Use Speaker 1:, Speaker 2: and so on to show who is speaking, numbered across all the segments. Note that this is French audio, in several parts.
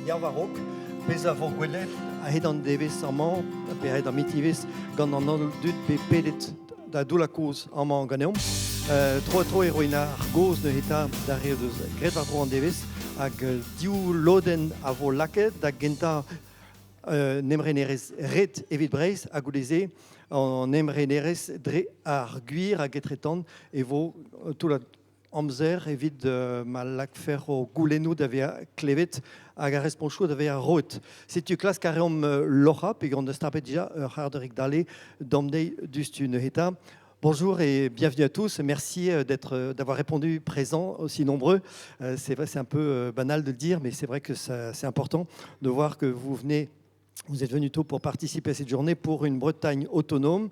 Speaker 1: Javarok, pesa vor gwelet, a het an deves amant, pe het an mitivis, gant an an dut pe pedet da doula koz amant ganeom. Tro heroina ar goz ne heta da re deus gret ar tro an deves, hag diou loden a vo laket, da genta nemrenerez ret evit breiz, hag ouleze, an nemrenerez dre ar gwir hag etretan, e vo tout la amzer evit ma lakfer o goulenou d'avea klevet hag a responchou d'avea roet. Setu klas kareom locha, pe gant eus tapet dija ur c'harderik dale damdei dustu ne heta. Bonjour et bienvenue à tous. Merci d'avoir répondu présent, aussi nombreux. C'est vrai, c'est un peu banal de le dire, mais c'est vrai que c'est important de voir que vous êtes venus tôt pour participer à cette journée pour une Bretagne autonome.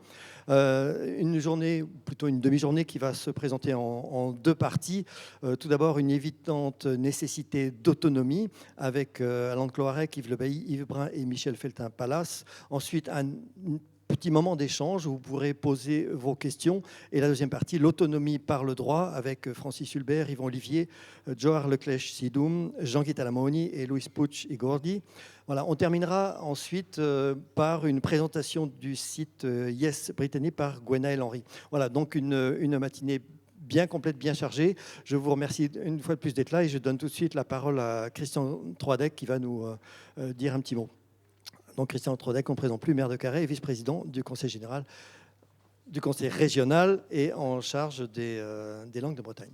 Speaker 1: Une journée, plutôt une demi-journée qui va se présenter en deux parties. Tout d'abord, une évidente nécessité d'autonomie avec Alain de Cloarec, Yves Le Bailly, Yves Brun et Michel Feltin-Pallas. Ensuite, un petit moment d'échange où vous pourrez poser vos questions. Et la deuxième partie, l'autonomie par le droit, avec Francis Hulbert, Yvon Olivier, Johar Leclèche-Sidoum, Jean-Guy Talamoni et Louis Puig Igordi. Voilà, on terminera ensuite par une présentation du site Yes Brittany par Gwenaël Henry. Voilà, donc une matinée bien complète, bien chargée. Je vous remercie une fois de plus d'être là et je donne tout de suite la parole à Christian Troadec qui va nous dire un petit mot. Donc Christian Troadec, on ne présente plus, maire de Carhaix et vice-président du Conseil général, du Conseil régional et en charge des langues de Bretagne.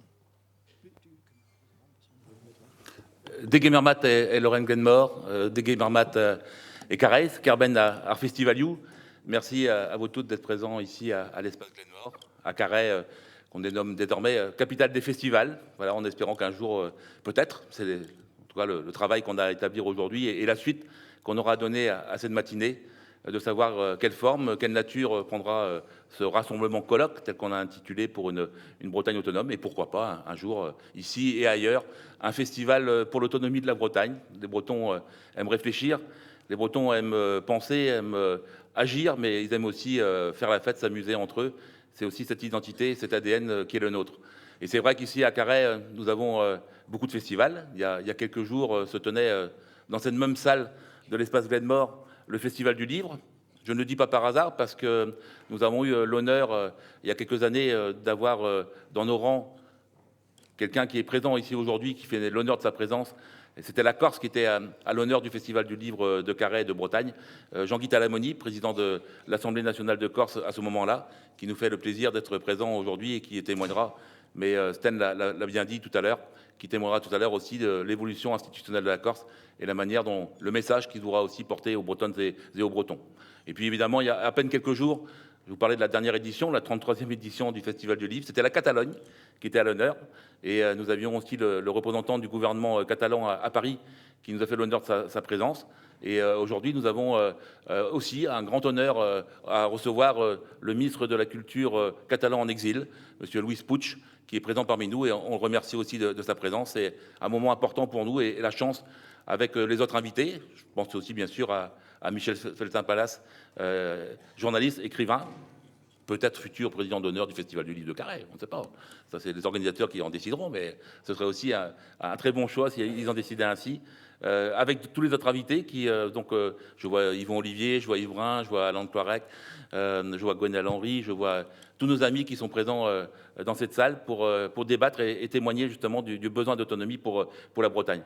Speaker 2: Dege Mermat et Lorraine Glenmore, Dege Mermat et Carhaix, Kerben à Festivaliou. Merci à vous toutes d'être présents ici à l'espace Glenmore, à Carhaix, qu'on dénomme désormais capitale des festivals. Voilà, en espérant qu'un jour, peut-être, c'est en tout cas le travail qu'on a à établir aujourd'hui et la suite qu'on aura donné à cette matinée, de savoir quelle forme, quelle nature prendra ce rassemblement colloque, tel qu'on a intitulé pour une Bretagne autonome, et pourquoi pas un jour, ici et ailleurs, un festival pour l'autonomie de la Bretagne. Les Bretons aiment réfléchir, les Bretons aiment penser, aiment agir, mais ils aiment aussi faire la fête, s'amuser entre eux. C'est aussi cette identité, cet ADN qui est le nôtre. Et c'est vrai qu'ici, à Carhaix, nous avons beaucoup de festivals. Il y a quelques jours, se tenait dans cette même salle de l'espace Glenmore, le Festival du Livre. Je ne le dis pas par hasard parce que nous avons eu l'honneur, il y a quelques années, d'avoir dans nos rangs quelqu'un qui est présent ici aujourd'hui, qui fait l'honneur de sa présence. C'était la Corse qui était à l'honneur du Festival du Livre de Carhaix et de Bretagne. Jean-Guy Talamoni, président de l'Assemblée nationale de Corse à ce moment-là, qui nous fait le plaisir d'être présent aujourd'hui et qui témoignera, mais Sten l'a bien dit tout à l'heure, qui témoignera tout à l'heure aussi de l'évolution institutionnelle de la Corse et la manière dont le message qu'il voudra aussi porter aux Bretonnes et aux Bretons. Et puis évidemment, il y a à peine quelques jours, je vous parlais de la dernière édition, la 33e édition du Festival du Livre, c'était la Catalogne qui était à l'honneur. Et nous avions aussi le représentant du gouvernement catalan à Paris qui nous a fait l'honneur de sa présence. Et aujourd'hui, nous avons aussi un grand honneur à recevoir le ministre de la Culture catalan en exil, M. Louis Puig, qui est présent parmi nous. Et on le remercie aussi de sa présence. C'est un moment important pour nous et la chance avec les autres invités. Je pense aussi, bien sûr, à Michel Feltin-Pallas, journaliste, écrivain, peut-être futur président d'honneur du Festival du Livre de Carhaix, on ne sait pas. Ça, c'est les organisateurs qui en décideront, mais ce serait aussi un très bon choix s'ils en décidaient ainsi. Avec tous les autres invités qui, je vois Yvon Olivier, je vois Yves Brun, je vois Alain de Cloarec, je vois Gwenaël Henry, je vois tous nos amis qui sont présents dans cette salle pour débattre et témoigner justement du besoin d'autonomie pour la Bretagne.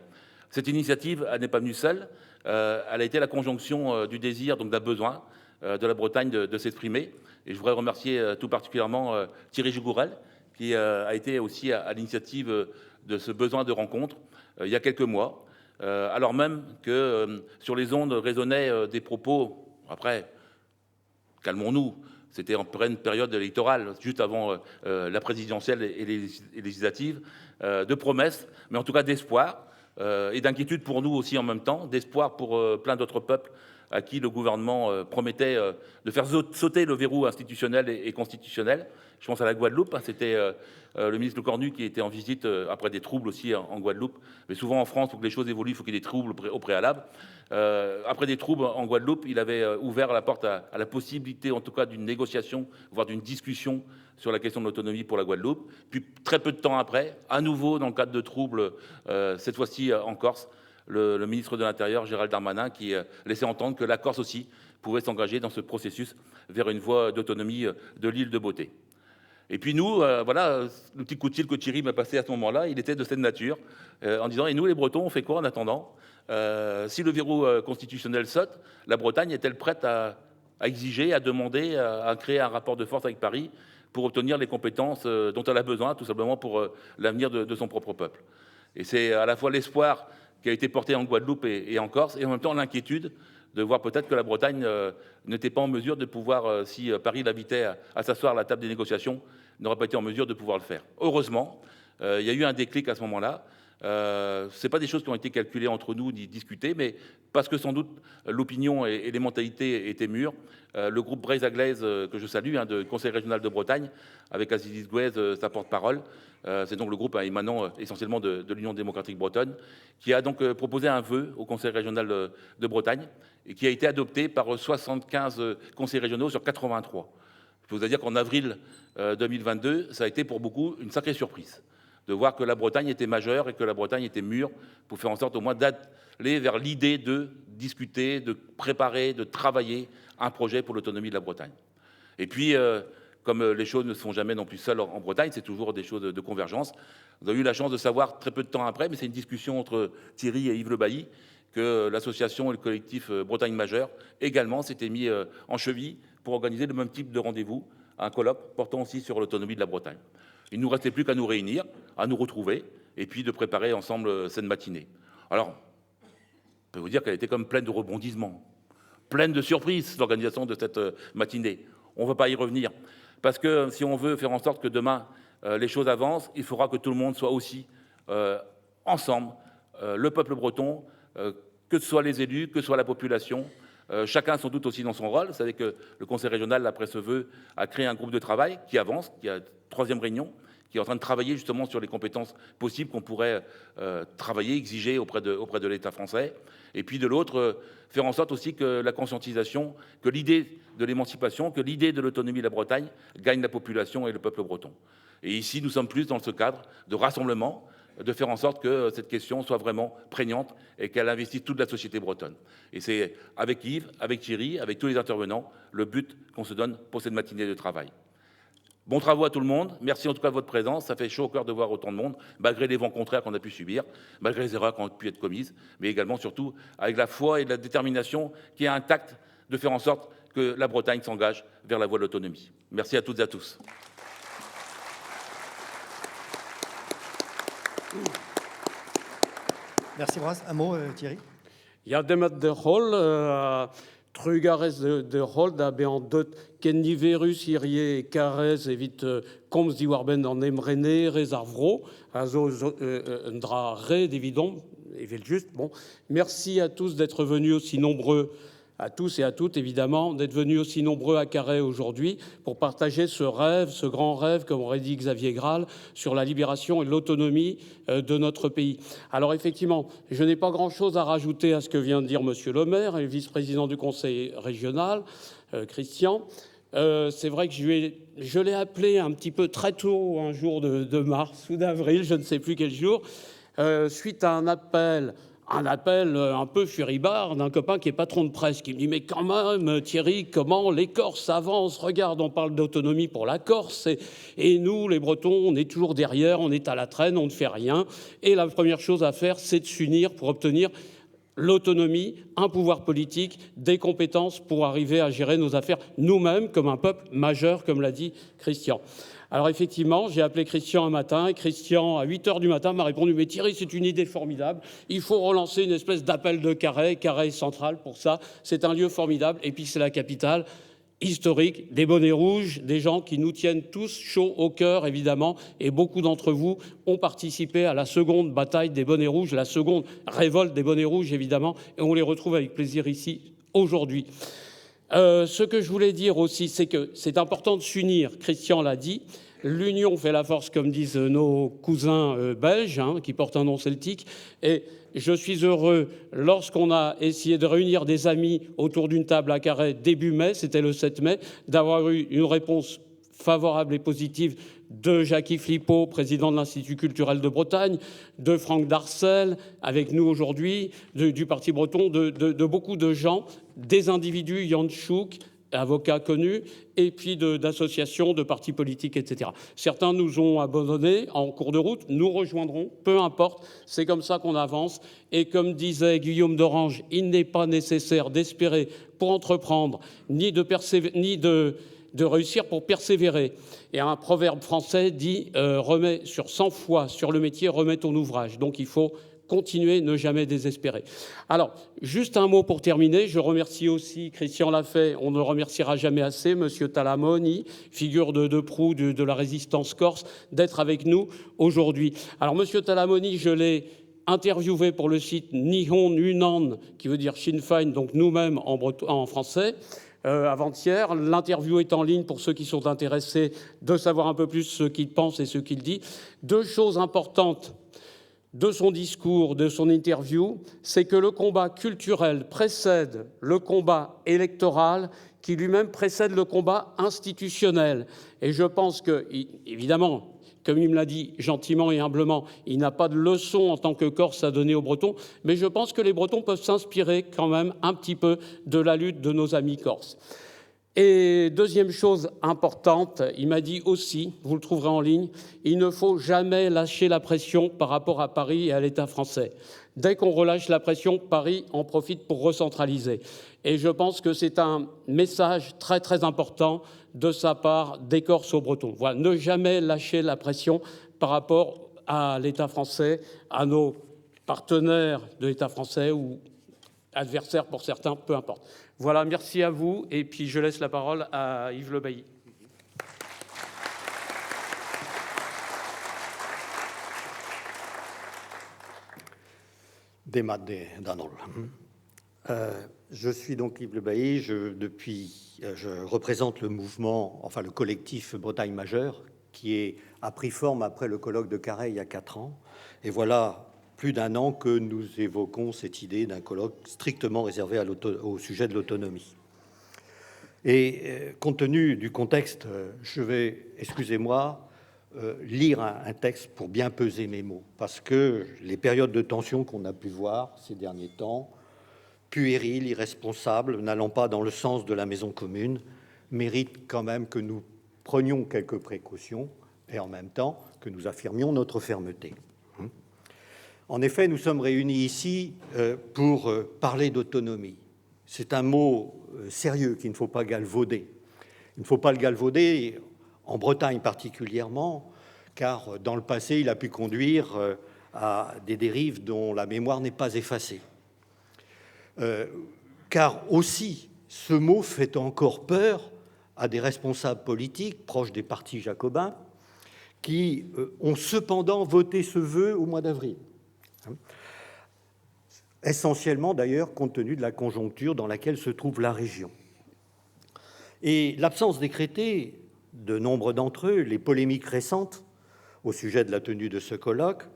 Speaker 2: Cette initiative, elle n'est pas venue seule, elle a été la conjonction du désir, donc d'un besoin de la Bretagne de s'exprimer. Et je voudrais remercier tout particulièrement Thierry Gigourel, qui a été aussi à l'initiative de ce besoin de rencontre il y a quelques mois, alors même que sur les ondes résonnaient des propos, après, calmons-nous, c'était en pleine période électorale, juste avant la présidentielle et les législatives, de promesses, mais en tout cas d'espoir, et d'inquiétude pour nous aussi en même temps, d'espoir pour plein d'autres peuples à qui le gouvernement promettait de faire sauter le verrou institutionnel et constitutionnel. Je pense à la Guadeloupe, c'était le ministre Le Cornu qui était en visite après des troubles aussi en Guadeloupe. Mais souvent en France, pour que les choses évoluent, il faut qu'il y ait des troubles au préalable. Après des troubles en Guadeloupe, il avait ouvert la porte à la possibilité, en tout cas, d'une négociation, voire d'une discussion sur la question de l'autonomie pour la Guadeloupe. Puis très peu de temps après, à nouveau dans le cadre de troubles, cette fois-ci en Corse, le ministre de l'Intérieur, Gérald Darmanin, qui laissait entendre que la Corse aussi pouvait s'engager dans ce processus vers une voie d'autonomie de l'île de Beauté. Et puis nous, voilà, le petit coup de fil que Thierry m'a passé à ce moment-là, il était de cette nature, en disant « Et nous, les Bretons, on fait quoi en attendant ? Si le verrou constitutionnel saute, la Bretagne est-elle prête à exiger, à demander, à créer un rapport de force avec Paris pour obtenir les compétences dont elle a besoin, tout simplement pour l'avenir de son propre peuple ?» Et c'est à la fois l'espoir qui a été porté en Guadeloupe et en Corse, et en même temps l'inquiétude de voir peut-être que la Bretagne n'était pas en mesure de pouvoir, si Paris l'invitait à s'asseoir à la table des négociations, n'aurait pas été en mesure de pouvoir le faire. Heureusement, il y a eu un déclic à ce moment-là. Ce n'est pas des choses qui ont été calculées entre nous ni discutées, mais parce que sans doute l'opinion et les mentalités étaient mûres. Le groupe Braise-Aglaise, que je salue, de Conseil régional de Bretagne, avec Aziz Gouez, sa porte-parole, c'est donc le groupe émanant essentiellement de l'Union démocratique bretonne, qui a donc proposé un vœu au Conseil régional de Bretagne et qui a été adopté par 75 conseils régionaux sur 83. Je peux vous dire qu'en avril 2022, ça a été pour beaucoup une sacrée surprise de voir que la Bretagne était majeure et que la Bretagne était mûre pour faire en sorte au moins d'aller vers l'idée de discuter, de préparer, de travailler un projet pour l'autonomie de la Bretagne. Et puis, comme les choses ne se font jamais non plus seules en Bretagne, c'est toujours des choses de convergence. Vous avez eu la chance de savoir très peu de temps après, mais c'est une discussion entre Thierry et Yves Le Bailly, que l'association et le collectif Bretagne Majeure également s'étaient mis en cheville pour organiser le même type de rendez-vous, un colloque portant aussi sur l'autonomie de la Bretagne. Il ne nous restait plus qu'à nous réunir, à nous retrouver, et puis de préparer ensemble cette matinée. Alors, je peux vous dire qu'elle était comme pleine de rebondissements, pleine de surprises, l'organisation de cette matinée. On ne va pas y revenir, parce que si on veut faire en sorte que demain, les choses avancent, il faudra que tout le monde soit aussi ensemble, le peuple breton, que ce soit les élus, que ce soit la population, chacun sans doute aussi dans son rôle. Vous savez que le Conseil régional, après ce vœu, a créé un groupe de travail qui avance, qui a 3e réunion, qui est en train de travailler justement sur les compétences possibles qu'on pourrait travailler, exiger auprès de l'État français. Et puis de l'autre, faire en sorte aussi que la conscientisation, que l'idée de l'émancipation, que l'idée de l'autonomie de la Bretagne gagne la population et le peuple breton. Et ici, nous sommes plus dans ce cadre de rassemblement, de faire en sorte que cette question soit vraiment prégnante et qu'elle investisse toute la société bretonne. Et c'est avec Yves, avec Thierry, avec tous les intervenants, le but qu'on se donne pour cette matinée de travail. Bons travaux à tout le monde. Merci en tout cas de votre présence. Ça fait chaud au cœur de voir autant de monde, malgré les vents contraires qu'on a pu subir, malgré les erreurs qui ont pu être commises, mais également, surtout, avec la foi et la détermination qui est intacte de faire en sorte que la Bretagne s'engage vers la voie de l'autonomie. Merci à toutes et à tous.
Speaker 1: Merci Bras. Un mot, Thierry.
Speaker 3: Ja, demat de rol, trugarez de rol da be an dot ken niverus irie karez evit komz di warben an emrene rez ar vro, a zo un dra red évident, evel juste. Bon, merci à tous d'être venus aussi nombreux, à tous et à toutes évidemment, d'être venus aussi nombreux à Carhaix aujourd'hui pour partager ce rêve, ce grand rêve, comme aurait dit Xavier Graal, sur la libération et l'autonomie de notre pays. Alors effectivement, je n'ai pas grand-chose à rajouter à ce que vient de dire Monsieur le maire et le vice-président du conseil régional, Christian. C'est vrai que je l'ai appelé un petit peu très tôt, un jour de mars ou d'avril, je ne sais plus quel jour, suite à un appel un peu furibard d'un copain qui est patron de presse, qui me dit « Mais quand même, Thierry, comment les Corses avancent ? Regarde, on parle d'autonomie pour la Corse, et nous, les Bretons, on est toujours derrière, on est à la traîne, on ne fait rien. Et la première chose à faire, c'est de s'unir pour obtenir l'autonomie, un pouvoir politique, des compétences pour arriver à gérer nos affaires nous-mêmes comme un peuple majeur, comme l'a dit Christian. » Alors effectivement, j'ai appelé Christian un matin et Christian, à 8 h du matin, m'a répondu « Mais Thierry, c'est une idée formidable. Il faut relancer une espèce d'appel de Carhaix. Carhaix central pour ça. C'est un lieu formidable. Et puis c'est la capitale historique des bonnets rouges, des gens qui nous tiennent tous chauds au cœur, évidemment. Et beaucoup d'entre vous ont participé à la seconde bataille des bonnets rouges, la seconde révolte des bonnets rouges, évidemment. Et on les retrouve avec plaisir ici aujourd'hui. Ce que je voulais dire aussi, c'est que c'est important de s'unir. Christian l'a dit. L'union fait la force, comme disent nos cousins belges, qui portent un nom celtique. Et je suis heureux, lorsqu'on a essayé de réunir des amis autour d'une table à Carhaix début mai, c'était le 7 mai, d'avoir eu une réponse favorable et positive de Jackie Flippo, président de l'Institut culturel de Bretagne, de Franck Darcel, avec nous aujourd'hui, du Parti breton, de beaucoup de gens, des individus, Yann Chouk, avocat connu, et puis d'associations, de partis politiques, etc. Certains nous ont abandonnés en cours de route, nous rejoindrons, peu importe, c'est comme ça qu'on avance. Et comme disait Guillaume d'Orange, il n'est pas nécessaire d'espérer pour entreprendre, ni de réussir pour persévérer. Et un proverbe français dit remets sur 100 fois sur le métier, remets ton ouvrage. Donc il faut continuer, ne jamais désespérer. Alors, juste un mot pour terminer. Je remercie aussi Christian Lafay, on ne le remerciera jamais assez, Monsieur Talamoni, figure de proue de la résistance corse, d'être avec nous aujourd'hui. Alors, Monsieur Talamoni, je l'ai interviewé pour le site Nihon Unan, qui veut dire Sinn Féin, donc nous-mêmes en français, avant-hier. L'interview est en ligne pour ceux qui sont intéressés de savoir un peu plus ce qu'il pense et ce qu'il dit. Deux choses importantes de son discours, de son interview, c'est que le combat culturel précède le combat électoral, qui lui-même précède le combat institutionnel. Et je pense que, évidemment, comme il me l'a dit gentiment et humblement, il n'a pas de leçon en tant que Corse à donner aux Bretons, mais je pense que les Bretons peuvent s'inspirer quand même un petit peu de la lutte de nos amis corses. Et deuxième chose importante, il m'a dit aussi, vous le trouverez en ligne, il ne faut jamais lâcher la pression par rapport à Paris et à l'État français. Dès qu'on relâche la pression, Paris en profite pour recentraliser. Et je pense que c'est un message très très important de sa part des Corses aux Bretons. Voilà, ne jamais lâcher la pression par rapport à l'État français, à nos partenaires de l'État français ou adversaires pour certains, peu importe. Voilà, merci à vous. Et puis, je laisse la parole à Yves Le Bailly.
Speaker 4: Je suis donc Yves Le Bailly. Je représente le mouvement, enfin le collectif Bretagne Majeure, qui a pris forme après le colloque de Carhaix il y a 4 ans. Et voilà plus d'1 an que nous évoquons cette idée d'un colloque strictement réservé au sujet de l'autonomie. Et compte tenu du contexte, je vais, excusez-moi, lire un texte pour bien peser mes mots, parce que les périodes de tension qu'on a pu voir ces derniers temps, puériles, irresponsables, n'allant pas dans le sens de la maison commune, méritent quand même que nous prenions quelques précautions et en même temps que nous affirmions notre fermeté. En effet, nous sommes réunis ici pour parler d'autonomie. C'est un mot sérieux qu'il ne faut pas galvauder. Il ne faut pas le galvauder, en Bretagne particulièrement, car dans le passé, il a pu conduire à des dérives dont la mémoire n'est pas effacée. Car aussi, ce mot fait encore peur à des responsables politiques proches des partis jacobins qui ont cependant voté ce vœu au mois d'avril. Essentiellement d'ailleurs compte tenu de la conjoncture dans laquelle se trouve la région. Et l'absence décrétée de nombre d'entre eux, les polémiques récentes au sujet de la tenue de ce colloque,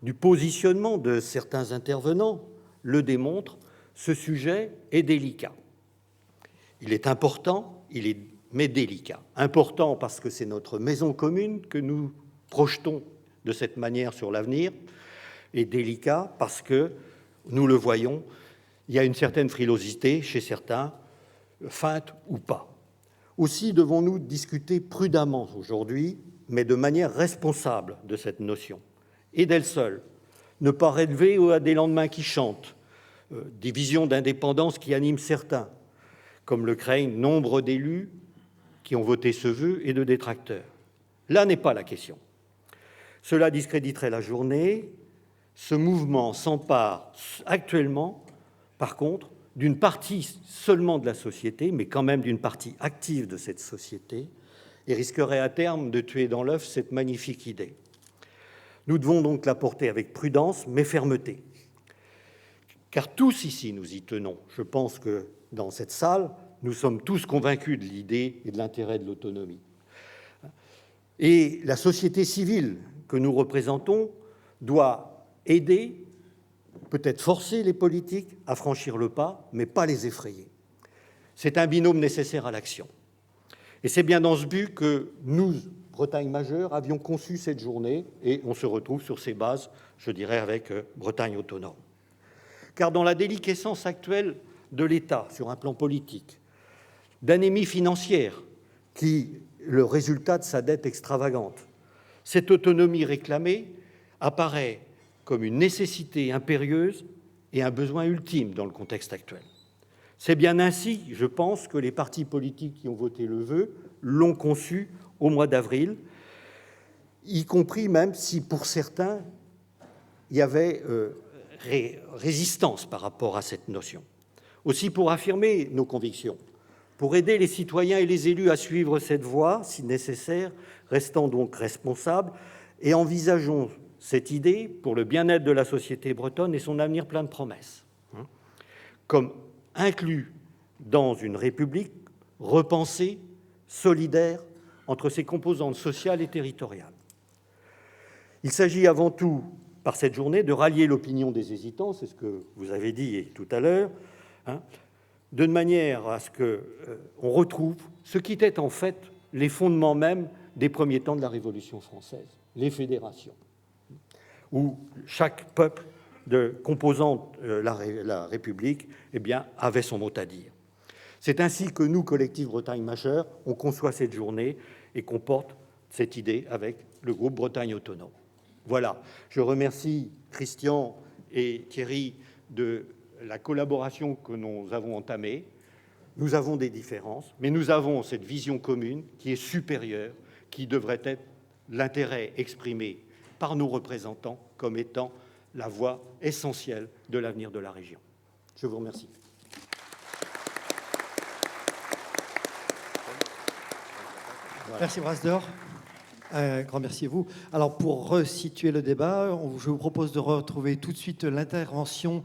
Speaker 4: du positionnement de certains intervenants le démontrent, ce sujet est délicat. Il est important, mais délicat. Important parce que c'est notre maison commune que nous projetons de cette manière sur l'avenir, et délicat parce que, nous le voyons, il y a une certaine frilosité chez certains, feinte ou pas. Aussi devons-nous discuter prudemment aujourd'hui, mais de manière responsable de cette notion, et d'elle seule, ne pas rêver à des lendemains qui chantent, des visions d'indépendance qui animent certains, comme le craignent nombre d'élus qui ont voté ce vœu et de détracteurs. Là n'est pas la question. Cela discréditerait la journée. Ce mouvement s'empare actuellement, par contre, d'une partie seulement de la société, mais quand même d'une partie active de cette société, et risquerait à terme de tuer dans l'œuf cette magnifique idée. Nous devons donc la porter avec prudence, mais fermeté. Car tous ici, nous y tenons. Je pense que dans cette salle, nous sommes tous convaincus de l'idée et de l'intérêt de l'autonomie. Et la société civile que nous représentons doit aider, peut-être forcer les politiques à franchir le pas, mais pas les effrayer. C'est un binôme nécessaire à l'action. Et c'est bien dans ce but que nous, Bretagne majeure, avions conçu cette journée, et on se retrouve sur ces bases, je dirais, avec Bretagne autonome. Car dans la déliquescence actuelle de l'État sur un plan politique, d'anémie financière, qui le résultat de sa dette extravagante, cette autonomie réclamée apparaît comme une nécessité impérieuse et un besoin ultime dans le contexte actuel. C'est bien ainsi, je pense, que les partis politiques qui ont voté le vœu l'ont conçu au mois d'avril, y compris même si pour certains, il y avait résistance par rapport à cette notion. Aussi, pour affirmer nos convictions, pour aider les citoyens et les élus à suivre cette voie, si nécessaire, restons donc responsables et envisageons cette idée pour le bien-être de la société bretonne et son avenir plein de promesses, comme inclus dans une république repensée, solidaire, entre ses composantes sociales et territoriales. Il s'agit avant tout, par cette journée, de rallier l'opinion des hésitants, c'est ce que vous avez dit tout à l'heure, de manière à ce qu'on retrouve ce qui était en fait les fondements même des premiers temps de la Révolution française, les fédérations, où chaque peuple composant la République avait son mot à dire. C'est ainsi que nous, Collectif Bretagne majeure, on conçoit cette journée et qu'on porte cette idée avec le groupe Bretagne autonome. Voilà, je remercie Christian et Thierry de la collaboration que nous avons entamée. Nous avons des différences, mais nous avons cette vision commune qui est supérieure, qui devrait être l'intérêt exprimé par nos représentants comme étant la voie essentielle de l'avenir de la région. Je vous remercie.
Speaker 1: Merci Brasdor. Un grand merci à vous. Alors pour resituer le débat, je vous propose de retrouver tout de suite l'intervention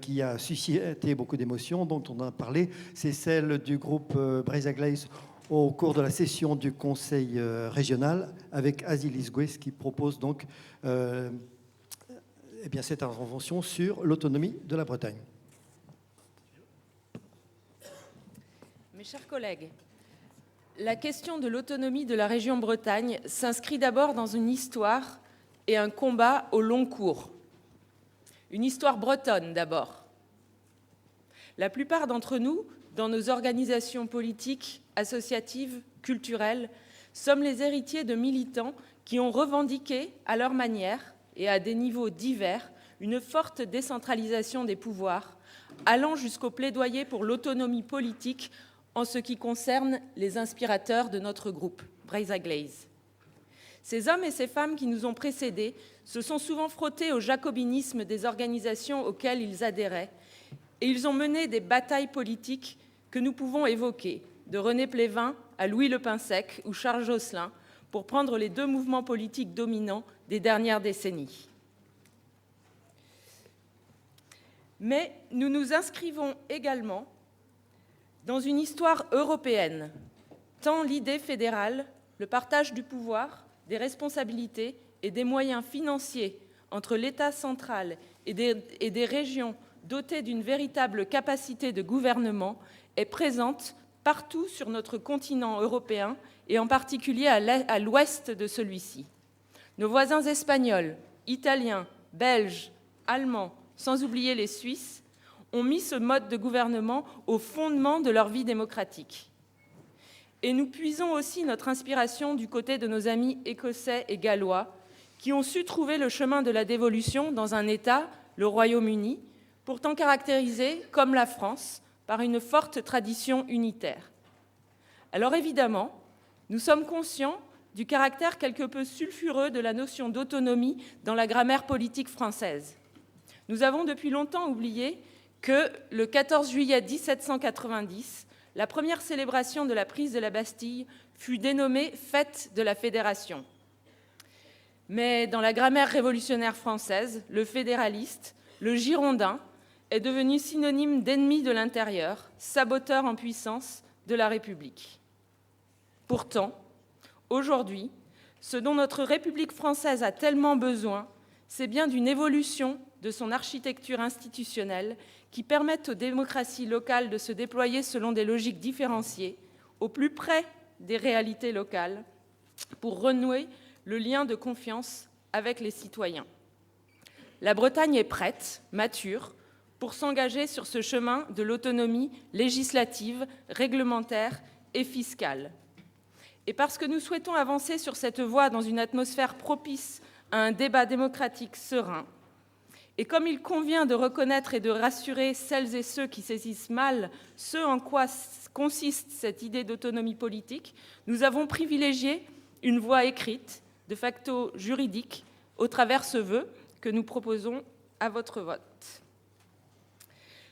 Speaker 1: qui a suscité beaucoup d'émotions, dont on a parlé. C'est celle du groupe Braise Aglaïs au cours de la session du Conseil régional avec Azilis Gouès qui propose donc cette intervention sur l'autonomie de la Bretagne.
Speaker 5: Mes chers collègues, la question de l'autonomie de la région Bretagne s'inscrit d'abord dans une histoire et un combat au long cours. Une histoire bretonne d'abord. La plupart d'entre nous, dans nos organisations politiques, associatives, culturelles, sommes les héritiers de militants qui ont revendiqué, à leur manière et à des niveaux divers, une forte décentralisation des pouvoirs, allant jusqu'au plaidoyer pour l'autonomie politique en ce qui concerne les inspirateurs de notre groupe, Braise Aglaïs. Ces hommes et ces femmes qui nous ont précédés se sont souvent frottés au jacobinisme des organisations auxquelles ils adhéraient, et ils ont mené des batailles politiques que nous pouvons évoquer, de René Plévin à Louis Le Pinsec ou Charles Josselin, pour prendre les deux mouvements politiques dominants des dernières décennies. Mais nous nous inscrivons également dans une histoire européenne, tant l'idée fédérale, le partage du pouvoir, des responsabilités et des moyens financiers entre l'État central et des régions dotées d'une véritable capacité de gouvernement est présente partout sur notre continent européen et en particulier à l'ouest de celui-ci. Nos voisins espagnols, italiens, belges, allemands, sans oublier les Suisses, ont mis ce mode de gouvernement au fondement de leur vie démocratique. Et nous puisons aussi notre inspiration du côté de nos amis écossais et gallois, qui ont su trouver le chemin de la dévolution dans un État, le Royaume-Uni, pourtant caractérisé, comme la France, par une forte tradition unitaire. Alors évidemment, nous sommes conscients du caractère quelque peu sulfureux de la notion d'autonomie dans la grammaire politique française. Nous avons depuis longtemps oublié que le 14 juillet 1790, la première célébration de la prise de la Bastille fut dénommée Fête de la Fédération. Mais dans la grammaire révolutionnaire française, le fédéraliste, le girondin, est devenu synonyme d'ennemi de l'intérieur, saboteur en puissance de la République. Pourtant, aujourd'hui, ce dont notre République française a tellement besoin, c'est bien d'une évolution de son architecture institutionnelle qui permettent aux démocraties locales de se déployer selon des logiques différenciées, au plus près des réalités locales pour renouer le lien de confiance avec les citoyens. La Bretagne est prête, mature, pour s'engager sur ce chemin de l'autonomie législative, réglementaire et fiscale. Et parce que nous souhaitons avancer sur cette voie dans une atmosphère propice à un débat démocratique serein, et comme il convient de reconnaître et de rassurer celles et ceux qui saisissent mal ce en quoi consiste cette idée d'autonomie politique, nous avons privilégié une voie écrite, de facto juridique, au travers ce vœu que nous proposons à votre vote.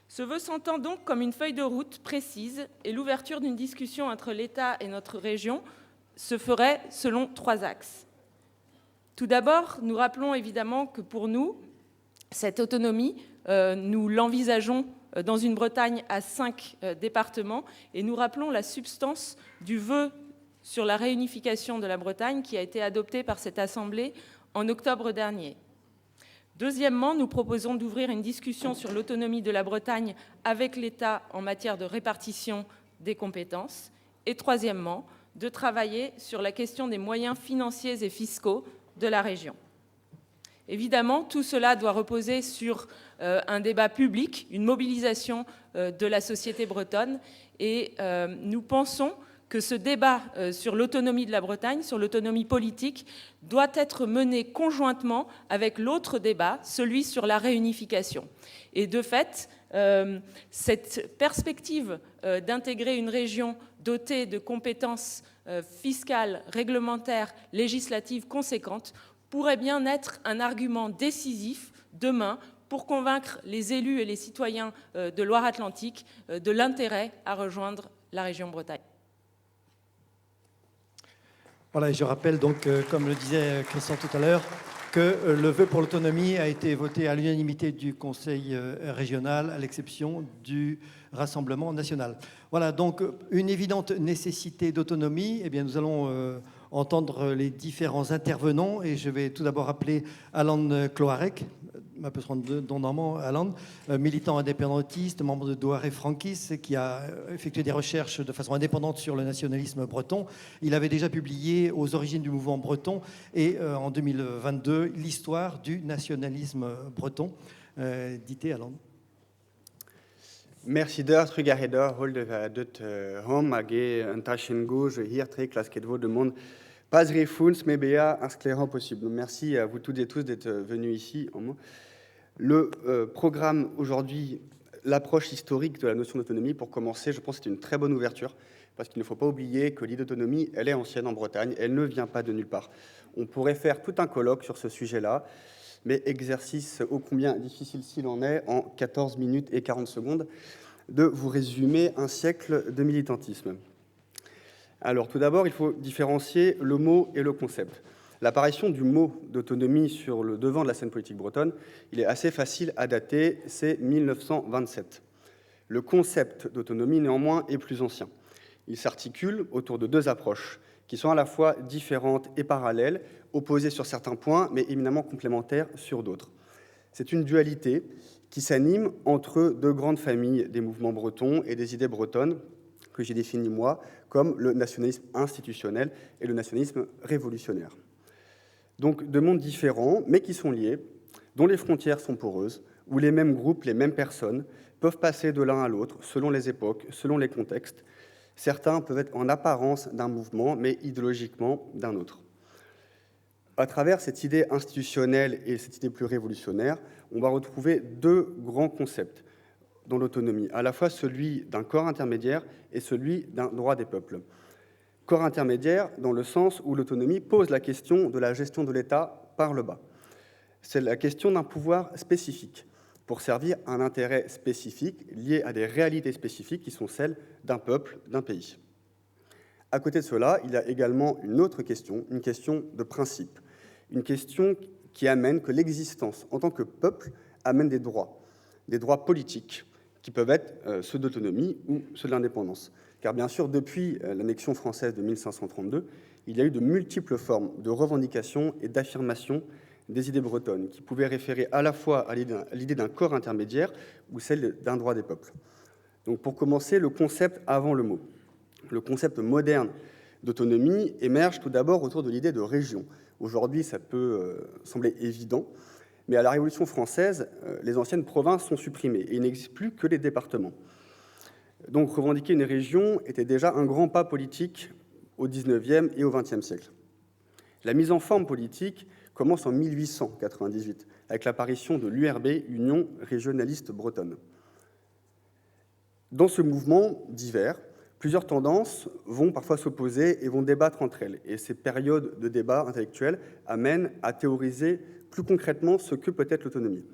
Speaker 5: Ce vœu s'entend donc comme une feuille de route précise et l'ouverture d'une discussion entre l'État et notre région se ferait selon 3 axes. Tout d'abord, nous rappelons évidemment que pour nous, cette autonomie, nous l'envisageons dans une Bretagne à 5 départements et nous rappelons la substance du vœu sur la réunification de la Bretagne qui a été adopté par cette Assemblée en octobre dernier. Deuxièmement, nous proposons d'ouvrir une discussion sur l'autonomie de la Bretagne avec l'État en matière de répartition des compétences. Et troisièmement, de travailler sur la question des moyens financiers et fiscaux de la région. Évidemment, tout cela doit reposer sur un débat public, une mobilisation de la société bretonne. Et nous pensons que ce débat sur l'autonomie de la Bretagne, sur l'autonomie politique, doit être mené conjointement avec l'autre débat, celui sur la réunification. Et de fait, cette perspective d'intégrer une région dotée de compétences fiscales, réglementaires, législatives conséquentes pourrait bien être un argument décisif demain pour convaincre les élus et les citoyens de Loire-Atlantique de l'intérêt à rejoindre la région Bretagne.
Speaker 1: Voilà, et je rappelle donc, comme le disait Christian tout à l'heure, que le vœu pour l'autonomie a été voté à l'unanimité du Conseil régional, à l'exception du Rassemblement national. Voilà, donc une évidente nécessité d'autonomie. Eh bien, nous allons entendre les différents intervenants et je vais tout d'abord appeler Alan Cloarec, ma peut se rendre don normand, Alan, militant indépendantiste, membre de Doare Frankis, qui a effectué des recherches de façon indépendante sur le nationalisme breton. Il avait déjà publié Aux origines du mouvement breton et en 2022, l'histoire du nationalisme breton. Dité, Alan.
Speaker 6: Merci Trugarheder, holde dut hom hag un tachen gauche hier très klasket vo de monde pas refuns mais béa insclérant possible. Merci à vous toutes et tous d'être venus ici. Le programme aujourd'hui, l'approche historique de la notion d'autonomie, pour commencer, je pense que c'est une très bonne ouverture parce qu'il ne faut pas oublier que l'idée d'autonomie, elle est ancienne en Bretagne, elle ne vient pas de nulle part. On pourrait faire tout un colloque sur ce sujet-là, mais exercice ô combien difficile s'il en est, en 14 minutes et 40 secondes, de vous résumer un siècle de militantisme. Alors, tout d'abord, il faut différencier le mot et le concept. L'apparition du mot d'autonomie sur le devant de la scène politique bretonne, il est assez facile à dater, c'est 1927. Le concept d'autonomie, néanmoins, est plus ancien. Il s'articule autour de 2 approches qui sont à la fois différentes et parallèles, opposées sur certains points, mais éminemment complémentaires sur d'autres. C'est une dualité qui s'anime entre 2 grandes familles des mouvements bretons et des idées bretonnes que j'ai définies, moi, comme le nationalisme institutionnel et le nationalisme révolutionnaire. Donc 2 mondes différents, mais qui sont liés, dont les frontières sont poreuses, où les mêmes groupes, les mêmes personnes peuvent passer de l'un à l'autre, selon les époques, selon les contextes. Certains peuvent être en apparence d'un mouvement, mais idéologiquement d'un autre. À travers cette idée institutionnelle et cette idée plus révolutionnaire, on va retrouver 2 grands concepts dans l'autonomie, à la fois celui d'un corps intermédiaire et celui d'un droit des peuples. Corps intermédiaire dans le sens où l'autonomie pose la question de la gestion de l'État par le bas. C'est la question d'un pouvoir spécifique pour servir un intérêt spécifique lié à des réalités spécifiques qui sont celles d'un peuple, d'un pays. À côté de cela, il y a également une autre question, une question de principe, une question qui amène que l'existence en tant que peuple amène des droits politiques qui peuvent être ceux d'autonomie ou ceux de l'indépendance. Car bien sûr, depuis l'annexion française de 1532, il y a eu de multiples formes de revendications et d'affirmations des idées bretonnes, qui pouvaient référer à la fois à l'idée d'un corps intermédiaire ou celle d'un droit des peuples. Donc pour commencer, le concept avant le mot. Le concept moderne d'autonomie émergent tout d'abord autour de l'idée de région. Aujourd'hui, ça peut sembler évident, mais à la Révolution française, les anciennes provinces sont supprimées et il n'existe plus que les départements. Donc revendiquer une région était déjà un grand pas politique au XIXe et au XXe siècle. La mise en forme politique commence en 1898, avec l'apparition de l'URB, Union régionaliste bretonne. Dans ce mouvement divers, plusieurs tendances vont parfois s'opposer et vont débattre entre elles. Et ces périodes de débat intellectuel amènent à théoriser plus concrètement ce que peut être l'autonomie.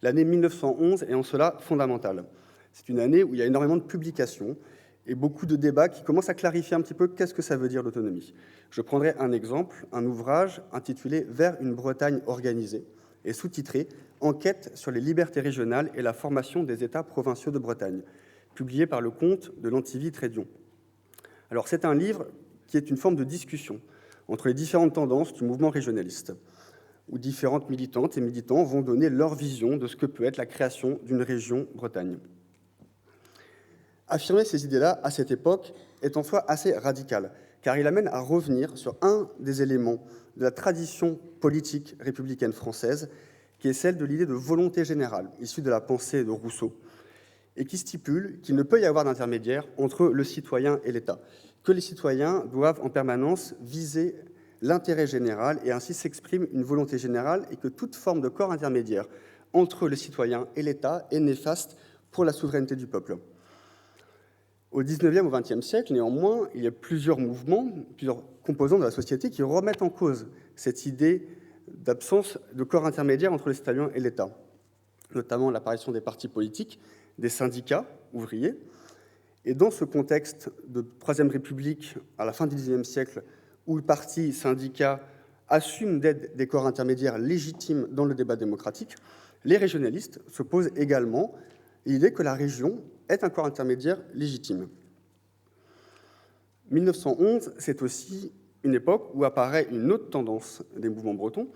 Speaker 6: L'année 1911 est en cela fondamentale. C'est une année où il y a énormément de publications et beaucoup de débats qui commencent à clarifier un petit peu qu'est-ce que ça veut dire l'autonomie. Je prendrai un exemple, un ouvrage intitulé « Vers une Bretagne organisée » et sous-titré « Enquête sur les libertés régionales et la formation des États provinciaux de Bretagne », publié par le comte de Lantivy-Trédion. Alors c'est un livre qui est une forme de discussion entre les différentes tendances du mouvement régionaliste, où différentes militantes et militants vont donner leur vision de ce que peut être la création d'une région Bretagne. Affirmer ces idées-là, à cette époque, est en soi assez radical, car il amène à revenir sur un des éléments de la tradition politique républicaine française, qui est celle de l'idée de volonté générale, issue de la pensée de Rousseau, et qui stipule qu'il ne peut y avoir d'intermédiaire entre le citoyen et l'État, que les citoyens doivent en permanence viser l'intérêt général, et ainsi s'exprime une volonté générale, et que toute forme de corps intermédiaire entre le citoyen et l'État est néfaste pour la souveraineté du peuple. Au XIXe ou XXe siècle, néanmoins, il y a plusieurs mouvements, plusieurs composants de la société qui remettent en cause cette idée d'absence de corps intermédiaire entre les citoyens et l'État, notamment l'apparition des partis politiques, des syndicats ouvriers. Et dans ce contexte de Troisième République, à la fin du XIXe siècle, où le parti syndicat assume d'être des corps intermédiaires légitimes dans le débat démocratique, les régionalistes se posent également l'idée que la région est un corps intermédiaire légitime. 1911, c'est aussi une époque où apparaît une autre tendance des mouvements bretons,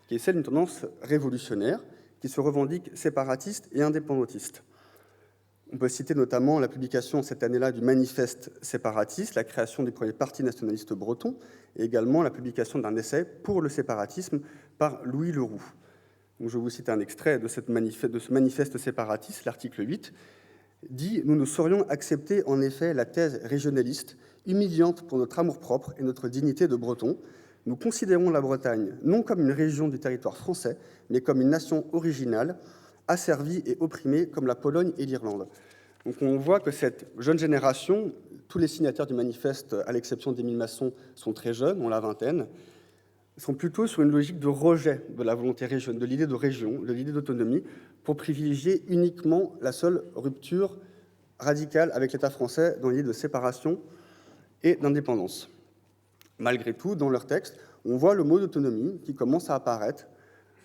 Speaker 6: qui est celle d'une tendance révolutionnaire, qui se revendique séparatiste et indépendantiste. On peut citer notamment la publication cette année-là du manifeste séparatiste, la création du premier parti nationaliste breton, et également la publication d'un essai pour le séparatisme par Louis Leroux. Donc je vous cite un extrait de ce manifeste séparatiste, l'article 8, dit « Nous ne saurions accepter en effet la thèse régionaliste, humiliante pour notre amour-propre et notre dignité de Bretons. Nous considérons la Bretagne non comme une région du territoire français, mais comme une nation originale, asservie et opprimée comme la Pologne et l'Irlande. » Donc on voit que cette jeune génération, tous les signataires du manifeste, à l'exception d'Émile Masson, sont très jeunes, ont la vingtaine, sont plutôt sur une logique de rejet de la volonté régionale, de l'idée de région, de l'idée d'autonomie, pour privilégier uniquement la seule rupture radicale avec l'État français dans l'idée de séparation et d'indépendance. Malgré tout, dans leur texte, on voit le mot d'autonomie qui commence à apparaître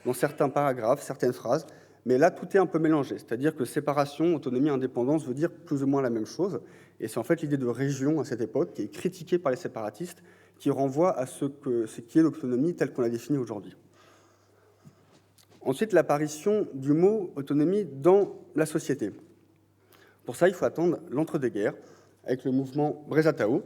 Speaker 6: dans certains paragraphes, certaines phrases, mais là, tout est un peu mélangé, c'est-à-dire que séparation, autonomie, indépendance veut dire plus ou moins la même chose, et c'est en fait l'idée de région à cette époque qui est critiquée par les séparatistes, qui renvoie à ce qui est l'autonomie telle qu'on la définit aujourd'hui. Ensuite, l'apparition du mot autonomie dans la société. Pour ça, il faut attendre l'entre-deux-guerres, avec le mouvement Brézatao,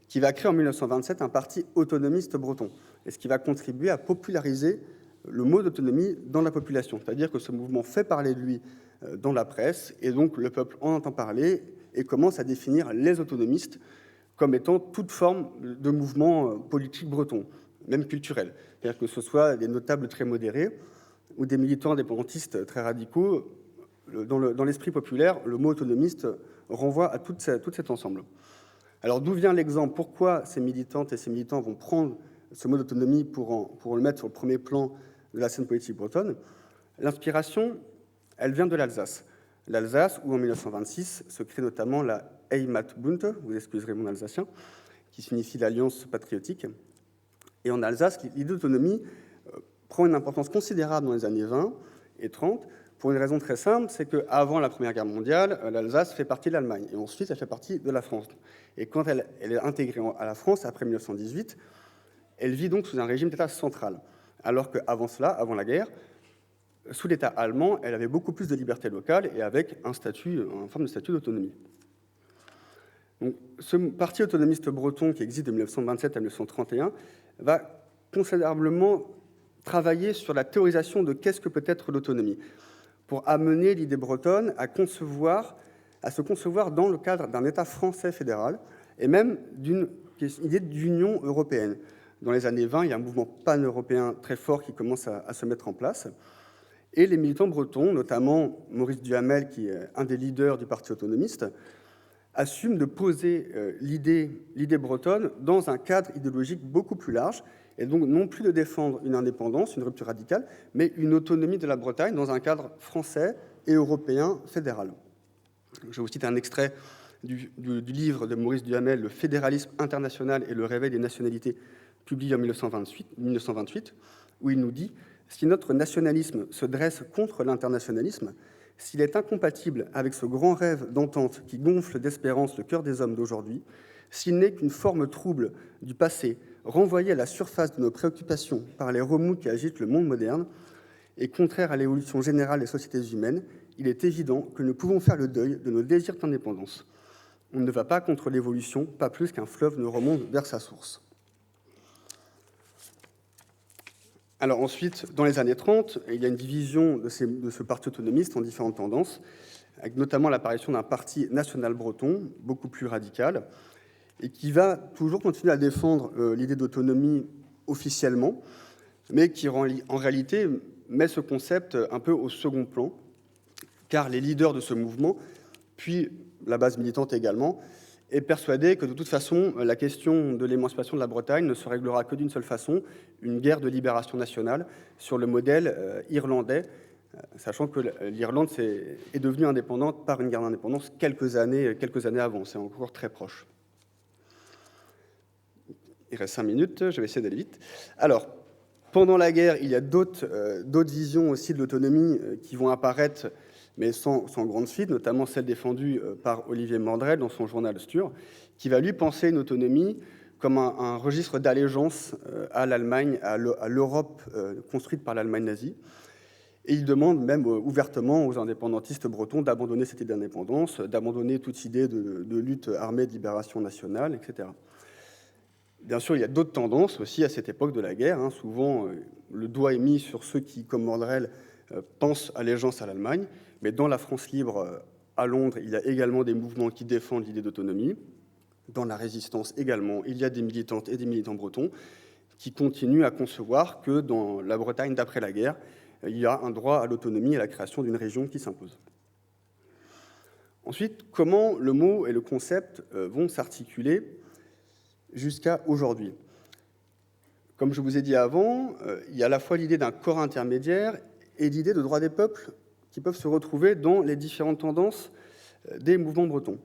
Speaker 6: qui va créer en 1927 un parti autonomiste breton, et ce qui va contribuer à populariser le mot d'autonomie dans la population. C'est-à-dire que ce mouvement fait parler de lui dans la presse, et donc le peuple en entend parler et commence à définir les autonomistes comme étant toute forme de mouvement politique breton, même culturel. C'est-à-dire que ce soit des notables très modérés ou des militants indépendantistes très radicaux, dans l'esprit populaire, le mot autonomiste renvoie à tout cet ensemble. Alors d'où vient l'exemple? Pourquoi ces militantes et ces militants vont prendre ce mot d'autonomie pour le mettre sur le premier plan de la scène politique bretonne? L'inspiration, elle vient de l'Alsace. L'Alsace, où en 1926 se crée notamment la Heimatbund, vous excuserez mon alsacien, qui signifie l'Alliance patriotique. Et en Alsace, l'idée d'autonomie prend une importance considérable dans les années 20 et 30, pour une raison très simple, c'est qu'avant la Première Guerre mondiale, l'Alsace fait partie de l'Allemagne, et ensuite elle fait partie de la France. Et quand elle est intégrée à la France, après 1918, elle vit donc sous un régime d'État central, alors qu'avant cela, avant la guerre, sous l'État allemand, elle avait beaucoup plus de liberté locale et avec une forme de statut d'autonomie. Donc, ce parti autonomiste breton qui existe de 1927 à 1931 va considérablement travailler sur la théorisation de qu'est-ce que peut être l'autonomie, pour amener l'idée bretonne à se concevoir dans le cadre d'un État français fédéral et même d'une idée d'union européenne. Dans les années 20, il y a un mouvement pan-européen très fort qui commence à se mettre en place. Et les militants bretons, notamment Maurice Duhamel, qui est un des leaders du parti autonomiste, assument de poser l'idée bretonne dans un cadre idéologique beaucoup plus large, et donc non plus de défendre une indépendance, une rupture radicale, mais une autonomie de la Bretagne dans un cadre français et européen fédéral. Je vous cite un extrait du livre de Maurice Duhamel, « Le fédéralisme international et le réveil des nationalités », publié en 1928, où il nous dit « Si notre nationalisme se dresse contre l'internationalisme, s'il est incompatible avec ce grand rêve d'entente qui gonfle d'espérance le cœur des hommes d'aujourd'hui, s'il n'est qu'une forme trouble du passé, renvoyée à la surface de nos préoccupations par les remous qui agitent le monde moderne, et contraire à l'évolution générale des sociétés humaines, il est évident que nous pouvons faire le deuil de nos désirs d'indépendance. On ne va pas contre l'évolution, pas plus qu'un fleuve ne remonte vers sa source. » Alors ensuite, dans les années 30, il y a une division de ce parti autonomiste en différentes tendances, avec notamment l'apparition d'un parti national breton, beaucoup plus radical, et qui va toujours continuer à défendre l'idée d'autonomie officiellement, mais qui en réalité met ce concept un peu au second plan, car les leaders de ce mouvement, puis la base militante également, est persuadé que de toute façon, la question de l'émancipation de la Bretagne ne se réglera que d'une seule façon, une guerre de libération nationale sur le modèle irlandais, sachant que l'Irlande est devenue indépendante par une guerre d'indépendance quelques années avant, c'est encore très proche. Il reste 5 minutes, je vais essayer d'aller vite. Alors, pendant la guerre, il y a d'autres visions aussi de l'autonomie qui vont apparaître, mais sans grande suite, notamment celle défendue par Olivier Mandrel dans son journal Stur, qui va lui penser une autonomie comme un registre d'allégeance à l'Allemagne, à l'Europe construite par l'Allemagne nazie. Et il demande même ouvertement aux indépendantistes bretons d'abandonner cette idée d'indépendance, d'abandonner toute idée de lutte armée, de libération nationale, etc. Bien sûr, il y a d'autres tendances aussi à cette époque de la guerre. Souvent, le doigt est mis sur ceux qui, comme Mandrel, pensent allégeance à l'Allemagne. Mais dans la France libre, à Londres, il y a également des mouvements qui défendent l'idée d'autonomie. Dans la résistance également, il y a des militantes et des militants bretons qui continuent à concevoir que dans la Bretagne d'après la guerre, il y a un droit à l'autonomie et à la création d'une région qui s'impose. Ensuite, comment le mot et le concept vont s'articuler jusqu'à aujourd'hui? Comme je vous ai dit avant, il y a à la fois l'idée d'un corps intermédiaire et l'idée de droit des peuples qui peuvent se retrouver dans les différentes tendances des mouvements bretons.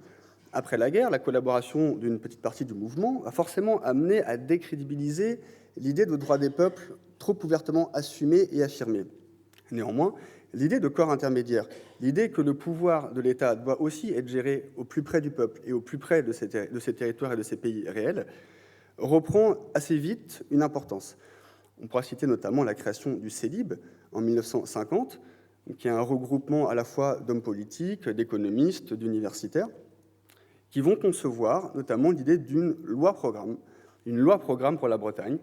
Speaker 6: Après la guerre, la collaboration d'une petite partie du mouvement a forcément amené à décrédibiliser l'idée de droit des peuples trop ouvertement assumée et affirmée. Néanmoins, l'idée de corps intermédiaire, l'idée que le pouvoir de l'État doit aussi être géré au plus près du peuple et au plus près de ses territoires et de ses pays réels, reprend assez vite une importance. On pourra citer notamment la création du CELIB en 1950, qui est un regroupement à la fois d'hommes politiques, d'économistes, d'universitaires, qui vont concevoir notamment l'idée d'une loi-programme pour la Bretagne,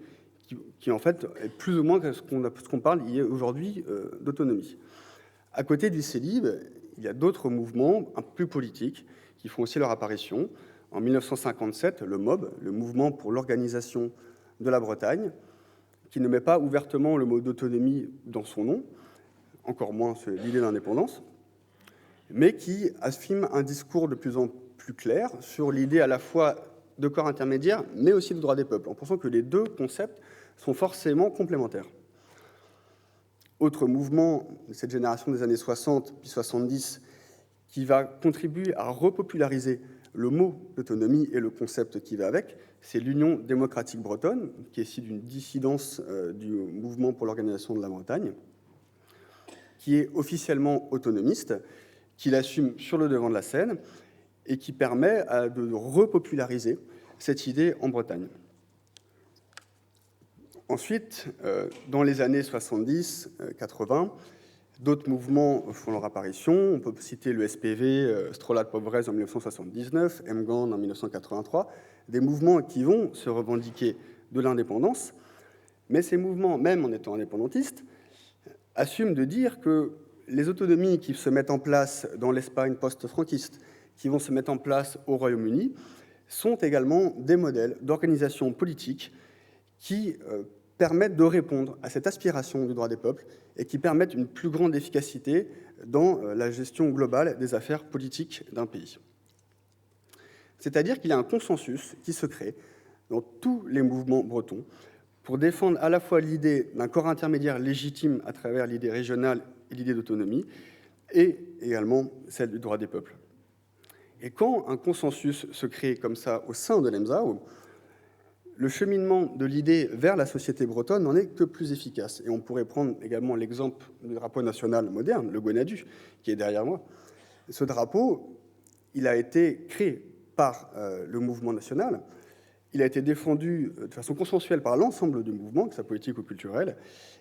Speaker 6: qui en fait est plus ou moins ce qu'on parle aujourd'hui d'autonomie. À côté du CELIB, il y a d'autres mouvements un peu plus politiques qui font aussi leur apparition. En 1957, le MOB, le Mouvement pour l'organisation de la Bretagne, qui ne met pas ouvertement le mot d'autonomie dans son nom, encore moins l'idée d'indépendance, mais qui affirme un discours de plus en plus clair sur l'idée à la fois de corps intermédiaire, mais aussi de droit des peuples, en pensant que les deux concepts sont forcément complémentaires. Autre mouvement de cette génération des années 60 puis 70 qui va contribuer à repopulariser le mot d'autonomie et le concept qui va avec, c'est l'Union démocratique bretonne, qui est issue d'une dissidence du mouvement pour l'organisation de la Bretagne, qui est officiellement autonomiste, qui l'assume sur le devant de la scène et qui permet de repopulariser cette idée en Bretagne. Ensuite, dans les années 70-80, D'autres mouvements font leur apparition. On peut citer le SPV, Strola de Pobrez en 1979, MGAN en 1983, des mouvements qui vont se revendiquer de l'indépendance. Mais ces mouvements, même en étant indépendantistes, assument de dire que les autonomies qui se mettent en place dans l'Espagne post-franquiste, qui vont se mettre en place au Royaume-Uni, sont également des modèles d'organisation politique qui permettent de répondre à cette aspiration du droit des peuples et qui permettent une plus grande efficacité dans la gestion globale des affaires politiques d'un pays. C'est-à-dire qu'il y a un consensus qui se crée dans tous les mouvements bretons pour défendre à la fois l'idée d'un corps intermédiaire légitime à travers l'idée régionale et l'idée d'autonomie, et également celle du droit des peuples. Et quand un consensus se crée comme ça au sein de l'EMSAO, le cheminement de l'idée vers la société bretonne n'en est que plus efficace. Et on pourrait prendre également l'exemple du drapeau national moderne, le Gwenadu, qui est derrière moi. Ce drapeau, il a été créé par le mouvement national. Il a été défendu de façon consensuelle par l'ensemble du mouvement, que ce soit politique ou culturel,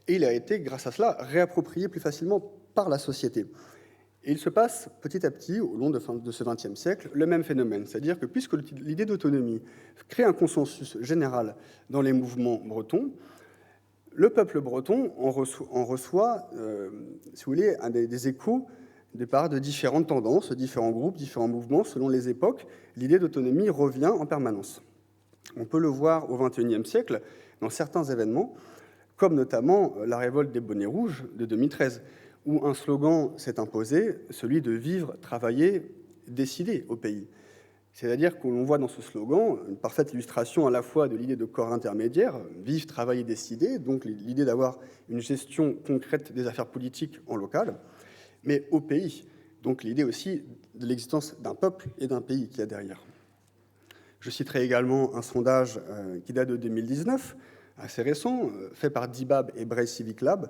Speaker 6: et il a été, grâce à cela, réapproprié plus facilement par la société. Et il se passe petit à petit, au long de ce XXe siècle, le même phénomène. C'est-à-dire que puisque l'idée d'autonomie crée un consensus général dans les mouvements bretons, le peuple breton en reçoit si vous voulez, des échos de part de différentes tendances, différents groupes, différents mouvements, selon les époques. L'idée d'autonomie revient en permanence. On peut le voir au XXIe siècle dans certains événements, comme notamment la révolte des bonnets rouges de 2013, où un slogan s'est imposé, celui de vivre, travailler, décider au pays. C'est-à-dire qu'on voit dans ce slogan une parfaite illustration à la fois de l'idée de corps intermédiaire, vivre, travailler, décider, donc l'idée d'avoir une gestion concrète des affaires politiques en local, mais au pays, donc l'idée aussi de l'existence d'un peuple et d'un pays qu'il y a derrière. Je citerai également un sondage qui date de 2019, assez récent, fait par DIBAB et Bray Civic Lab,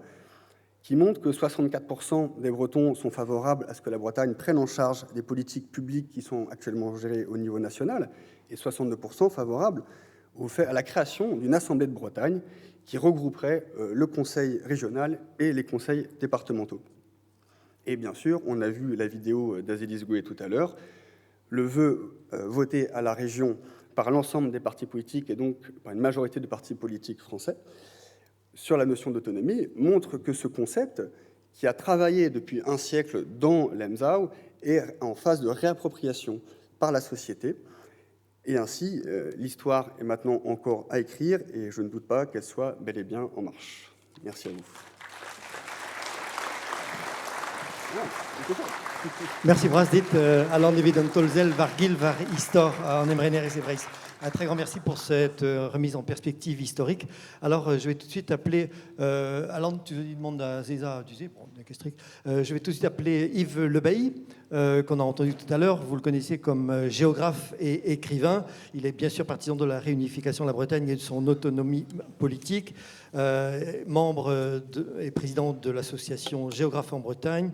Speaker 6: qui montre que 64% des Bretons sont favorables à ce que la Bretagne prenne en charge des politiques publiques qui sont actuellement gérées au niveau national, et 62% favorables à la création d'une Assemblée de Bretagne qui regrouperait le Conseil régional et les conseils départementaux. Et bien sûr, on a vu la vidéo d'Azélis Gouet tout à l'heure, le vœu voté à la région par l'ensemble des partis politiques et donc par une majorité de partis politiques français sur la notion d'autonomie montre que ce concept, qui a travaillé depuis un siècle dans l'EMSAO, est en phase de réappropriation par la société. Et ainsi, l'histoire est maintenant encore à écrire et je ne doute pas qu'elle soit bel et bien en marche. Merci à vous.
Speaker 1: Merci Brasdit, Alain David Tolzel, Vargil, Var Histor, en Emrener et Sebreis. Un très grand merci pour cette remise en perspective historique. Alors, je vais tout de suite appeler, Alain, tu demandes à Zéza, tu sais, bon, je vais tout de suite appeler Yves Lebailly, qu'on a entendu tout à l'heure. Vous le connaissez comme géographe et écrivain. Il est bien sûr partisan de la réunification de la Bretagne et de son autonomie politique. Membre et président de l'association Géographes en Bretagne,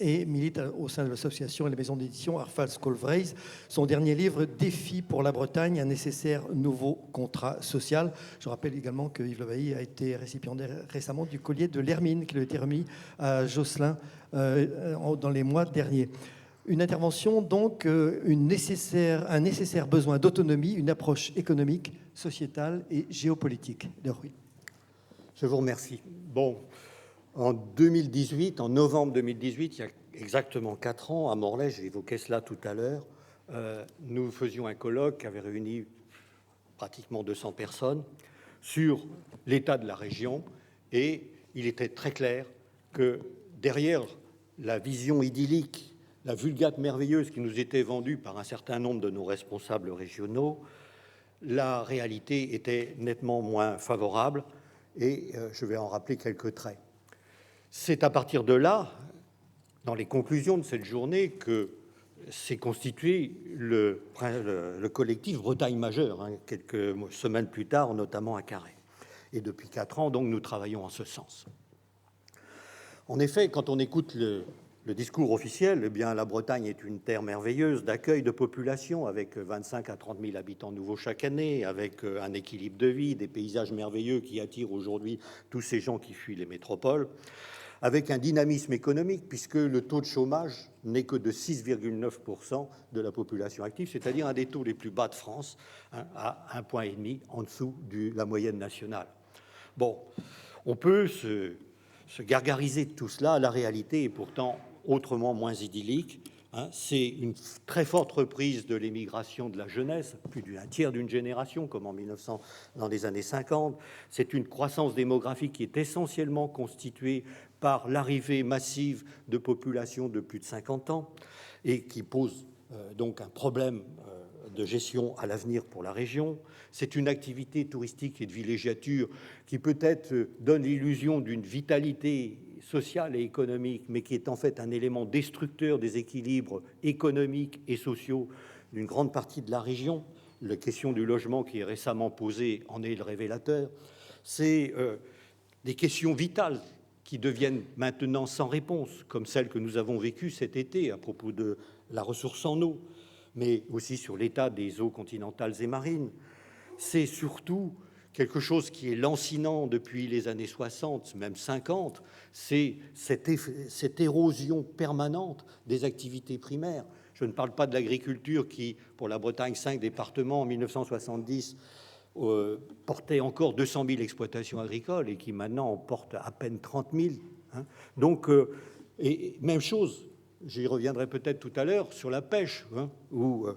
Speaker 1: et milite au sein de l'association et la maison d'édition Arfals Colvreis. Son dernier livre, Défi pour la Bretagne, un nécessaire nouveau contrat social. Je rappelle également que Yves Lebailly a été récipiendaire récemment du collier de l'Hermine, qui lui a été remis à Josselin dans les mois derniers. Une intervention, donc, un nécessaire besoin d'autonomie, une approche économique, sociétale et géopolitique. Leroy.
Speaker 4: Je vous remercie. Bon. En 2018, en novembre 2018, il y a exactement 4 ans, à Morlaix, j'ai évoqué cela tout à l'heure, nous faisions un colloque qui avait réuni pratiquement 200 personnes sur l'état de la région, et il était très clair que derrière la vision idyllique, la vulgate merveilleuse qui nous était vendue par un certain nombre de nos responsables régionaux, la réalité était nettement moins favorable, et je vais en rappeler quelques traits. C'est à partir de là, dans les conclusions de cette journée, que s'est constitué le collectif Bretagne Majeure, quelques semaines plus tard, notamment à Carhaix. Et depuis 4 ans, donc, nous travaillons en ce sens. En effet, quand on écoute le discours officiel, eh bien, la Bretagne est une terre merveilleuse d'accueil de population, avec 25 à 30 000 habitants nouveaux chaque année, avec un équilibre de vie, des paysages merveilleux qui attirent aujourd'hui tous ces gens qui fuient les métropoles, avec un dynamisme économique, puisque le taux de chômage n'est que de 6,9% de la population active, c'est-à-dire un des taux les plus bas de France, hein, à 1,5 point en dessous de la moyenne nationale. Bon, on peut se gargariser de tout cela, la réalité est pourtant autrement moins idyllique. Hein, c'est une très forte reprise de l'émigration de la jeunesse, plus d'un tiers d'une génération, comme en 1900, dans les années 50. C'est une croissance démographique qui est essentiellement constituée par l'arrivée massive de populations de plus de 50 ans et qui pose donc un problème de gestion à l'avenir pour la région. C'est une activité touristique et de villégiature qui peut-être donne l'illusion d'une vitalité sociale et économique, mais qui est en fait un élément destructeur des équilibres économiques et sociaux d'une grande partie de la région. La question du logement qui est récemment posée en est le révélateur. C'est des questions vitales qui deviennent maintenant sans réponse, comme celle que nous avons vécue cet été à propos de la ressource en eau, mais aussi sur l'état des eaux continentales et marines. C'est surtout quelque chose qui est lancinant depuis les années 60, même 50, c'est cette érosion permanente des activités primaires. Je ne parle pas de l'agriculture qui, pour la Bretagne, 5 départements en 1970, portait encore 200 000 exploitations agricoles et qui maintenant en porte à peine 30 000. Hein. Donc, et même chose, j'y reviendrai peut-être tout à l'heure, sur la pêche, hein, où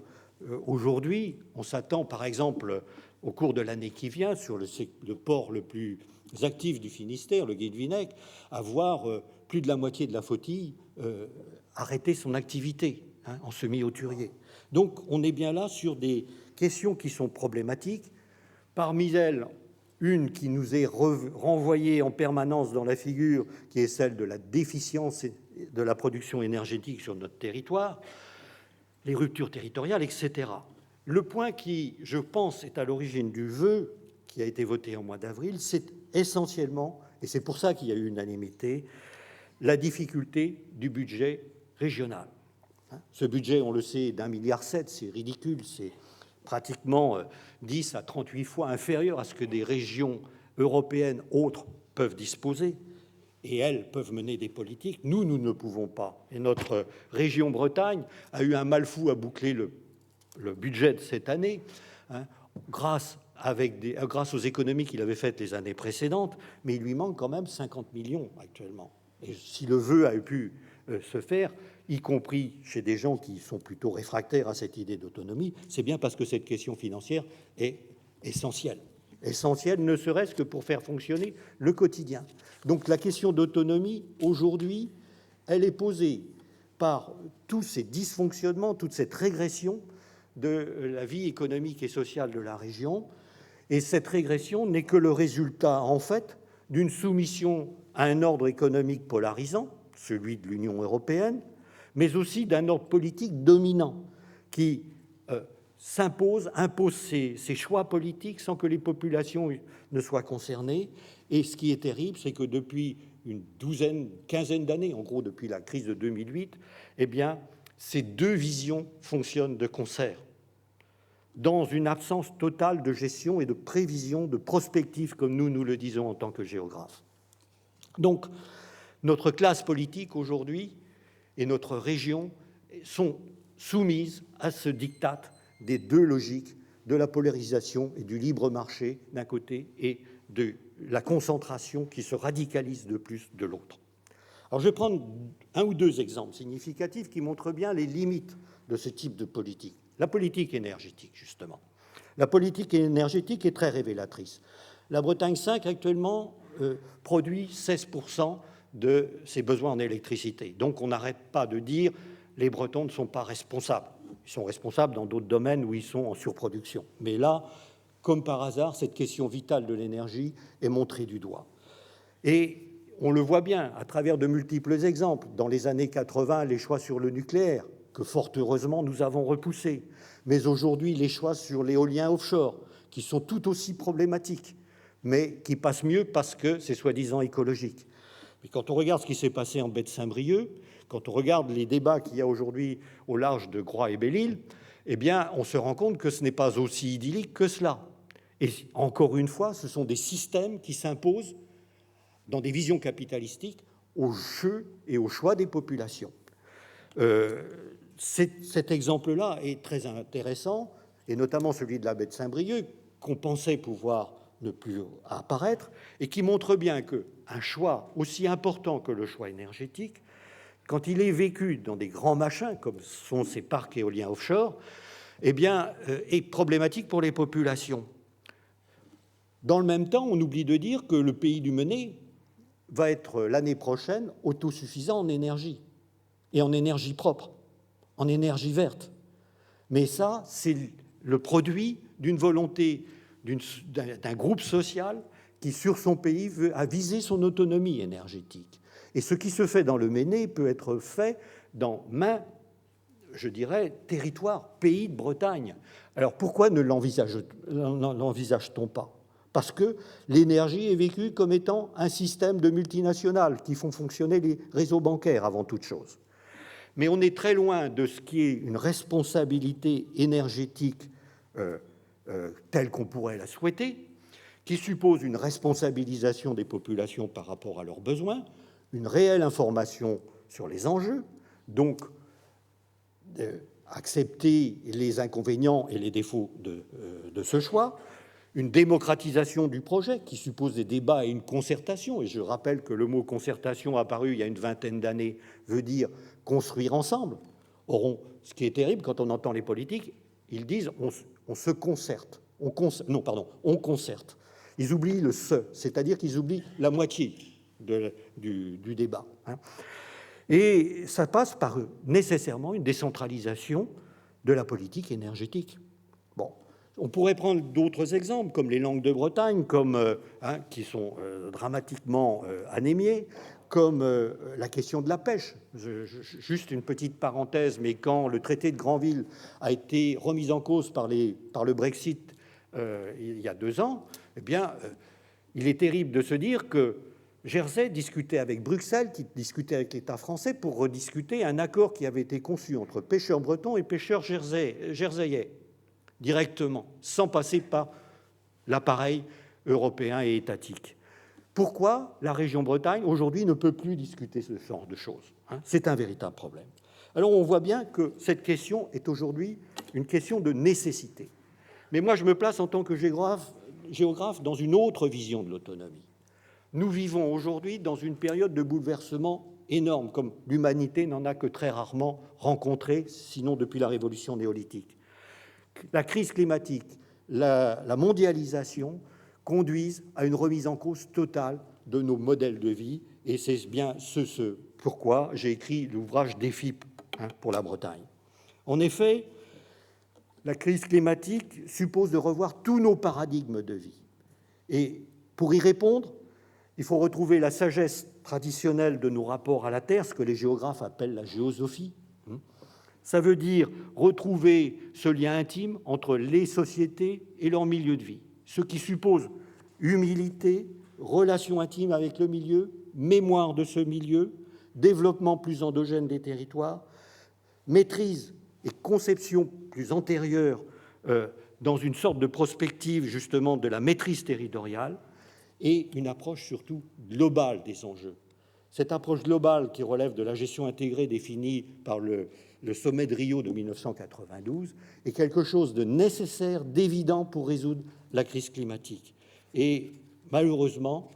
Speaker 4: aujourd'hui, on s'attend par exemple au cours de l'année qui vient, sur le port le plus actif du Finistère, le Gué de Vinec, à voir plus de la moitié de la flottille arrêter son activité, hein, en semi-hauturier. Donc on est bien là sur des questions qui sont problématiques. Parmi elles, une qui nous est renvoyée en permanence dans la figure, qui est celle de la déficience de la production énergétique sur notre territoire, les ruptures territoriales, etc. Le point qui, je pense, est à l'origine du vœu qui a été voté en mois d'avril, c'est essentiellement, et c'est pour ça qu'il y a eu unanimité, la difficulté du budget régional. Ce budget, on le sait, d'1,7 milliard, c'est ridicule, c'est pratiquement 10 à 38 fois inférieur à ce que des régions européennes autres peuvent disposer, et elles peuvent mener des politiques. Nous ne pouvons pas. Et notre région Bretagne a eu un mal fou à boucler le budget de cette année, hein, grâce aux économies qu'il avait faites les années précédentes, mais il lui manque quand même 50 millions actuellement. Et si le vœu a pu se faire, y compris chez des gens qui sont plutôt réfractaires à cette idée d'autonomie, c'est bien parce que cette question financière est essentielle. Essentielle ne serait-ce que pour faire fonctionner le quotidien. Donc la question d'autonomie, aujourd'hui, elle est posée par tous ces dysfonctionnements, toute cette régression de la vie économique et sociale de la région. Et cette régression n'est que le résultat, en fait, d'une soumission à un ordre économique polarisant, celui de l'Union européenne, mais aussi d'un ordre politique dominant qui impose ses choix politiques sans que les populations ne soient concernées. Et ce qui est terrible, c'est que depuis une quinzaine d'années, en gros depuis la crise de 2008, eh bien, ces deux visions fonctionnent de concert, dans une absence totale de gestion et de prévision, de prospective, comme nous le disons en tant que géographes. Donc, notre classe politique aujourd'hui et notre région sont soumises à ce diktat des deux logiques de la polarisation et du libre marché d'un côté et de la concentration qui se radicalise de plus de l'autre. Alors, je vais prendre un ou deux exemples significatifs qui montrent bien les limites de ce type de politique. La politique énergétique, justement. La politique énergétique est très révélatrice. La Bretagne 5, actuellement, produit 16% de ses besoins en électricité. Donc, on n'arrête pas de dire les Bretons ne sont pas responsables. Ils sont responsables dans d'autres domaines où ils sont en surproduction. Mais là, comme par hasard, cette question vitale de l'énergie est montrée du doigt. Et on le voit bien à travers de multiples exemples. Dans les années 80, les choix sur le nucléaire, que fort heureusement nous avons repoussés. Mais aujourd'hui, les choix sur l'éolien offshore, qui sont tout aussi problématiques, mais qui passent mieux parce que c'est soi-disant écologique. Mais quand on regarde ce qui s'est passé en baie de Saint-Brieuc, quand on regarde les débats qu'il y a aujourd'hui au large de Groix et Belle-Île, eh bien, on se rend compte que ce n'est pas aussi idyllique que cela. Et encore une fois, ce sont des systèmes qui s'imposent dans des visions capitalistiques aux jeux et aux choix des populations. Cet exemple-là est très intéressant, et notamment celui de la baie de Saint-Brieuc, qu'on pensait pouvoir ne plus apparaître, et qui montre bien qu'un choix aussi important que le choix énergétique, quand il est vécu dans des grands machins, comme sont ces parcs éoliens offshore, eh bien, est problématique pour les populations. Dans le même temps, on oublie de dire que le pays du Mené va être l'année prochaine autosuffisant en énergie, et en énergie propre, en énergie verte. Mais ça, c'est le produit d'une volonté d'un groupe social qui, sur son pays, a visé son autonomie énergétique. Et ce qui se fait dans le Mené peut être fait dans maint, je dirais, territoire, pays de Bretagne. Alors pourquoi ne l'envisage-t-on pas ? Parce que l'énergie est vécue comme étant un système de multinationales qui font fonctionner les réseaux bancaires avant toute chose. Mais on est très loin de ce qui est une responsabilité énergétique telle qu'on pourrait la souhaiter, qui suppose une responsabilisation des populations par rapport à leurs besoins, une réelle information sur les enjeux, donc accepter les inconvénients et les défauts de ce choix, une démocratisation du projet qui suppose des débats et une concertation. Et je rappelle que le mot concertation apparu il y a une vingtaine d'années veut dire construire ensemble. Or, ce qui est terrible quand on entend les politiques, ils disent on se concerte. On concerte. Ils oublient le se, c'est-à-dire qu'ils oublient la moitié du débat. Et ça passe par nécessairement une décentralisation de la politique énergétique. Bon, on pourrait prendre d'autres exemples, comme les Landes de Bretagne, qui sont dramatiquement anémiées, comme la question de la pêche. Juste une petite parenthèse, mais quand le traité de Granville a été remis en cause par le Brexit il y a 2 ans, eh bien, il est terrible de se dire que Jersey discutait avec Bruxelles, qui discutait avec l'État français pour rediscuter un accord qui avait été conçu entre pêcheurs bretons et pêcheurs jerseyais, directement, sans passer par l'appareil européen et étatique. Pourquoi la région Bretagne, aujourd'hui, ne peut plus discuter ce genre de choses ? C'est un véritable problème. Alors, on voit bien que cette question est aujourd'hui une question de nécessité. Mais moi, je me place en tant que géographe dans une autre vision de l'autonomie. Nous vivons aujourd'hui dans une période de bouleversement énorme, comme l'humanité n'en a que très rarement rencontré, sinon depuis la révolution néolithique. La crise climatique, la mondialisation conduisent à une remise en cause totale de nos modèles de vie, et c'est bien ce pourquoi j'ai écrit l'ouvrage Défi pour la Bretagne. En effet, la crise climatique suppose de revoir tous nos paradigmes de vie. Et pour y répondre, il faut retrouver la sagesse traditionnelle de nos rapports à la Terre, ce que les géographes appellent la géosophie. Ça veut dire retrouver ce lien intime entre les sociétés et leur milieu de vie, ce qui suppose humilité, relation intime avec le milieu, mémoire de ce milieu, développement plus endogène des territoires, maîtrise et conception plus antérieure dans une sorte de prospective justement de la maîtrise territoriale, et une approche surtout globale des enjeux. Cette approche globale qui relève de la gestion intégrée définie par le sommet de Rio de 1992 est quelque chose de nécessaire, d'évident pour résoudre la crise climatique. Et malheureusement,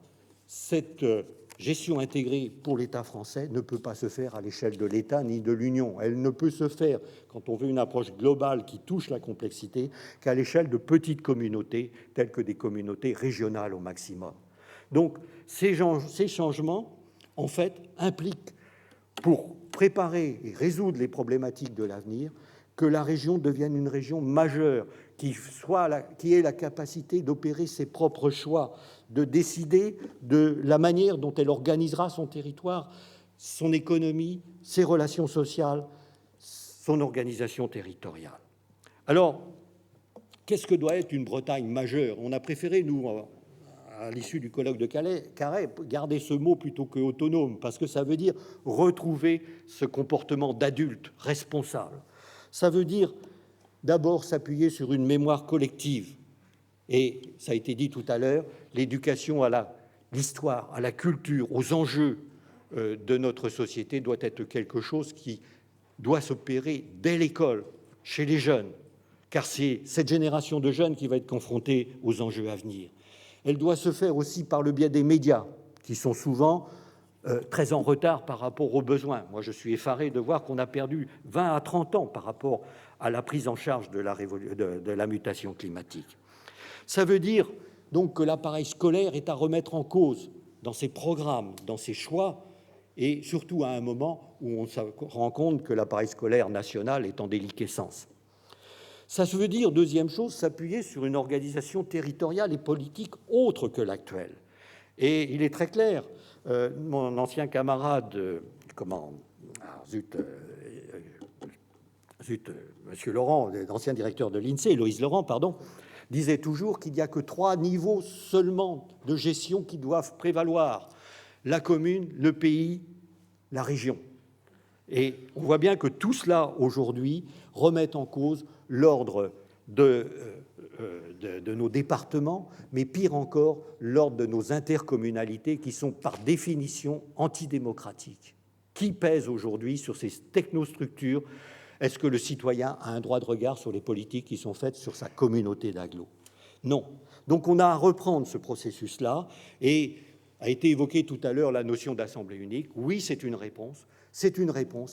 Speaker 4: cette gestion intégrée pour l'État français ne peut pas se faire à l'échelle de l'État ni de l'Union. Elle ne peut se faire, quand on veut une approche globale qui touche la complexité, qu'à l'échelle de petites communautés, telles que des communautés régionales au maximum. Donc, ces changements, en fait, impliquent, pour préparer et résoudre les problématiques de l'avenir, que la région devienne une région majeure, qui ait la capacité d'opérer ses propres choix, de décider de la manière dont elle organisera son territoire, son économie, ses relations sociales, son organisation territoriale. Alors, qu'est-ce que doit être une Bretagne majeure ? On a préféré, nous, à l'issue du colloque de Carhaix, garder ce mot plutôt que autonome, parce que ça veut dire retrouver ce comportement d'adulte responsable. Ça veut dire d'abord s'appuyer sur une mémoire collective. Et ça a été dit tout à l'heure, l'éducation à l'histoire, à la culture, aux enjeux de notre société doit être quelque chose qui doit s'opérer dès l'école, chez les jeunes, car c'est cette génération de jeunes qui va être confrontée aux enjeux à venir. Elle doit se faire aussi par le biais des médias, qui sont souvent très en retard par rapport aux besoins. Moi, je suis effaré de voir qu'on a perdu 20 à 30 ans par rapport à la prise en charge de la mutation climatique. Ça veut dire donc que l'appareil scolaire est à remettre en cause dans ses programmes, dans ses choix, et surtout à un moment où on se rend compte que l'appareil scolaire national est en déliquescence. Ça veut dire, deuxième chose, s'appuyer sur une organisation territoriale et politique autre que l'actuelle. Et il est très clair, mon ancien camarade, Monsieur Laurent, l'ancien directeur de l'INSEE, Loïs Laurent, pardon, disait toujours qu'il n'y a que 3 niveaux seulement de gestion qui doivent prévaloir: la commune, le pays, la région. Et on voit bien que tout cela, aujourd'hui, remet en cause l'ordre de nos départements, mais pire encore, l'ordre de nos intercommunalités, qui sont par définition antidémocratiques. Qui pèse aujourd'hui sur ces technostructures? Est-ce que le citoyen a un droit de regard sur les politiques qui sont faites sur sa communauté d'agglo? Non. Donc on a à reprendre ce processus-là, et a été évoquée tout à l'heure la notion d'assemblée unique. Oui, c'est une réponse,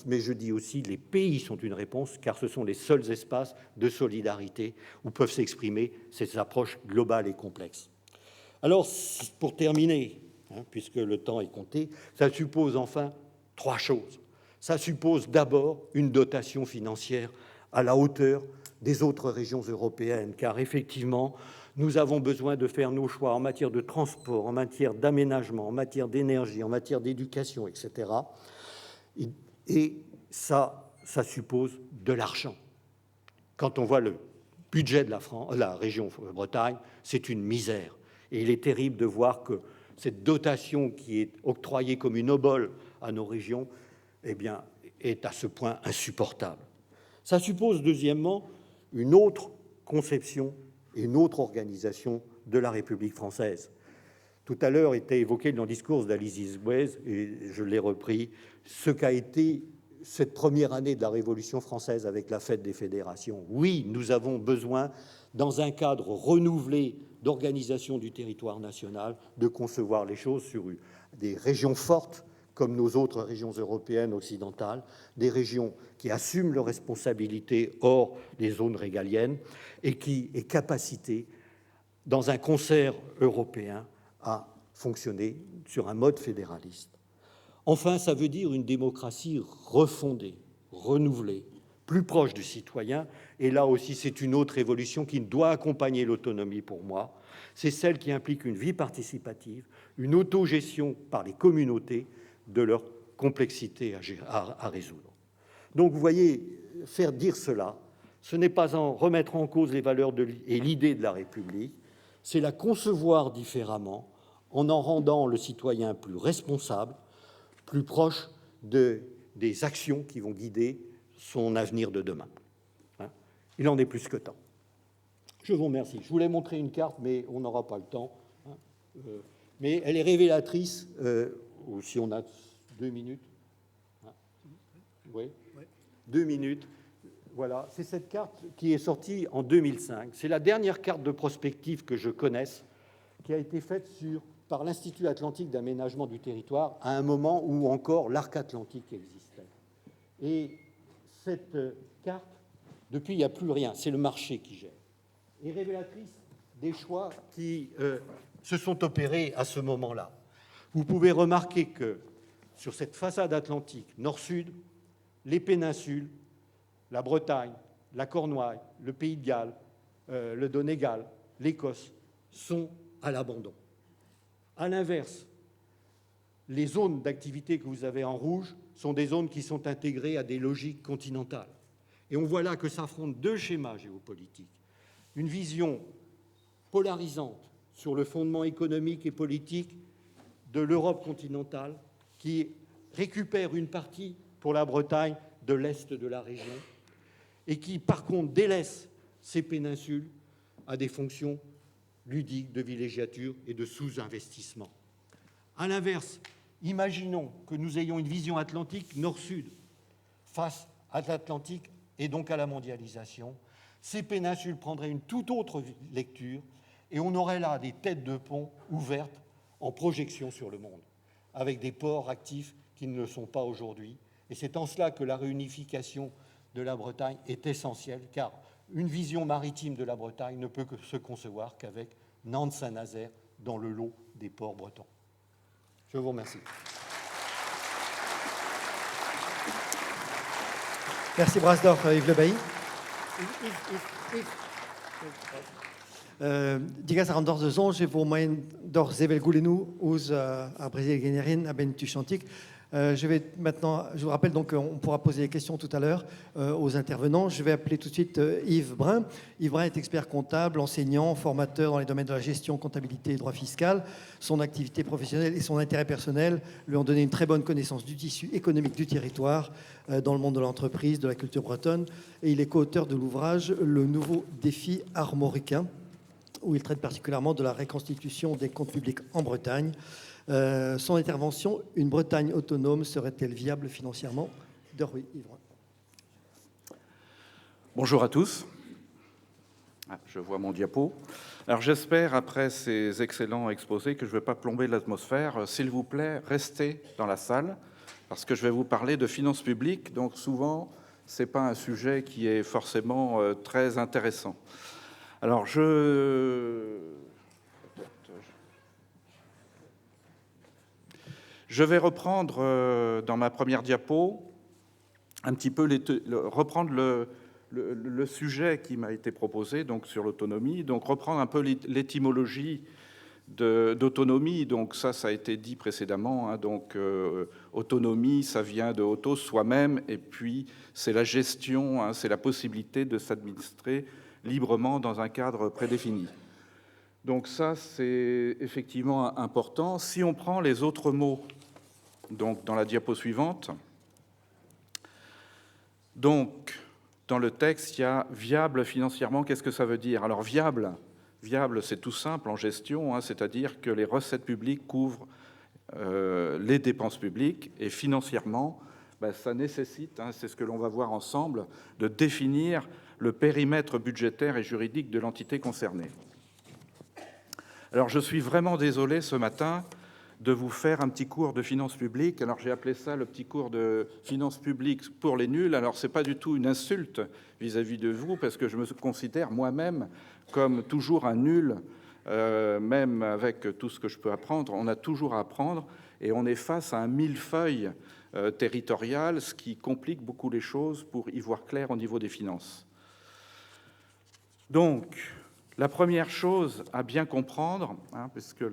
Speaker 4: mais je dis aussi les pays sont une réponse, car ce sont les seuls espaces de solidarité où peuvent s'exprimer ces approches globales et complexes. Alors, pour terminer, puisque le temps est compté, ça suppose enfin 3 choses. Ça suppose d'abord une dotation financière à la hauteur des autres régions européennes, car effectivement, nous avons besoin de faire nos choix en matière de transport, en matière d'aménagement, en matière d'énergie, en matière d'éducation, etc. Et ça suppose de l'argent. Quand on voit le budget de la région Bretagne, c'est une misère. Et il est terrible de voir que cette dotation qui est octroyée comme une obole à nos régions, eh bien, est à ce point insupportable. Ça suppose, deuxièmement, une autre conception et une autre organisation de la République française. Tout à l'heure était évoqué dans le discours d'Alice Isbouez, et je l'ai repris, ce qu'a été cette première année de la Révolution française avec la fête des fédérations. Oui, nous avons besoin, dans un cadre renouvelé d'organisation du territoire national, de concevoir les choses sur des régions fortes, comme nos autres régions européennes occidentales, des régions qui assument leurs responsabilités hors des zones régaliennes et qui aient capacité, dans un concert européen, à fonctionner sur un mode fédéraliste. Enfin, ça veut dire une démocratie refondée, renouvelée, plus proche du citoyen. Et là aussi, c'est une autre évolution qui doit accompagner l'autonomie pour moi. C'est celle qui implique une vie participative, une autogestion par les communautés de leur complexité à résoudre. Donc, vous voyez, faire dire cela, ce n'est pas en remettre en cause les valeurs et l'idée de la République, c'est la concevoir différemment, en rendant le citoyen plus responsable, plus proche des actions qui vont guider son avenir de demain. Il en est plus que temps. Je vous remercie. Je voulais montrer une carte, mais on n'aura pas le temps. Mais elle est révélatrice, ou si on a 2 minutes. Oui, 2 minutes. Voilà, c'est cette carte qui est sortie en 2005. C'est la dernière carte de prospective que je connaisse, qui a été faite par l'Institut Atlantique d'Aménagement du Territoire à un moment où encore l'arc atlantique existait. Et cette carte, depuis, il n'y a plus rien, c'est le marché qui gère. Et révélatrice des choix qui se sont opérés à ce moment-là. Vous pouvez remarquer que sur cette façade atlantique nord-sud, les péninsules, la Bretagne, la Cornouaille, le Pays de Galles, le Donegal, l'Écosse sont à l'abandon. À l'inverse, les zones d'activité que vous avez en rouge sont des zones qui sont intégrées à des logiques continentales. Et on voit là que s'affrontent 2 schémas géopolitiques. Une vision polarisante sur le fondement économique et politique de l'Europe continentale qui récupère une partie pour la Bretagne de l'est de la région et qui, par contre, délaisse ces péninsules à des fonctions ludiques, de villégiature et de sous-investissement. À l'inverse, Imaginons que nous ayons une vision atlantique nord-sud face à l'Atlantique et donc à la mondialisation. Ces péninsules prendraient une toute autre lecture et on aurait là des têtes de pont ouvertes en projection sur le monde, avec des ports actifs qui ne le sont pas aujourd'hui. Et c'est en cela que la réunification de la Bretagne est essentielle, car une vision maritime de la Bretagne ne peut que se concevoir qu'avec Nantes-Saint-Nazaire dans le lot des ports bretons. Je vous remercie.
Speaker 1: Merci Brasdorf, Yves Le Bailly. Digas ar an dorz eus onje vo moyen dorz evel goulenou ouz ar Brésil générin à ben tuchantik. Je vous rappelle donc qu'on pourra poser des questions tout à l'heure aux intervenants. Je vais appeler tout de suite Yves Brun. Yves Brun est expert comptable, enseignant, formateur dans les domaines de la gestion, comptabilité et droit fiscal. Son activité professionnelle et son intérêt personnel lui ont donné une très bonne connaissance du tissu économique du territoire dans le monde de l'entreprise, de la culture bretonne. Et il est co-auteur de l'ouvrage « Le nouveau défi armoricain » où il traite particulièrement de la reconstitution des comptes publics en Bretagne. Son intervention, une Bretagne autonome serait-elle viable financièrement?
Speaker 7: Bonjour à tous. Je vois mon diapo. Alors j'espère, après ces excellents exposés, que je ne vais pas plomber l'atmosphère. S'il vous plaît, restez dans la salle, parce que je vais vous parler de finances publiques. Donc souvent, ce n'est pas un sujet qui est forcément très intéressant. Alors je vais reprendre dans ma première diapo un petit peu reprendre le sujet qui m'a été proposé, donc sur l'autonomie, donc reprendre un peu l'étymologie d'autonomie. Donc ça a été dit précédemment, hein, donc autonomie, ça vient de auto, soi-même, et puis c'est la gestion, hein, c'est la possibilité de s'administrer librement dans un cadre prédéfini. Donc ça, c'est effectivement important. Si on prend les autres mots, donc dans la diapo suivante, donc dans le texte, il y a viable financièrement. Qu'est-ce que ça veut dire? Alors viable, c'est tout simple en gestion, hein, c'est-à-dire que les recettes publiques couvrent les dépenses publiques, et financièrement, ça nécessite, hein, c'est ce que l'on va voir ensemble, de définir le périmètre budgétaire et juridique de l'entité concernée. Alors, je suis vraiment désolé ce matin de vous faire un petit cours de finances publiques. Alors, j'ai appelé ça le petit cours de finances publiques pour les nuls. Alors, ce n'est pas du tout une insulte vis-à-vis de vous, parce que je me considère moi-même comme toujours un nul, même avec tout ce que je peux apprendre. On a toujours à apprendre, et on est face à un millefeuille territorial, ce qui complique beaucoup les choses pour y voir clair au niveau des finances. Donc, la première chose à bien comprendre, hein, puisque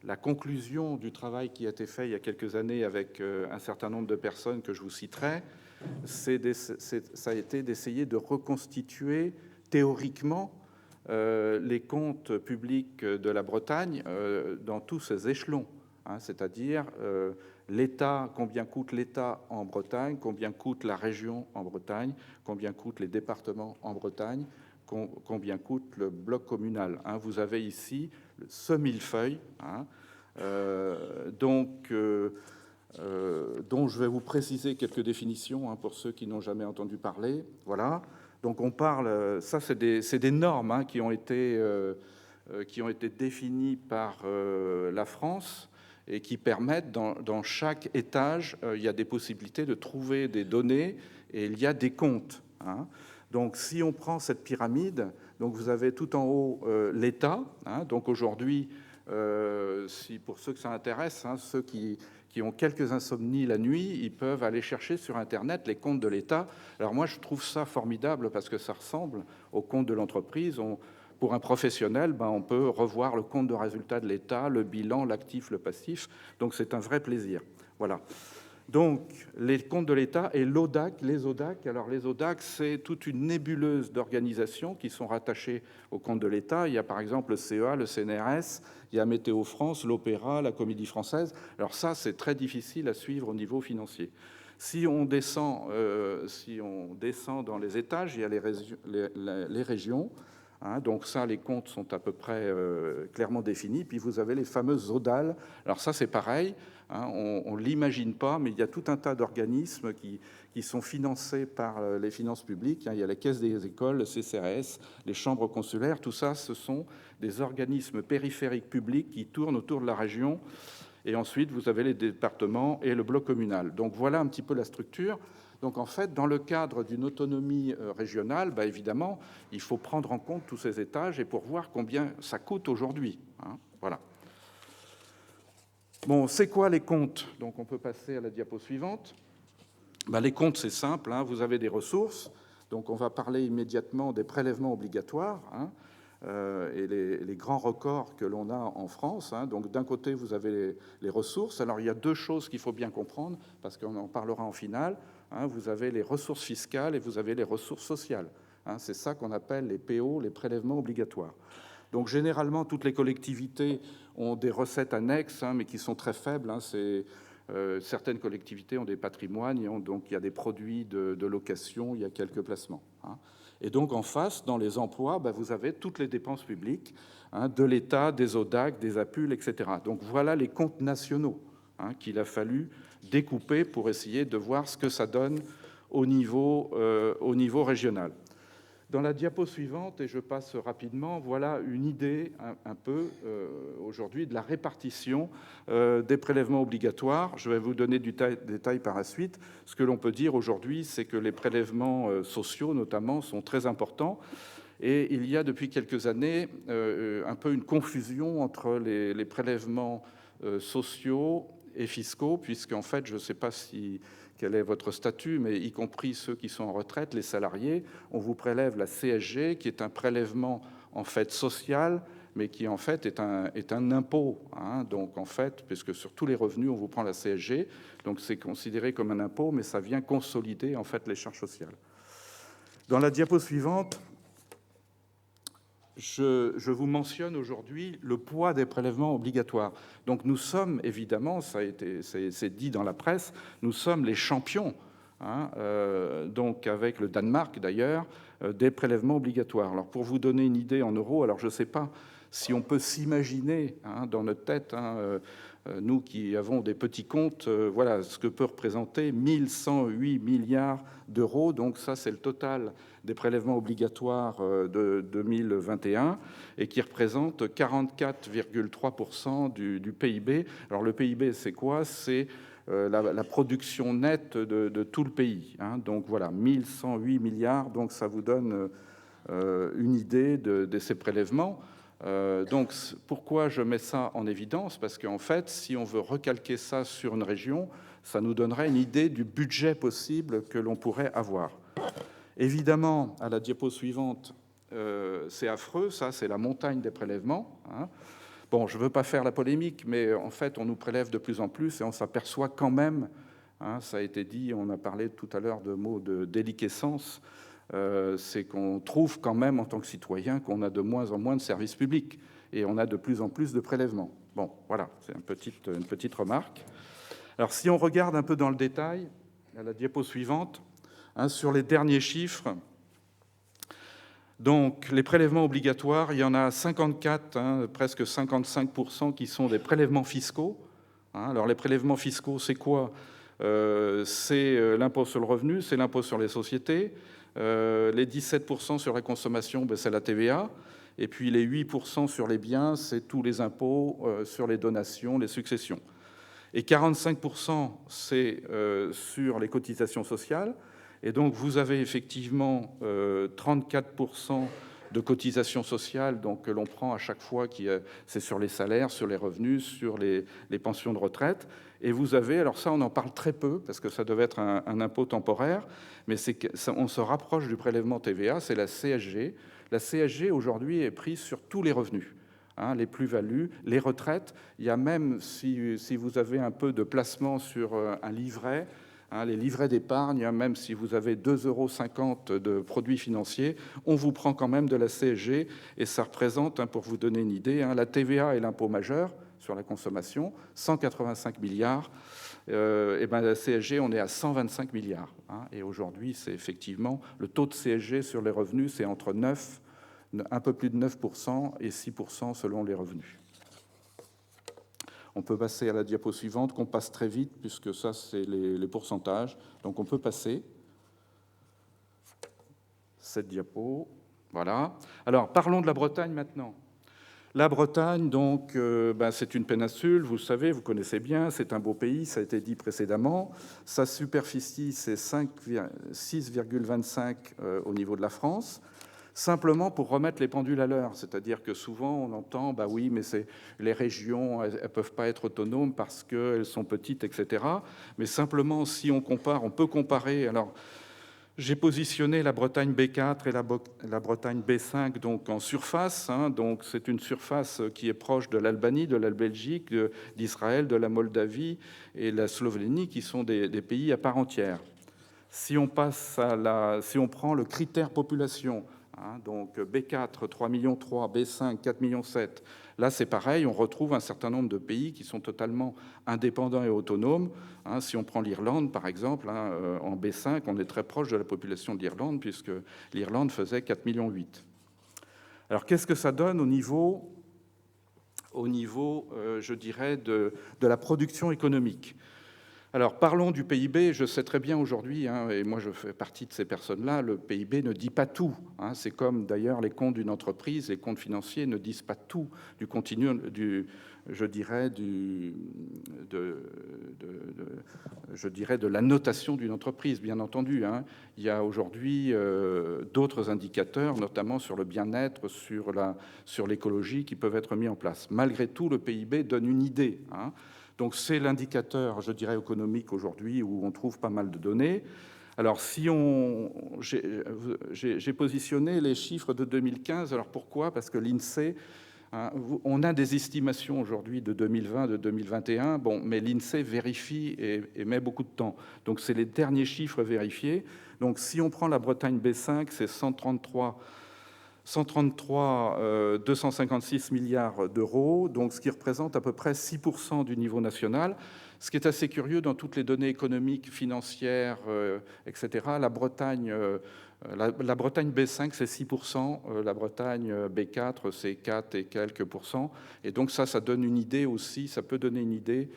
Speaker 7: la conclusion du travail qui a été fait il y a quelques années avec un certain nombre de personnes que je vous citerai, ça a été d'essayer de reconstituer théoriquement les comptes publics de la Bretagne dans tous ces échelons, hein, c'est-à-dire l'État, combien coûte l'État en Bretagne, combien coûte la région en Bretagne, combien coûtent les départements en Bretagne, combien coûte le bloc communal, hein. Vous avez ici ce millefeuille, hein, dont je vais vous préciser quelques définitions, hein, pour ceux qui n'ont jamais entendu parler. Voilà. Donc on parle, ça c'est des normes, hein, qui ont été définies par la France, et qui permettent, dans chaque étage, il y a des possibilités de trouver des données, et il y a des comptes, hein. Donc, si on prend cette pyramide, donc vous avez tout en haut l'État, hein. Donc aujourd'hui, pour ceux que ça intéresse, hein, ceux qui ont quelques insomnies la nuit, ils peuvent aller chercher sur Internet les comptes de l'État. Alors moi, je trouve ça formidable, parce que ça ressemble au compte de l'entreprise. Pour un professionnel, on peut revoir le compte de résultat de l'État, le bilan, l'actif, le passif. Donc c'est un vrai plaisir. Voilà. Donc les comptes de l'État et l'ODAC, les ODAC. Alors les ODAC, c'est toute une nébuleuse d'organisations qui sont rattachées au compte de l'État. Il y a par exemple le CEA, le CNRS, il y a Météo France, l'Opéra, la Comédie Française. Alors ça, c'est très difficile à suivre au niveau financier. Si on descend dans les étages, il y a les régions. hein. Donc ça, les comptes sont à peu près clairement définis. Puis vous avez les fameuses ZODAL. Alors ça, c'est pareil, hein, on ne l'imagine pas, mais il y a tout un tas d'organismes qui sont financés par les finances publiques. Il y a la Caisse des écoles, le CCAS, les chambres consulaires. Tout ça, ce sont des organismes périphériques publics qui tournent autour de la région. Et ensuite, vous avez les départements et le bloc communal. Donc voilà un petit peu la structure. Donc en fait, dans le cadre d'une autonomie régionale, évidemment, il faut prendre en compte tous ces étages et pour voir combien ça coûte aujourd'hui, hein. Voilà. Bon, c'est quoi les comptes? Donc on peut passer à la diapo suivante. Les comptes, c'est simple, hein. Vous avez des ressources. Donc on va parler immédiatement des prélèvements obligatoires, hein, et les grands records que l'on a en France, hein. Donc d'un côté, vous avez les ressources. Alors il y a deux choses qu'il faut bien comprendre, parce qu'on en parlera en finale, hein. Vous avez les ressources fiscales et vous avez les ressources sociales, hein. C'est ça qu'on appelle les PO, les prélèvements obligatoires. Donc généralement, toutes les collectivités ont des recettes annexes, hein, mais qui sont très faibles, hein. Certaines collectivités ont des patrimoines, donc il y a des produits de location, il y a quelques placements, hein. Et donc en face, dans les emplois, vous avez toutes les dépenses publiques, hein, de l'État, des ODAC, des APUL, etc. Donc voilà les comptes nationaux, hein, qu'il a fallu découper pour essayer de voir ce que ça donne au niveau régional. Dans la diapo suivante, et je passe rapidement, voilà une idée un peu aujourd'hui de la répartition des prélèvements obligatoires. Je vais vous donner du détail par la suite. Ce que l'on peut dire aujourd'hui, c'est que les prélèvements sociaux, notamment, sont très importants. Et il y a depuis quelques années un peu une confusion entre les prélèvements sociaux et fiscaux, puisqu'en fait, je ne sais pas quel est votre statut, mais y compris ceux qui sont en retraite, les salariés, on vous prélève la CSG, qui est un prélèvement en fait social, mais qui en fait est un impôt, hein. Donc en fait, puisque sur tous les revenus, on vous prend la CSG, donc c'est considéré comme un impôt, mais ça vient consolider en fait les charges sociales. Dans la diapo suivante, je vous mentionne aujourd'hui le poids des prélèvements obligatoires. Donc nous sommes évidemment, c'est dit dans la presse, nous sommes les champions, hein, donc avec le Danemark d'ailleurs, des prélèvements obligatoires. Alors pour vous donner une idée en euros, alors je ne sais pas si on peut s'imaginer, hein, dans notre tête, hein, nous qui avons des petits comptes, voilà ce que peut représenter 1108 milliards d'euros. Donc ça, c'est le total des prélèvements obligatoires de 2021 et qui représente 44,3% du PIB. Alors le PIB, c'est quoi? C'est la production nette de tout le pays, hein. Donc voilà, 1108 milliards, donc ça vous donne une idée de ces prélèvements. Donc pourquoi je mets ça en évidence? Parce qu'en fait, si on veut recalquer ça sur une région, ça nous donnerait une idée du budget possible que l'on pourrait avoir. Évidemment, à la diapo suivante, c'est affreux, ça c'est la montagne des prélèvements, hein. Bon, je ne veux pas faire la polémique, mais en fait, on nous prélève de plus en plus et on s'aperçoit quand même, hein, ça a été dit, on a parlé tout à l'heure de mots de déliquescence, c'est qu'on trouve quand même en tant que citoyen qu'on a de moins en moins de services publics et on a de plus en plus de prélèvements. Bon, voilà, c'est une petite remarque. Alors, si on regarde un peu dans le détail, à la diapo suivante, hein, sur les derniers chiffres, donc les prélèvements obligatoires, il y en a 54, hein, presque 55% qui sont des prélèvements fiscaux, hein. Alors, les prélèvements fiscaux, c'est quoi? C'est l'impôt sur le revenu, c'est l'impôt sur les sociétés. Les 17% sur la consommation, c'est la TVA. Et puis les 8% sur les biens, c'est tous les impôts sur les donations, les successions. Et 45%, c'est sur les cotisations sociales. Et donc vous avez effectivement 34% de cotisations sociales, donc que l'on prend à chaque fois, c'est sur les salaires, sur les revenus, sur les pensions de retraite. Et vous avez, alors ça on en parle très peu, parce que ça devait être un impôt temporaire, mais on se rapproche du prélèvement TVA, c'est la CSG. La CSG aujourd'hui est prise sur tous les revenus, hein, les plus-values, les retraites. Il y a même, si vous avez un peu de placement sur un livret, hein, les livrets d'épargne, hein, même si vous avez 2,50 € de produits financiers, on vous prend quand même de la CSG et ça représente, hein, pour vous donner une idée, hein, la TVA est l'impôt majeur sur la consommation, 185 milliards. Et ben la CSG, on est à 125 milliards. Hein, et aujourd'hui, c'est effectivement le taux de CSG sur les revenus, c'est entre 9 un peu plus de 9% et 6% selon les revenus. On peut passer à la diapo suivante, qu'on passe très vite, puisque ça, c'est les pourcentages. Donc, on peut passer cette diapo. Voilà. Alors, parlons de la Bretagne maintenant. La Bretagne, donc, c'est une péninsule, vous le savez, vous connaissez bien, c'est un beau pays, ça a été dit précédemment. Sa superficie, c'est 6,25 au niveau de la France. Simplement pour remettre les pendules à l'heure, c'est-à-dire que souvent on entend, bah oui, mais les régions, elles ne peuvent pas être autonomes parce qu'elles sont petites, etc. Mais simplement, si on compare, on peut comparer. Alors, j'ai positionné la Bretagne B4 et la Bretagne B5 donc en surface. Donc c'est une surface qui est proche de l'Albanie, de la Belgique, d'Israël, de la Moldavie et la Slovénie, qui sont des pays à part entière. Si on passe si on prend le critère population, donc B4, 3,3 millions, B5, 4,7 millions, là c'est pareil, on retrouve un certain nombre de pays qui sont totalement indépendants et autonomes. Si on prend l'Irlande, par exemple, en B5, on est très proche de la population de l'Irlande, puisque l'Irlande faisait 4,8 millions. Alors qu'est-ce que ça donne au niveau je dirais, de la production économique ? Alors, parlons du PIB. Je sais très bien aujourd'hui, et moi je fais partie de ces personnes-là, le PIB ne dit pas tout. C'est comme d'ailleurs les comptes d'une entreprise, les comptes financiers ne disent pas tout du continuum, je dirais, de la notation d'une entreprise, bien entendu. Il y a aujourd'hui d'autres indicateurs, notamment sur le bien-être, sur l'écologie, qui peuvent être mis en place. Malgré tout, le PIB donne une idée. Donc c'est l'indicateur, je dirais, économique aujourd'hui où on trouve pas mal de données. Alors j'ai positionné les chiffres de 2015. Alors pourquoi ? Parce que l'INSEE, on a des estimations aujourd'hui de 2020, de 2021, mais l'INSEE vérifie et met beaucoup de temps. Donc c'est les derniers chiffres vérifiés. Donc si on prend la Bretagne B5, c'est 256 milliards d'euros, donc ce qui représente à peu près 6% du niveau national. Ce qui est assez curieux dans toutes les données économiques, financières, etc., la Bretagne B5, c'est 6%, la Bretagne B4, c'est 4 et quelques pourcents. Et donc ça donne une idée aussi, ça peut donner une idée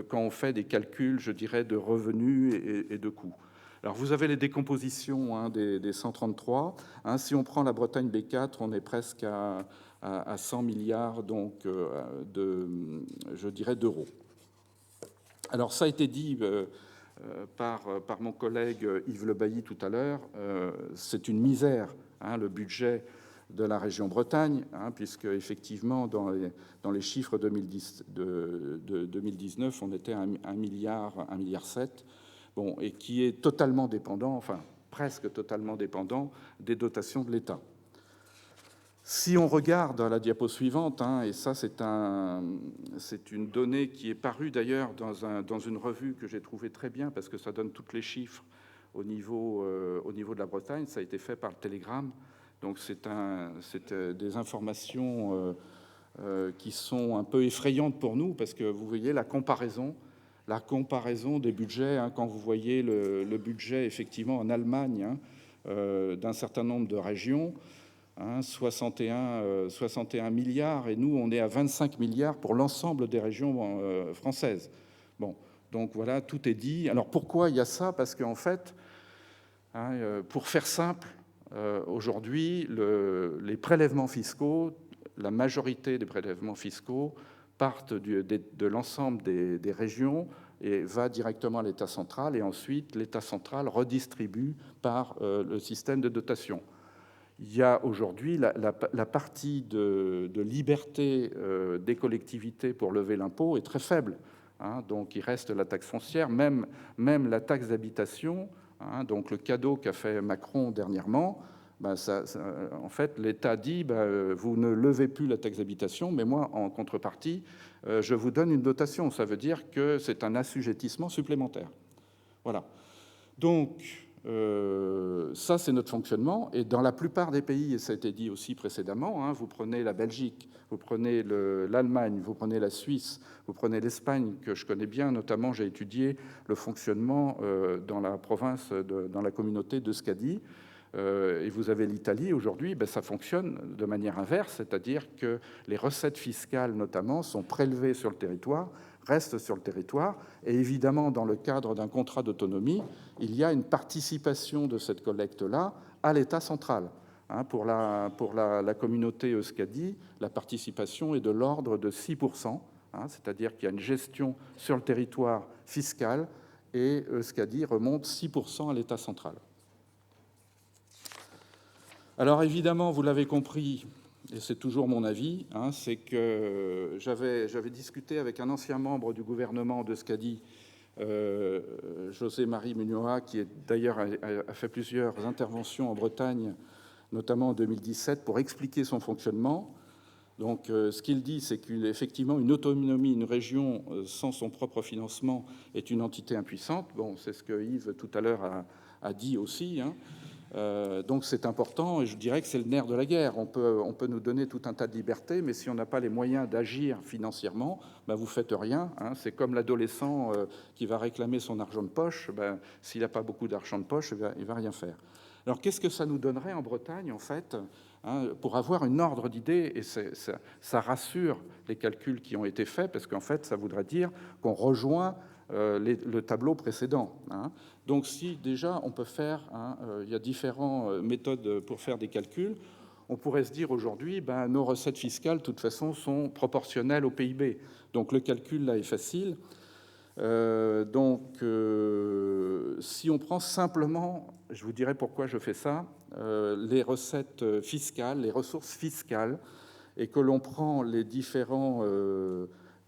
Speaker 7: quand on fait des calculs, je dirais, de revenus et de coûts. Alors, vous avez les décompositions des 133. Si on prend la Bretagne B4, on est presque à 100 milliards donc, je dirais, d'euros. Alors, ça a été dit par mon collègue Yves Le Bailly tout à l'heure. C'est une misère, le budget de la région Bretagne, puisque effectivement, dans les chiffres de 2019, on était à 1,7 milliard. Bon, et qui est totalement dépendant, enfin presque totalement dépendant des dotations de l'État. Si on regarde la diapo suivante, et ça c'est une donnée qui est parue d'ailleurs dans une revue que j'ai trouvée très bien parce que ça donne tous les chiffres au niveau de la Bretagne, ça a été fait par le Télégramme, donc c'est des informations qui sont un peu effrayantes pour nous parce que vous voyez la comparaison des budgets, quand vous voyez le budget effectivement en Allemagne d'un certain nombre de régions, 61 milliards, et nous on est à 25 milliards pour l'ensemble des régions françaises. Bon, donc voilà, tout est dit. Alors pourquoi il y a ça ? Parce qu'en fait, pour faire simple, aujourd'hui, les prélèvements fiscaux, la majorité des prélèvements fiscaux partent de l'ensemble des régions et va directement à l'État central, et ensuite l'État central redistribue par le système de dotation. Il y a aujourd'hui la partie de liberté des collectivités pour lever l'impôt est très faible. Donc il reste la taxe foncière, même la taxe d'habitation, donc le cadeau qu'a fait Macron dernièrement. En fait, l'État dit vous ne levez plus la taxe d'habitation, mais moi, en contrepartie, je vous donne une dotation. Ça veut dire que c'est un assujettissement supplémentaire. Voilà. Donc, ça, c'est notre fonctionnement. Et dans la plupart des pays, et ça a été dit aussi précédemment, vous prenez la Belgique, vous prenez l'Allemagne, vous prenez la Suisse, vous prenez l'Espagne, que je connais bien, notamment j'ai étudié le fonctionnement dans la province, dans la communauté d'Euskadi. Et vous avez l'Italie aujourd'hui, ça fonctionne de manière inverse, c'est-à-dire que les recettes fiscales notamment sont prélevées sur le territoire, restent sur le territoire, et évidemment dans le cadre d'un contrat d'autonomie, il y a une participation de cette collecte-là à l'État central. Pour la communauté Euskadi, la participation est de l'ordre de 6%, c'est-à-dire qu'il y a une gestion sur le territoire fiscal, et Euskadi remonte 6% à l'État central. Alors évidemment, vous l'avez compris, et c'est toujours mon avis, c'est que j'avais discuté avec un ancien membre du gouvernement d'Euskadi, José-Marie Muñoa, qui d'ailleurs a fait plusieurs interventions en Bretagne, notamment en 2017, pour expliquer son fonctionnement. Donc ce qu'il dit, c'est qu'effectivement, une autonomie, une région sans son propre financement est une entité impuissante. Bon, c'est ce que Yves tout à l'heure a dit aussi, donc c'est important, et je dirais que c'est le nerf de la guerre. On peut nous donner tout un tas de libertés, mais si on n'a pas les moyens d'agir financièrement, vous faites rien. C'est comme l'adolescent qui va réclamer son argent de poche. S'il n'a pas beaucoup d'argent de poche, il va rien faire. Alors qu'est-ce que ça nous donnerait en Bretagne, en fait, pour avoir une ordre d'idée, et ça rassure les calculs qui ont été faits, parce qu'en fait, ça voudrait dire qu'on rejoint le tableau précédent. Donc si déjà on peut faire, il y a différentes méthodes pour faire des calculs, on pourrait se dire aujourd'hui, nos recettes fiscales, de toute façon, sont proportionnelles au PIB. Donc le calcul là est facile. Si on prend simplement, je vous dirai pourquoi je fais ça, les recettes fiscales, les ressources fiscales, et que l'on prend les différents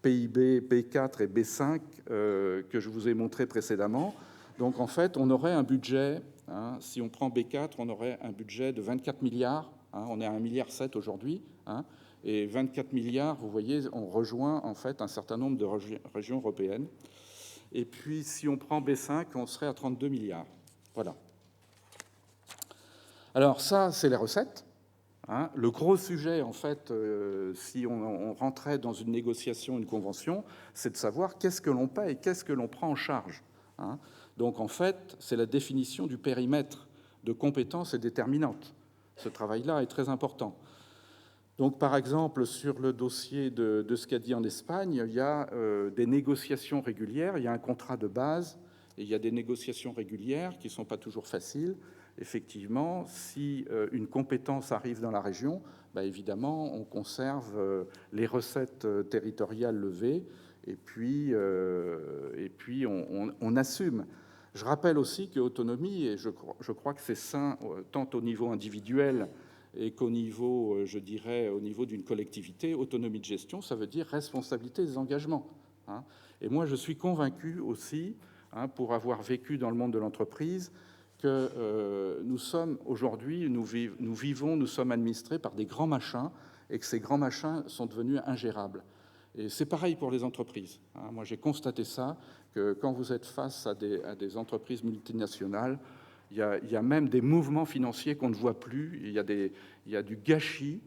Speaker 7: PIB, B4 et B5 que je vous ai montré précédemment. Donc en fait, on aurait un budget, si on prend B4, on aurait un budget de 24 milliards, on est à 1,7 milliard aujourd'hui, et 24 milliards, vous voyez, on rejoint en fait un certain nombre de régions européennes. Et puis si on prend B5, on serait à 32 milliards. Voilà. Alors ça, c'est les recettes. Le gros sujet, en fait, si on rentrait dans une négociation, une convention, c'est de savoir qu'est-ce que l'on paie et qu'est-ce que l'on prend en charge. Donc, en fait, c'est la définition du périmètre de compétences est déterminante. Ce travail-là est très important. Donc, par exemple, sur le dossier de Euskadi en Espagne, il y a des négociations régulières, il y a un contrat de base, et il y a des négociations régulières qui ne sont pas toujours faciles. Effectivement, si une compétence arrive dans la région, évidemment, on conserve les recettes territoriales levées et puis on assume. Je rappelle aussi que autonomie, et je crois que c'est sain tant au niveau individuel et qu'au niveau, je dirais, au niveau d'une collectivité, autonomie de gestion, ça veut dire responsabilité des engagements. Et moi, je suis convaincu aussi, pour avoir vécu dans le monde de l'entreprise, que nous sommes aujourd'hui, nous sommes administrés par des grands machins et que ces grands machins sont devenus ingérables. Et c'est pareil pour les entreprises. Moi, j'ai constaté ça, que quand vous êtes face à des entreprises multinationales, il y a même des mouvements financiers qu'on ne voit plus, il y a du gâchis,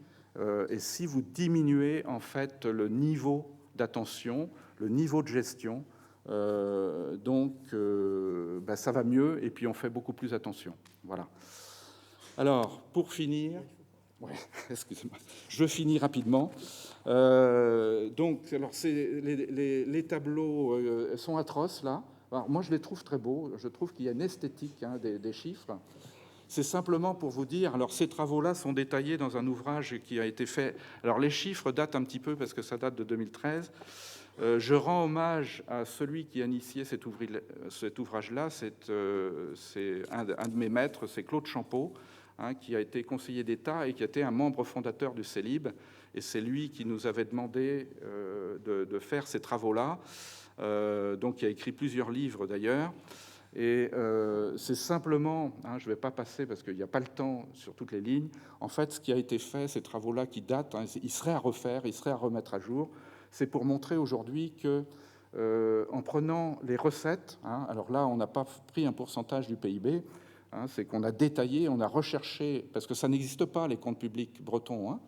Speaker 7: et si vous diminuez en fait le niveau d'attention, le niveau de gestion, ça va mieux et puis on fait beaucoup plus attention. Voilà. Alors, pour finir, excusez-moi, je finis rapidement. Alors les tableaux sont atroces là. Alors, moi, je les trouve très beaux. Je trouve qu'il y a une esthétique des chiffres. C'est simplement pour vous dire, alors ces travaux-là sont détaillés dans un ouvrage qui a été fait. Alors les chiffres datent un petit peu parce que ça date de 2013. Je rends hommage à celui qui a initié cet ouvrage-là. C'est un de mes maîtres, c'est Claude Champeau, qui a été conseiller d'État et qui a été un membre fondateur du CELIB. Et c'est lui qui nous avait demandé de faire ces travaux-là. Donc, il a écrit plusieurs livres d'ailleurs. Et c'est simplement, je ne vais pas passer parce qu'il n'y a pas le temps sur toutes les lignes. En fait, ce qui a été fait, ces travaux-là qui datent, ils seraient à refaire, ils seraient à remettre à jour. C'est pour montrer aujourd'hui que, en prenant les recettes, alors là, on n'a pas pris un pourcentage du PIB, c'est qu'on a détaillé, on a recherché, parce que ça n'existe pas, les comptes publics bretons,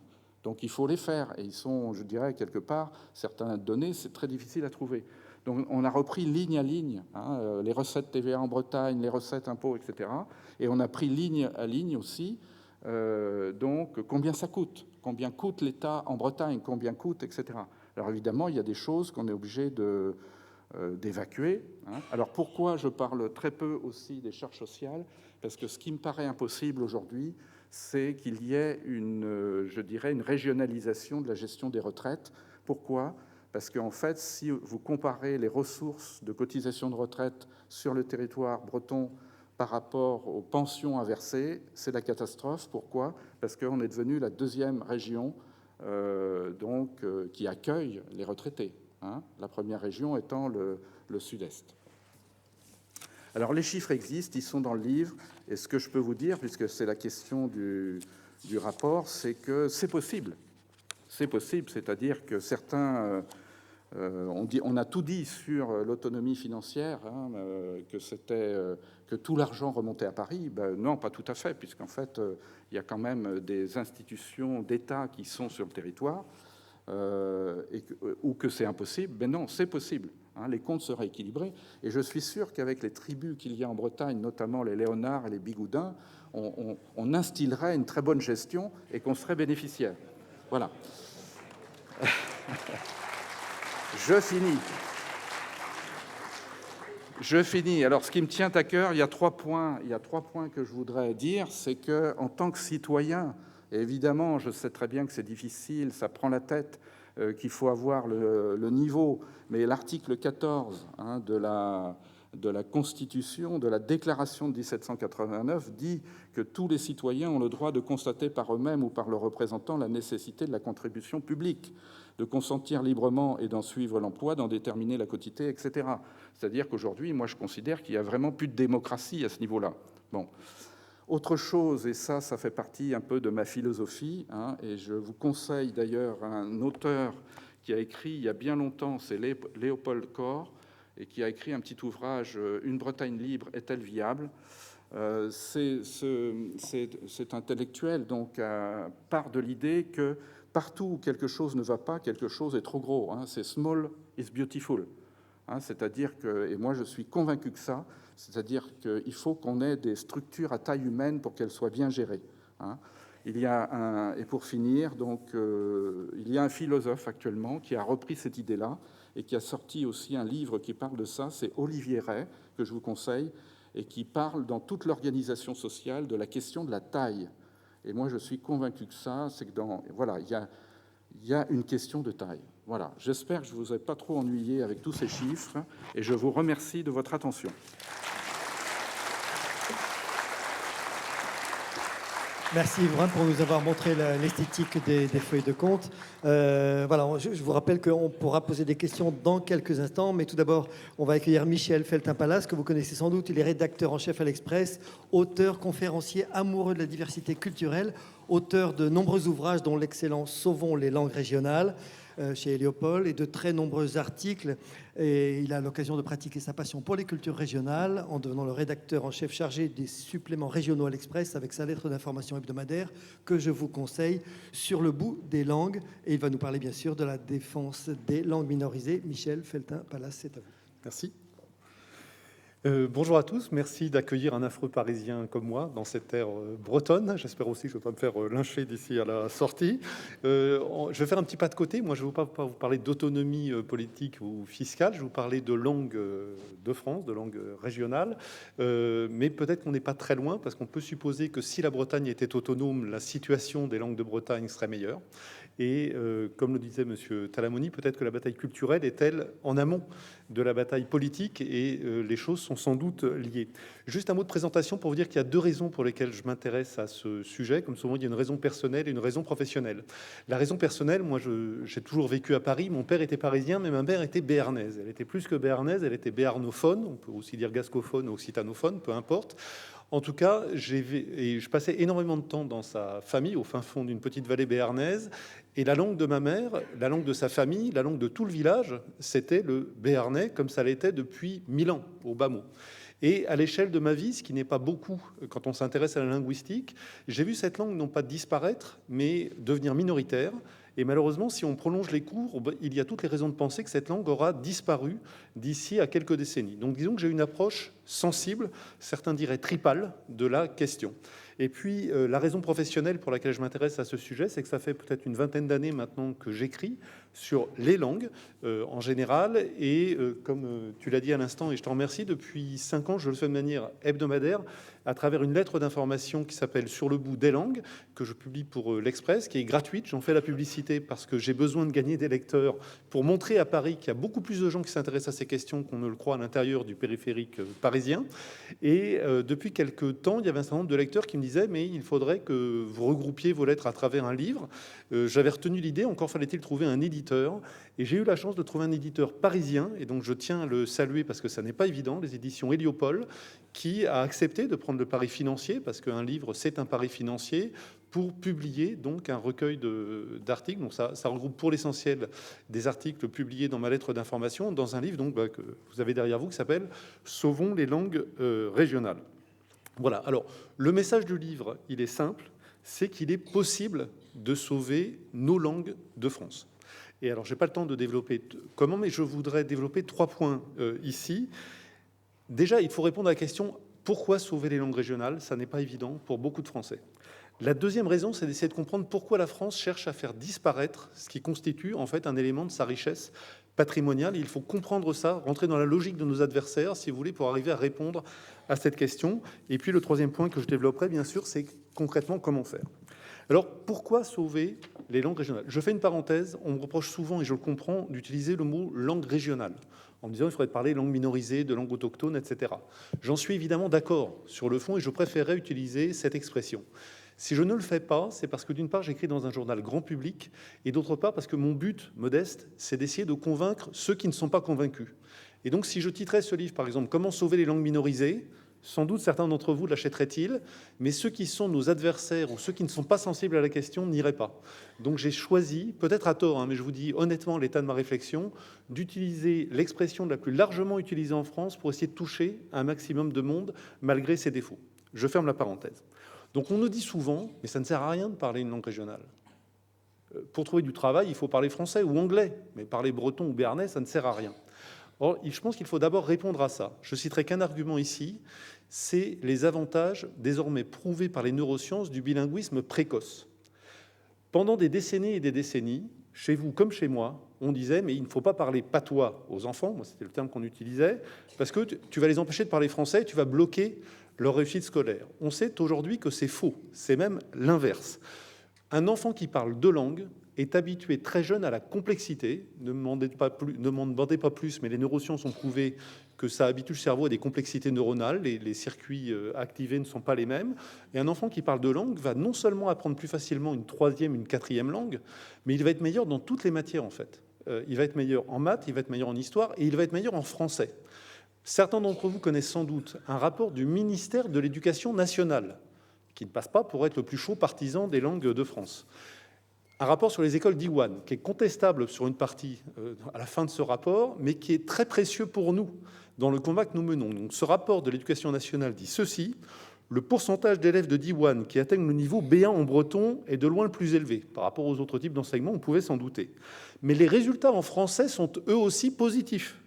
Speaker 7: donc il faut les faire, et ils sont, je dirais, quelque part, certaines données, c'est très difficile à trouver. Donc on a repris ligne à ligne les recettes TVA en Bretagne, les recettes impôts, etc. Et on a pris ligne à ligne aussi donc combien ça coûte, combien coûte l'État en Bretagne, combien coûte, etc. Alors évidemment, il y a des choses qu'on est obligé d'évacuer. Alors pourquoi je parle très peu aussi des charges sociales? Parce que ce qui me paraît impossible aujourd'hui, c'est qu'il y ait je dirais, une régionalisation de la gestion des retraites. Pourquoi? Parce qu'en fait, si vous comparez les ressources de cotisation de retraite sur le territoire breton par rapport aux pensions à verser, c'est la catastrophe. Pourquoi? Parce qu'on est devenu la deuxième région qui accueille les retraités. La première région étant le sud-est. Alors les chiffres existent, ils sont dans le livre, et ce que je peux vous dire, puisque c'est la question du rapport, c'est que c'est possible. C'est possible, c'est-à-dire que certains... on a tout dit sur l'autonomie financière, que tout l'argent remontait à Paris. Ben non, pas tout à fait, puisqu'en fait, il y a quand même des institutions d'État qui sont sur le territoire, ou que c'est impossible. Ben non, c'est possible. Les comptes seraient équilibrés. Et je suis sûr qu'avec les tribus qu'il y a en Bretagne, notamment les Léonards et les Bigoudins, on instillerait une très bonne gestion et qu'on serait bénéficiaire. Voilà. Je finis. Alors, ce qui me tient à cœur, il y a trois points que je voudrais dire. C'est que, en tant que citoyen, et évidemment, je sais très bien que c'est difficile, ça prend la tête, qu'il faut avoir le niveau. Mais l'article 14 de la Constitution, de la Déclaration de 1789, dit que tous les citoyens ont le droit de constater par eux-mêmes ou par leurs représentants la nécessité de la contribution publique, de consentir librement et d'en suivre l'emploi, d'en déterminer la quotité, etc. C'est-à-dire qu'aujourd'hui, moi, je considère qu'il n'y a vraiment plus de démocratie à ce niveau-là. Bon. Autre chose, et ça fait partie un peu de ma philosophie, et je vous conseille d'ailleurs un auteur qui a écrit il y a bien longtemps, c'est Léopold Kohr, et qui a écrit un petit ouvrage, « Une Bretagne libre est-elle viable ?» Cet intellectuel donc, part de l'idée que partout où quelque chose ne va pas, quelque chose est trop gros. C'est « small is beautiful ». C'est-à-dire que, et moi je suis convaincu que ça, c'est-à-dire qu'il faut qu'on ait des structures à taille humaine pour qu'elles soient bien gérées. Et pour finir, donc, il y a un philosophe actuellement qui a repris cette idée-là et qui a sorti aussi un livre qui parle de ça, c'est Olivier Rey, que je vous conseille, et qui parle dans toute l'organisation sociale de la question de la taille. Et moi je suis convaincu que ça, c'est que voilà, il y a une question de taille. Voilà, j'espère que je ne vous ai pas trop ennuyé avec tous ces chiffres et je vous remercie de votre attention.
Speaker 1: Merci Yves Brun pour nous avoir montré l'esthétique des feuilles de compte. Voilà, je vous rappelle qu'on pourra poser des questions dans quelques instants, mais tout d'abord, on va accueillir Michel Feltin-Palas, que vous connaissez sans doute. Il est rédacteur en chef à l'Express, auteur, conférencier, amoureux de la diversité culturelle, auteur de nombreux ouvrages dont l'excellent Sauvons les langues régionales chez Léopold et de très nombreux articles. Et il a l'occasion de pratiquer sa passion pour les cultures régionales en devenant le rédacteur en chef chargé des suppléments régionaux à l'Express avec sa lettre d'information hebdomadaire que je vous conseille, Sur le bout des langues. Et il va nous parler bien sûr de la défense des langues minorisées. Michel Feltin-Palas, c'est à vous.
Speaker 8: Merci. Bonjour à tous, merci d'accueillir un affreux Parisien comme moi dans cette terre bretonne. J'espère aussi que je ne vais pas me faire lyncher d'ici à la sortie. Je vais faire un petit pas de côté. Moi, je ne vais pas vous parler d'autonomie politique ou fiscale. Je vais vous parler de langue de France, de langue régionale. Mais peut-être qu'on n'est pas très loin parce qu'on peut supposer que si la Bretagne était autonome, la situation des langues de Bretagne serait meilleure. Et comme le disait M. Talamoni, peut-être que la bataille culturelle est-elle en amont de la bataille politique et les choses sont sans doute liées. Juste un mot de présentation pour vous dire qu'il y a deux raisons pour lesquelles je m'intéresse à ce sujet. Comme souvent, il y a une raison personnelle et une raison professionnelle. La raison personnelle, moi, j'ai toujours vécu à Paris. Mon père était parisien, mais ma mère était béarnaise. Elle était plus que béarnaise, elle était béarnophone. On peut aussi dire gascophone ou occitanophone, peu importe. En tout cas, je passais énormément de temps dans sa famille, au fin fond d'une petite vallée béarnaise. Et la langue de ma mère, la langue de sa famille, la langue de tout le village, c'était le béarnais, comme ça l'était depuis 1000 ans, au bas mot. Et à l'échelle de ma vie, ce qui n'est pas beaucoup quand on s'intéresse à la linguistique, j'ai vu cette langue non pas disparaître, mais devenir minoritaire. Et malheureusement, si on prolonge les cours, il y a toutes les raisons de penser que cette langue aura disparu d'ici à quelques décennies. Donc disons que j'ai une approche sensible, certains diraient tripale, de la question. Et puis, la raison professionnelle pour laquelle je m'intéresse à ce sujet, c'est que ça fait peut-être une vingtaine d'années maintenant que j'écris sur les langues en général. Et comme tu l'as dit à l'instant, et je te remercie, depuis 5 ans, je le fais de manière hebdomadaire à travers une lettre d'information qui s'appelle « Sur le bout des langues », que je publie pour l'Express, qui est gratuite. J'en fais la publicité parce que j'ai besoin de gagner des lecteurs pour montrer à Paris qu'il y a beaucoup plus de gens qui s'intéressent à ces questions qu'on ne le croit à l'intérieur du périphérique parisien. Et depuis quelques temps, il y avait un certain nombre de lecteurs qui me disaient « mais il faudrait que vous regroupiez vos lettres à travers un livre ». J'avais retenu l'idée, encore fallait-il trouver un éditeur. Et j'ai eu la chance de trouver un éditeur parisien, et donc je tiens à le saluer parce que ça n'est pas évident, les éditions Héliopole, qui a accepté de prendre le pari financier, parce qu'un livre, c'est un pari financier, pour publier donc un recueil d'articles. Donc ça regroupe pour l'essentiel des articles publiés dans ma lettre d'information, dans un livre donc, que vous avez derrière vous, qui s'appelle « Sauvons les langues régionales ». Voilà, alors le message du livre, il est simple, c'est qu'il est possible de sauver nos langues de France. Et alors, je n'ai pas le temps de développer comment, mais je voudrais développer 3 points ici. Déjà, il faut répondre à la question « Pourquoi sauver les langues régionales ?» Ça n'est pas évident pour beaucoup de Français. La deuxième raison, c'est d'essayer de comprendre pourquoi la France cherche à faire disparaître ce qui constitue en fait un élément de sa richesse patrimoniale. Il faut comprendre ça, rentrer dans la logique de nos adversaires, si vous voulez, pour arriver à répondre à cette question. Et puis, le troisième point que je développerai, bien sûr, c'est concrètement comment faire. Alors, pourquoi sauver les langues régionales? Je fais une parenthèse. On me reproche souvent, et je le comprends, d'utiliser le mot « langue régionale », en me disant qu'il faudrait parler de langue minorisée, de langue autochtone, etc. J'en suis évidemment d'accord sur le fond, et je préférerais utiliser cette expression. Si je ne le fais pas, c'est parce que d'une part, j'écris dans un journal grand public, et d'autre part, parce que mon but modeste, c'est d'essayer de convaincre ceux qui ne sont pas convaincus. Et donc, si je titrais ce livre, par exemple, « Comment sauver les langues minorisées », sans doute certains d'entre vous l'achèteraient-ils, mais ceux qui sont nos adversaires ou ceux qui ne sont pas sensibles à la question n'iraient pas. Donc j'ai choisi, peut-être à tort, mais je vous dis honnêtement l'état de ma réflexion, d'utiliser l'expression la plus largement utilisée en France pour essayer de toucher un maximum de monde malgré ses défauts. Je ferme la parenthèse. Donc on nous dit souvent, mais ça ne sert à rien de parler une langue régionale. Pour trouver du travail, il faut parler français ou anglais, mais parler breton ou béarnais, ça ne sert à rien. Or, je pense qu'il faut d'abord répondre à ça. Je citerai qu'un argument ici, c'est les avantages désormais prouvés par les neurosciences du bilinguisme précoce. Pendant des décennies et des décennies, chez vous comme chez moi, on disait mais il ne faut pas parler patois aux enfants, moi c'était le terme qu'on utilisait, parce que tu vas les empêcher de parler français et tu vas bloquer leur réussite scolaire. On sait aujourd'hui que c'est faux, c'est même l'inverse. Un enfant qui parle 2 langues est habitué très jeune à la complexité. Ne m'en demandez pas plus, mais les neurosciences ont prouvé que ça habitue le cerveau à des complexités neuronales. Les circuits activés ne sont pas les mêmes. Et un enfant qui parle 2 langues va non seulement apprendre plus facilement une 3e, une 4e langue, mais il va être meilleur dans toutes les matières, en fait. Il va être meilleur en maths, il va être meilleur en histoire, et il va être meilleur en français. Certains d'entre vous connaissent sans doute un rapport du ministère de l'Éducation nationale, qui ne passe pas pour être le plus chaud partisan des langues de France. Un rapport sur les écoles d'Iwan, qui est contestable sur une partie à la fin de ce rapport, mais qui est très précieux pour nous dans le combat que nous menons. Donc, ce rapport de l'Éducation nationale dit ceci: le pourcentage d'élèves de Diwan qui atteignent le niveau B1 en breton est de loin le plus élevé. Par rapport aux autres types d'enseignement, on pouvait s'en douter. Mais les résultats en français sont eux aussi positifs.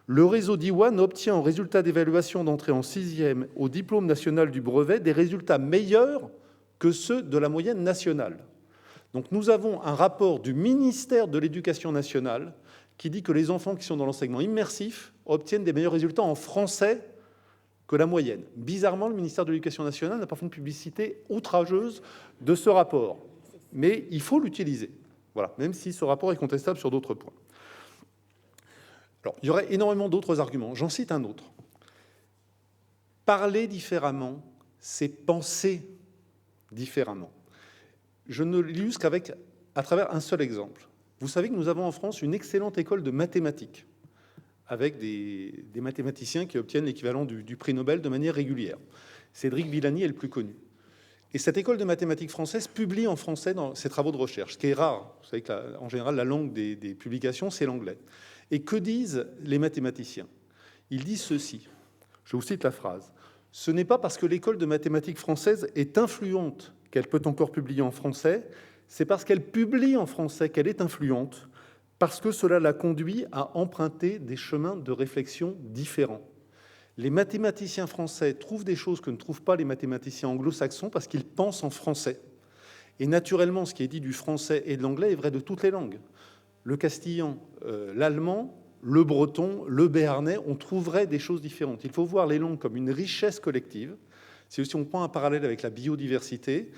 Speaker 8: Le réseau Diwan obtient en résultat d'évaluation d'entrée en 6e au diplôme national du brevet des résultats meilleurs que ceux de la moyenne nationale. Donc nous avons un rapport du ministère de l'Éducation nationale qui dit que les enfants qui sont dans l'enseignement immersif obtiennent des meilleurs résultats en français que la moyenne. Bizarrement, le ministère de l'Éducation nationale n'a pas fait une publicité outrageuse de ce rapport. Mais il faut l'utiliser, voilà, même si ce rapport est contestable sur d'autres points. Alors, il y aurait énormément d'autres arguments. J'en cite un autre. Parler différemment, c'est penser différemment. Je ne l'illustre qu'à travers un seul exemple. Vous savez que nous avons en France une excellente école de mathématiques, avec des mathématiciens qui obtiennent l'équivalent du prix Nobel de manière régulière. Cédric Villani est le plus connu. Et cette école de mathématiques française publie en français dans ses travaux de recherche, ce qui est rare. Vous savez qu'en général, la langue des publications, c'est l'anglais. Et que disent les mathématiciens? Ils disent ceci, je vous cite la phrase: « Ce n'est pas parce que l'école de mathématiques française est influente qu'elle peut encore publier en français, C'est parce qu'elle publie en français qu'elle est influente, parce que cela la conduit à emprunter des chemins de réflexion différents. Les mathématiciens français trouvent des choses que ne trouvent pas les mathématiciens anglo-saxons parce qu'ils pensent en français. Et naturellement, ce qui est dit du français et de l'anglais est vrai de toutes les langues. Le castillan, l'allemand, le breton, le béarnais, on trouverait des choses différentes. Il faut voir les langues comme une richesse collective. Si on prend un parallèle avec la biodiversité,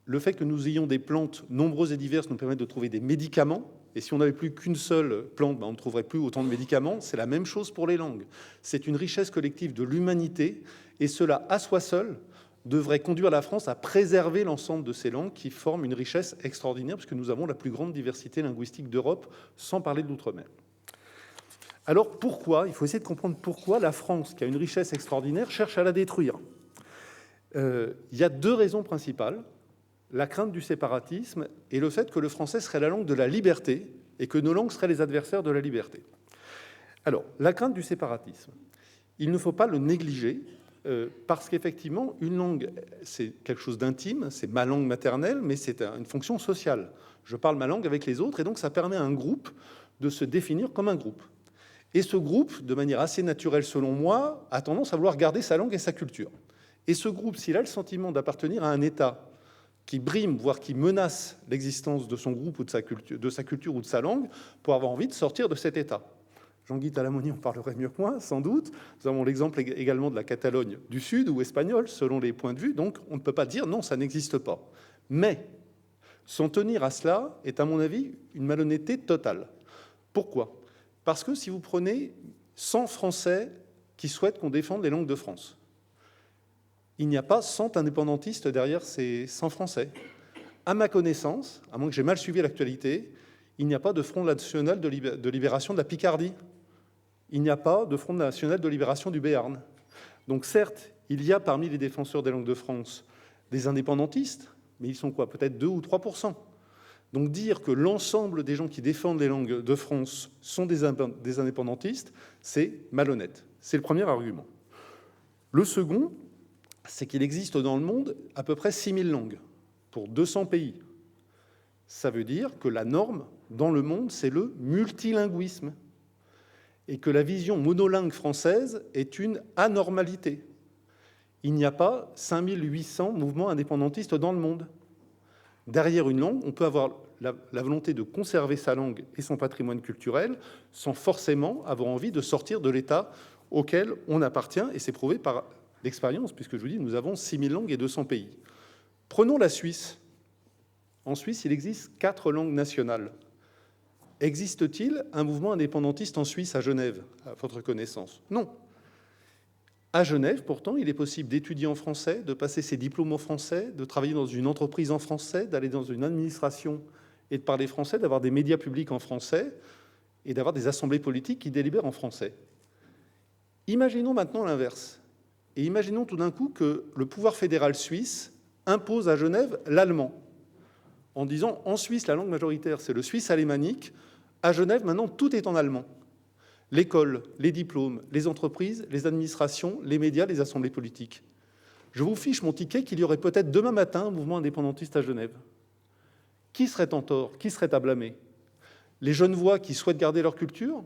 Speaker 8: le fait que nous ayons des plantes nombreuses et diverses nous permet de trouver des médicaments. Et si on n'avait plus qu'une seule plante, on ne trouverait plus autant de médicaments. C'est la même chose pour les langues. C'est une richesse collective de l'humanité. Et cela, à soi seul, devrait conduire la France à préserver l'ensemble de ces langues qui forment une richesse extraordinaire, puisque nous avons la plus grande diversité linguistique d'Europe, sans parler de l'outre-mer. Alors pourquoi, il faut essayer de comprendre pourquoi la France, qui a une richesse extraordinaire, cherche à la détruire. Il y a deux raisons principales. La crainte du séparatisme et le fait que le français serait la langue de la liberté et que nos langues seraient les adversaires de la liberté. Alors, la crainte du séparatisme, il ne faut pas le négliger parce qu'effectivement, une langue, c'est quelque chose d'intime, c'est ma langue maternelle, mais c'est une fonction sociale. Je parle ma langue avec les autres et donc ça permet à un groupe de se définir comme un groupe. Et ce groupe, de manière assez naturelle selon moi, a tendance à vouloir garder sa langue et sa culture. Et ce groupe, s'il a le sentiment d'appartenir à un État qui brime, voire qui menace l'existence de son groupe ou de sa culture ou de sa langue, pour avoir envie de sortir de cet État. Jean-Guy Talamoni en parlerait mieux que moi, sans doute. Nous avons l'exemple également de la Catalogne du Sud ou espagnole, selon les points de vue. Donc, on ne peut pas dire non, ça n'existe pas. Mais s'en tenir à cela est, à mon avis, une malhonnêteté totale. Pourquoi ? Parce que si vous prenez 100 Français qui souhaitent qu'on défende les langues de France, il n'y a pas 100 indépendantistes derrière ces 100 Français. À ma connaissance, à moins que j'ai mal suivi l'actualité, il n'y a pas de Front national de libération de la Picardie. Il n'y a pas de Front national de libération du Béarn. Donc certes, il y a parmi les défenseurs des langues de France des indépendantistes, mais ils sont quoi ? Peut-être 2 ou 3%. Donc dire que l'ensemble des gens qui défendent les langues de France sont des indépendantistes, c'est malhonnête. C'est le premier argument. Le second, c'est qu'il existe dans le monde à peu près 6000 langues pour 200 pays. Ça veut dire que la norme dans le monde, c'est le multilinguisme et que la vision monolingue française est une anormalité. Il n'y a pas 5800 mouvements indépendantistes dans le monde. Derrière une langue, on peut avoir la volonté de conserver sa langue et son patrimoine culturel sans forcément avoir envie de sortir de l'État auquel on appartient, et c'est prouvé par l'expérience, puisque je vous dis, nous avons 6000 langues et 200 pays. Prenons la Suisse. En Suisse, il existe 4 langues nationales. Existe-t-il un mouvement indépendantiste en Suisse, à Genève, à votre connaissance ? Non. À Genève, pourtant, il est possible d'étudier en français, de passer ses diplômes en français, de travailler dans une entreprise en français, d'aller dans une administration et de parler français, d'avoir des médias publics en français et d'avoir des assemblées politiques qui délibèrent en français. Imaginons maintenant l'inverse. Et imaginons tout d'un coup que le pouvoir fédéral suisse impose à Genève l'allemand, en disant en Suisse, la langue majoritaire, c'est le suisse alémanique. À Genève, maintenant, tout est en allemand. L'école, les diplômes, les entreprises, les administrations, les médias, les assemblées politiques. Je vous fiche mon ticket qu'il y aurait peut-être demain matin un mouvement indépendantiste à Genève. Qui serait en tort ? Qui serait à blâmer ? Les Genevois qui souhaitent garder leur culture ?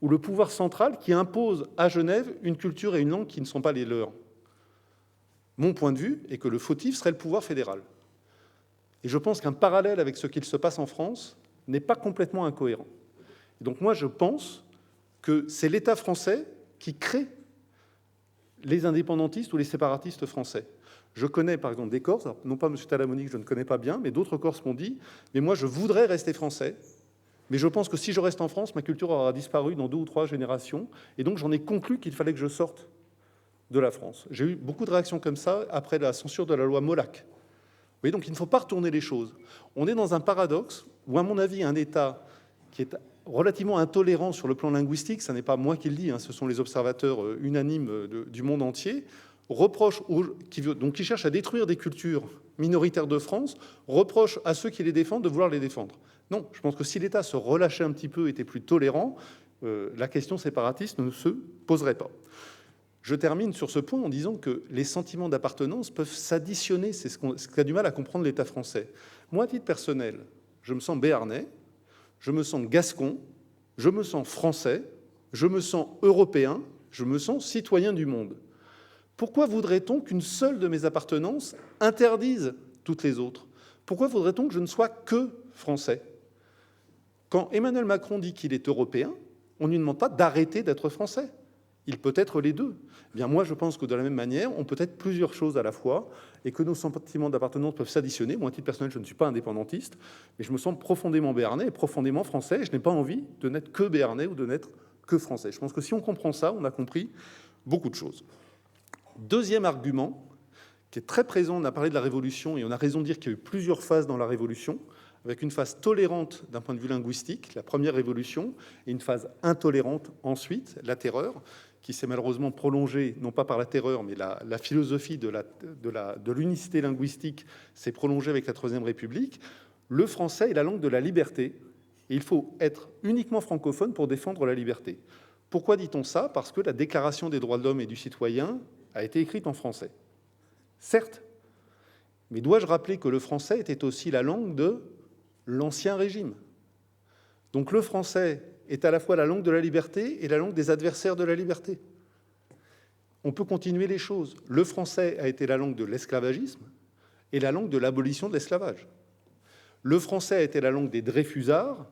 Speaker 8: Ou le pouvoir central qui impose à Genève une culture et une langue qui ne sont pas les leurs ? Mon point de vue est que le fautif serait le pouvoir fédéral. Et je pense qu'un parallèle avec ce qu'il se passe en France n'est pas complètement incohérent. Et donc moi, je pense que c'est l'État français qui crée les indépendantistes ou les séparatistes français. Je connais par exemple des Corses, alors, non pas M. Talamoni, que je ne connais pas bien, mais d'autres Corses m'ont dit « mais moi je voudrais rester français, mais je pense que si je reste en France, ma culture aura disparu dans 2 ou 3 générations, et donc j'en ai conclu qu'il fallait que je sorte de la France ». J'ai eu beaucoup de réactions comme ça après la censure de la loi Molac. Oui, donc il ne faut pas retourner les choses. On est dans un paradoxe où, à mon avis, un État qui est relativement intolérant sur le plan linguistique, ce n'est pas moi qui le dis, hein, ce sont les observateurs unanimes du monde entier, qui cherchent à détruire des cultures minoritaires de France, reproche à ceux qui les défendent de vouloir les défendre. Non, je pense que si l'État se relâchait un petit peu, était plus tolérant, la question séparatiste ne se poserait pas. Je termine sur ce point en disant que les sentiments d'appartenance peuvent s'additionner. C'est ce qu'a du mal à comprendre l'État français. Moi, à titre personnel, je me sens béarnais, je me sens gascon, je me sens français, je me sens européen, je me sens citoyen du monde. Pourquoi voudrait-on qu'une seule de mes appartenances interdise toutes les autres? Pourquoi voudrait-on que je ne sois que français? Quand Emmanuel Macron dit qu'il est européen, on ne lui demande pas d'arrêter d'être français. Il peut être les deux. Eh bien, moi, je pense que de la même manière, on peut être plusieurs choses à la fois et que nos sentiments d'appartenance peuvent s'additionner. Moi, à titre personnel, je ne suis pas indépendantiste, mais je me sens profondément béarnais et profondément français. Et je n'ai pas envie de n'être que béarnais ou de n'être que français. Je pense que si on comprend ça, on a compris beaucoup de choses. Deuxième argument, qui est très présent, on a parlé de la Révolution et on a raison de dire qu'il y a eu plusieurs phases dans la Révolution, avec une phase tolérante d'un point de vue linguistique, la première Révolution, et une phase intolérante ensuite, la Terreur, qui s'est malheureusement prolongée, non pas par la terreur, mais la philosophie de l'unicité linguistique s'est prolongée avec la Troisième République. Le français est la langue de la liberté, et il faut être uniquement francophone pour défendre la liberté. Pourquoi dit-on ça? Parce que la Déclaration des droits de l'homme et du citoyen a été écrite en français. Certes, mais dois-je rappeler que le français était aussi la langue de l'Ancien Régime? Donc le français est à la fois la langue de la liberté et la langue des adversaires de la liberté. On peut continuer les choses. Le français a été la langue de l'esclavagisme et la langue de l'abolition de l'esclavage. Le français a été la langue des Dreyfusards,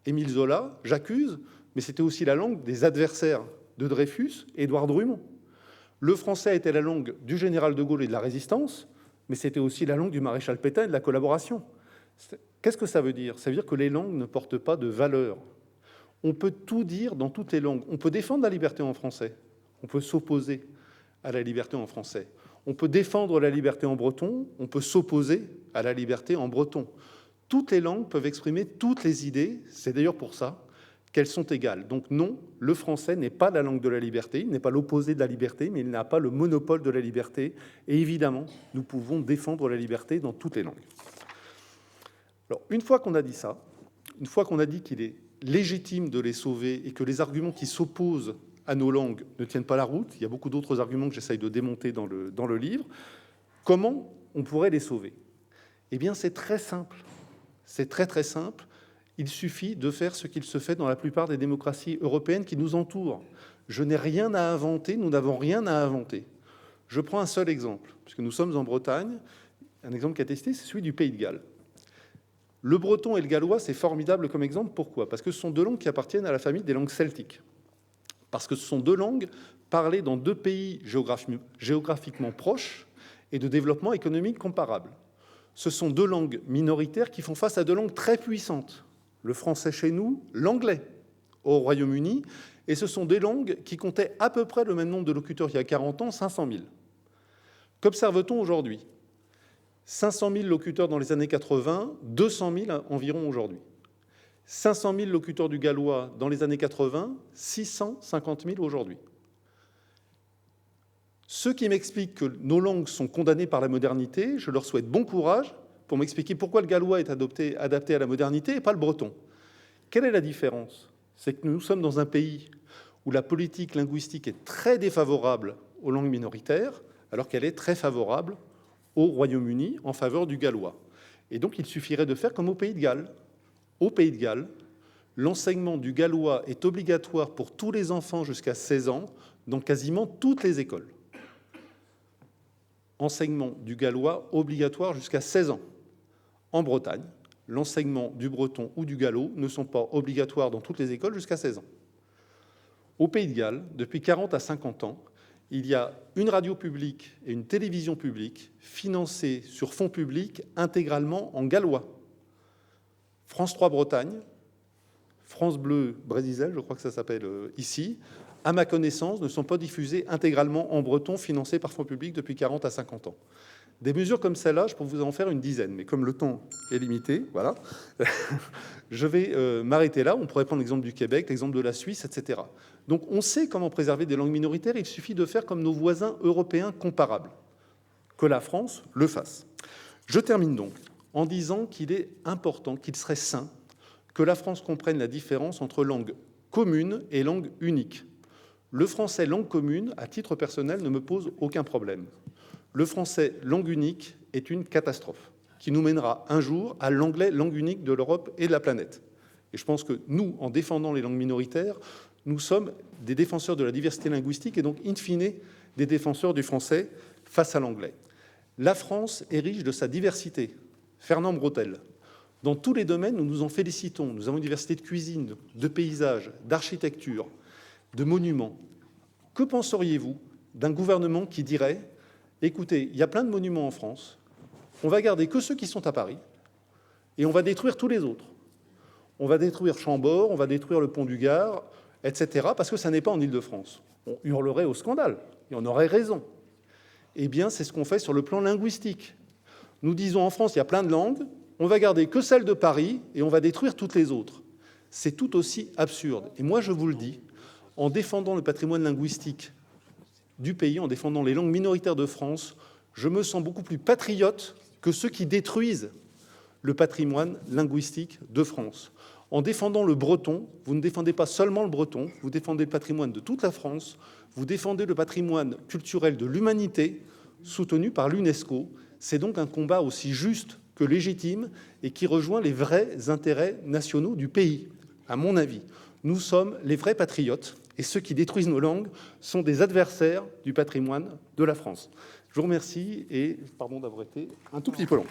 Speaker 8: Émile Zola, J'accuse, mais c'était aussi la langue des adversaires de Dreyfus, Édouard Drummond. Le français a été la langue du général de Gaulle et de la Résistance, mais c'était aussi la langue du maréchal Pétain et de la collaboration. Qu'est-ce que ça veut dire? Ça veut dire que les langues ne portent pas de valeur. On peut tout dire dans toutes les langues. On peut défendre la liberté en français. On peut s'opposer à la liberté en français. On peut défendre la liberté en breton. On peut s'opposer à la liberté en breton. Toutes les langues peuvent exprimer toutes les idées. C'est d'ailleurs pour ça qu'elles sont égales. Donc non, le français n'est pas la langue de la liberté, il n'est pas l'opposé de la liberté, mais il n'a pas le monopole de la liberté. Et évidemment, nous pouvons défendre la liberté dans toutes les langues. Alors, une fois qu'on a dit ça, une fois qu'on a dit qu'il est légitime de les sauver et que les arguments qui s'opposent à nos langues ne tiennent pas la route, il y a beaucoup d'autres arguments que j'essaye de démonter dans le livre, comment on pourrait les sauver? Eh bien, c'est très simple. C'est très, très simple. Il suffit de faire ce qu'il se fait dans la plupart des démocraties européennes qui nous entourent. Je n'ai rien à inventer, nous n'avons rien à inventer. Je prends un seul exemple, puisque nous sommes en Bretagne. Un exemple qui a testé, c'est celui du Pays de Galles. Le breton et le gallois, c'est formidable comme exemple. Pourquoi? Parce que ce sont deux langues qui appartiennent à la famille des langues celtiques. Parce que ce sont deux langues parlées dans deux pays géographiquement proches et de développement économique comparable. Ce sont deux langues minoritaires qui font face à deux langues très puissantes. Le français chez nous, l'anglais au Royaume-Uni, et ce sont des langues qui comptaient à peu près le même nombre de locuteurs il y a 40 ans, 500 000. Qu'observe-t-on aujourd'hui? 500 000 locuteurs dans les années 80, 200 000 environ aujourd'hui. 500 000 locuteurs du gallois dans les années 80, 650 000 aujourd'hui. Ceux qui m'expliquent que nos langues sont condamnées par la modernité, je leur souhaite bon courage pour m'expliquer pourquoi le gallois est adapté à la modernité et pas le breton. Quelle est la différence? C'est que nous sommes dans un pays où la politique linguistique est très défavorable aux langues minoritaires, alors qu'elle est très favorable au Royaume-Uni en faveur du gallois. Et donc, il suffirait de faire comme au Pays de Galles. Au Pays de Galles, l'enseignement du gallois est obligatoire pour tous les enfants jusqu'à 16 ans dans quasiment toutes les écoles. Enseignement du gallois obligatoire jusqu'à 16 ans. En Bretagne, l'enseignement du breton ou du gallo ne sont pas obligatoires dans toutes les écoles jusqu'à 16 ans. Au Pays de Galles, depuis 40 à 50 ans, il y a une radio publique et une télévision publique financées sur fonds publics intégralement en gallois. France 3 Bretagne, France Bleu Brésil, je crois que ça s'appelle ici, à ma connaissance, ne sont pas diffusées intégralement en breton, financées par fonds publics depuis 40 à 50 ans. Des mesures comme celle-là, je peux vous en faire une dizaine, mais comme le temps est limité, voilà, je vais m'arrêter là. On pourrait prendre l'exemple du Québec, l'exemple de la Suisse, etc. Donc on sait comment préserver des langues minoritaires, il suffit de faire comme nos voisins européens comparables, que la France le fasse. Je termine donc en disant qu'il est important, qu'il serait sain, que la France comprenne la différence entre langue commune et langue unique. Le français langue commune, à titre personnel, ne me pose aucun problème. Le français langue unique est une catastrophe qui nous mènera un jour à l'anglais langue unique de l'Europe et de la planète. Et je pense que nous, en défendant les langues minoritaires, nous sommes des défenseurs de la diversité linguistique et donc, in fine, des défenseurs du français face à l'anglais. La France est riche de sa diversité. Fernand Bretel. Dans tous les domaines, nous nous en félicitons. Nous avons une diversité de cuisine, de paysages, d'architecture, de monuments. Que penseriez-vous d'un gouvernement qui dirait « Écoutez, il y a plein de monuments en France, on va garder que ceux qui sont à Paris et on va détruire tous les autres. On va détruire Chambord, on va détruire le pont du Gard, etc. parce que ça n'est pas en Île-de-France. » On hurlerait au scandale et on aurait raison. Eh bien, c'est ce qu'on fait sur le plan linguistique. Nous disons en France, il y a plein de langues, on va garder que celle de Paris et on va détruire toutes les autres. C'est tout aussi absurde. Et moi, je vous le dis, en défendant le patrimoine linguistique du pays, en défendant les langues minoritaires de France, je me sens beaucoup plus patriote que ceux qui détruisent le patrimoine linguistique de France. En défendant le breton, vous ne défendez pas seulement le breton, vous défendez le patrimoine de toute la France, vous défendez le patrimoine culturel de l'humanité soutenu par l'UNESCO. C'est donc un combat aussi juste que légitime et qui rejoint les vrais intérêts nationaux du pays, à mon avis. Nous sommes les vrais patriotes et ceux qui détruisent nos langues sont des adversaires du patrimoine de la France. Je vous remercie et pardon d'avoir été un tout petit peu long.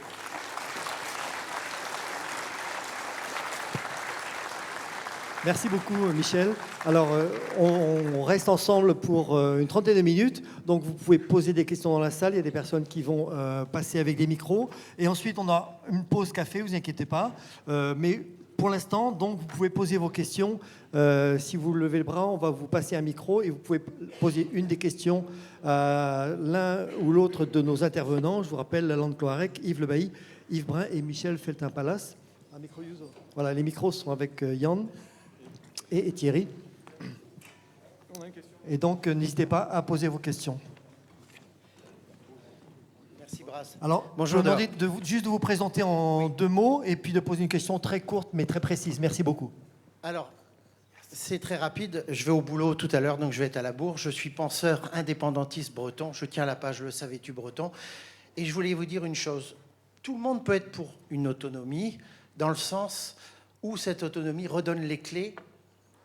Speaker 1: Merci beaucoup, Michel. Alors, on reste ensemble pour une trentaine de minutes. Donc, vous pouvez poser des questions dans la salle. Il y a des personnes qui vont passer avec des micros. Et ensuite, on a une pause café, vous inquiétez pas. Mais pour l'instant, donc, vous pouvez poser vos questions. Si vous levez le bras, on va vous passer un micro et vous pouvez poser une des questions à l'un ou l'autre de nos intervenants. Je vous rappelle, la langue Cloarec, Yves Le Bailly, Yves Brun et Michel Feltin-Palas. Voilà, les micros sont avec Yann et Thierry. Et donc, n'hésitez pas à poser vos questions.
Speaker 9: Merci, Brasse.
Speaker 1: Alors,
Speaker 9: bonjour.
Speaker 1: Je vous demande juste de vous présenter en 2 mots et puis de poser une question très courte mais très précise. Merci beaucoup.
Speaker 9: Alors, c'est très rapide. Je vais au boulot tout à l'heure, donc je vais être à la bourre. Je suis penseur indépendantiste breton. Je tiens la page Le savais-tu breton. Et je voulais vous dire une chose. Tout le monde peut être pour une autonomie, dans le sens où cette autonomie redonne les clés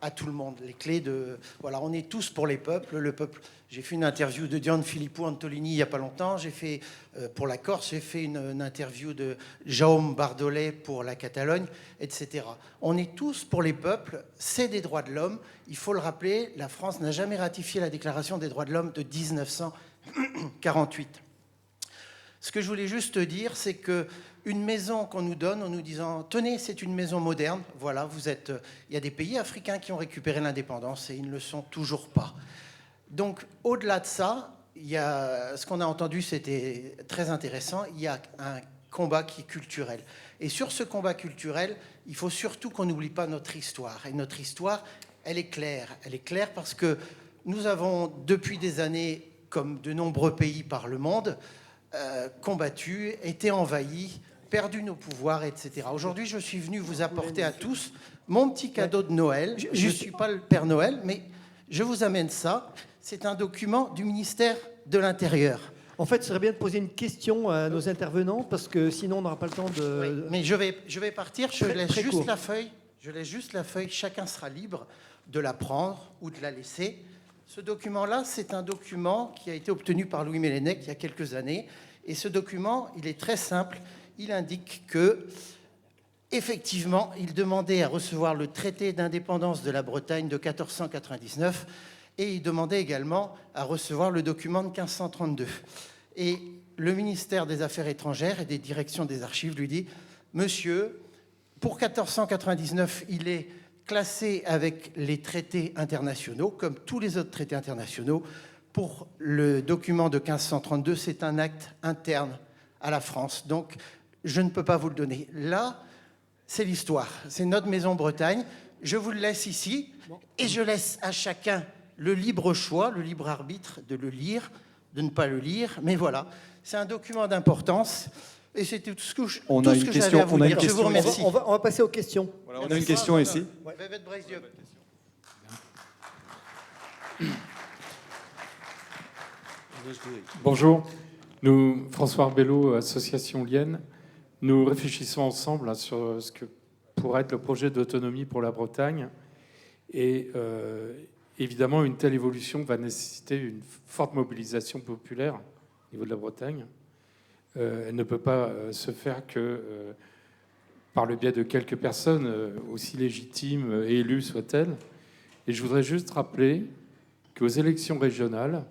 Speaker 9: à tout le monde. Les clés de... Voilà, on est tous pour les peuples. Le peuple... J'ai fait une interview de Dion Filippo Antolini il n'y a pas longtemps. J'ai fait, pour la Corse, j'ai fait une interview de Jaume Bardolet pour la Catalogne, etc. On est tous pour les peuples. C'est des droits de l'homme. Il faut le rappeler, la France n'a jamais ratifié la Déclaration des droits de l'homme de 1948. Ce que je voulais juste dire, c'est que une maison qu'on nous donne en nous disant « Tenez, c'est une maison moderne. Voilà, vous êtes... » Il y a des pays africains qui ont récupéré l'indépendance et ils ne le sont toujours pas. Donc, au-delà de ça, il y a... ce qu'on a entendu, c'était très intéressant. Il y a un combat qui est culturel. Et sur ce combat culturel, il faut surtout qu'on n'oublie pas notre histoire. Et notre histoire, elle est claire. Elle est claire parce que nous avons, depuis des années, comme de nombreux pays par le monde, combattu, été envahis, perdu nos pouvoirs, etc. Aujourd'hui, je suis venu vous apporter à tous mon petit cadeau de Noël. Je ne suis pas le Père Noël, mais je vous amène ça. C'est un document du ministère de l'Intérieur.
Speaker 1: En fait, ce serait bien de poser une question à nos intervenants, parce que sinon, on n'aura pas le temps de...
Speaker 9: Oui, mais je vais partir, je laisse juste la feuille. Je laisse juste la feuille, chacun sera libre de la prendre ou de la laisser. Ce document-là, c'est un document qui a été obtenu par Louis Mélènec il y a quelques années. Et ce document, il est très simple. Il indique que, effectivement, il demandait à recevoir le traité d'indépendance de la Bretagne de 1499 et il demandait également à recevoir le document de 1532. Et le ministère des Affaires étrangères et des directions des archives lui dit « Monsieur, pour 1499, il est classé avec les traités internationaux, comme tous les autres traités internationaux. Pour le document de 1532, c'est un acte interne à la France. Donc, je ne peux pas vous le donner. Là, c'est l'histoire. C'est notre maison Bretagne. Je vous le laisse ici et je laisse à chacun le libre choix, le libre arbitre de le lire, de ne pas le lire. Mais voilà, c'est un document d'importance. Et c'était tout ce que j'avais à vous dire. Je vous remercie.
Speaker 1: On va passer aux questions.
Speaker 10: Voilà, on a une question ici.
Speaker 9: Ouais.
Speaker 10: Bonjour, nous, François Arbello, Association Lienne, nous réfléchissons ensemble sur ce que pourrait être le projet d'autonomie pour la Bretagne. Et évidemment, une telle évolution va nécessiter une forte mobilisation populaire au niveau de la Bretagne. Elle ne peut pas se faire que par le biais de quelques personnes, aussi légitimes et élues soient-elles. Et je voudrais juste rappeler qu'aux élections régionales,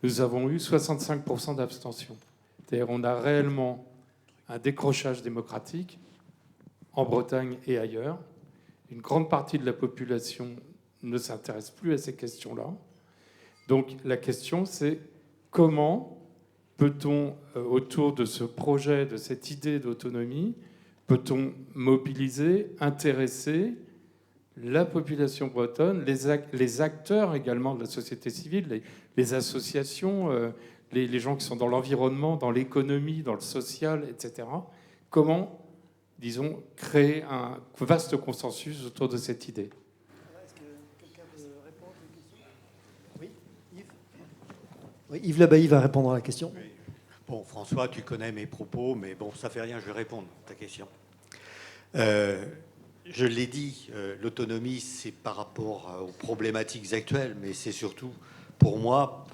Speaker 10: nous avons eu 65% d'abstention. C'est-à-dire qu'on a réellement un décrochage démocratique en Bretagne et ailleurs. Une grande partie de la population ne s'intéresse plus à ces questions-là. Donc la question, c'est comment peut-on, autour de ce projet, de cette idée d'autonomie, peut-on mobiliser, intéresser la population bretonne, les acteurs également de la société civile, les associations, les gens qui sont dans l'environnement, dans l'économie, dans le social, etc. Comment, disons, créer un vaste consensus autour de cette idée?
Speaker 1: Est-ce que quelqu'un veut répondre à une question? Oui, Yves. Oui, Yves Labailly va répondre à la question.
Speaker 4: Oui. Bon, François, tu connais mes propos, mais bon, ça fait rien, je vais répondre à ta question. Je l'ai dit, l'autonomie, c'est par rapport aux problématiques actuelles, mais c'est surtout, pour moi,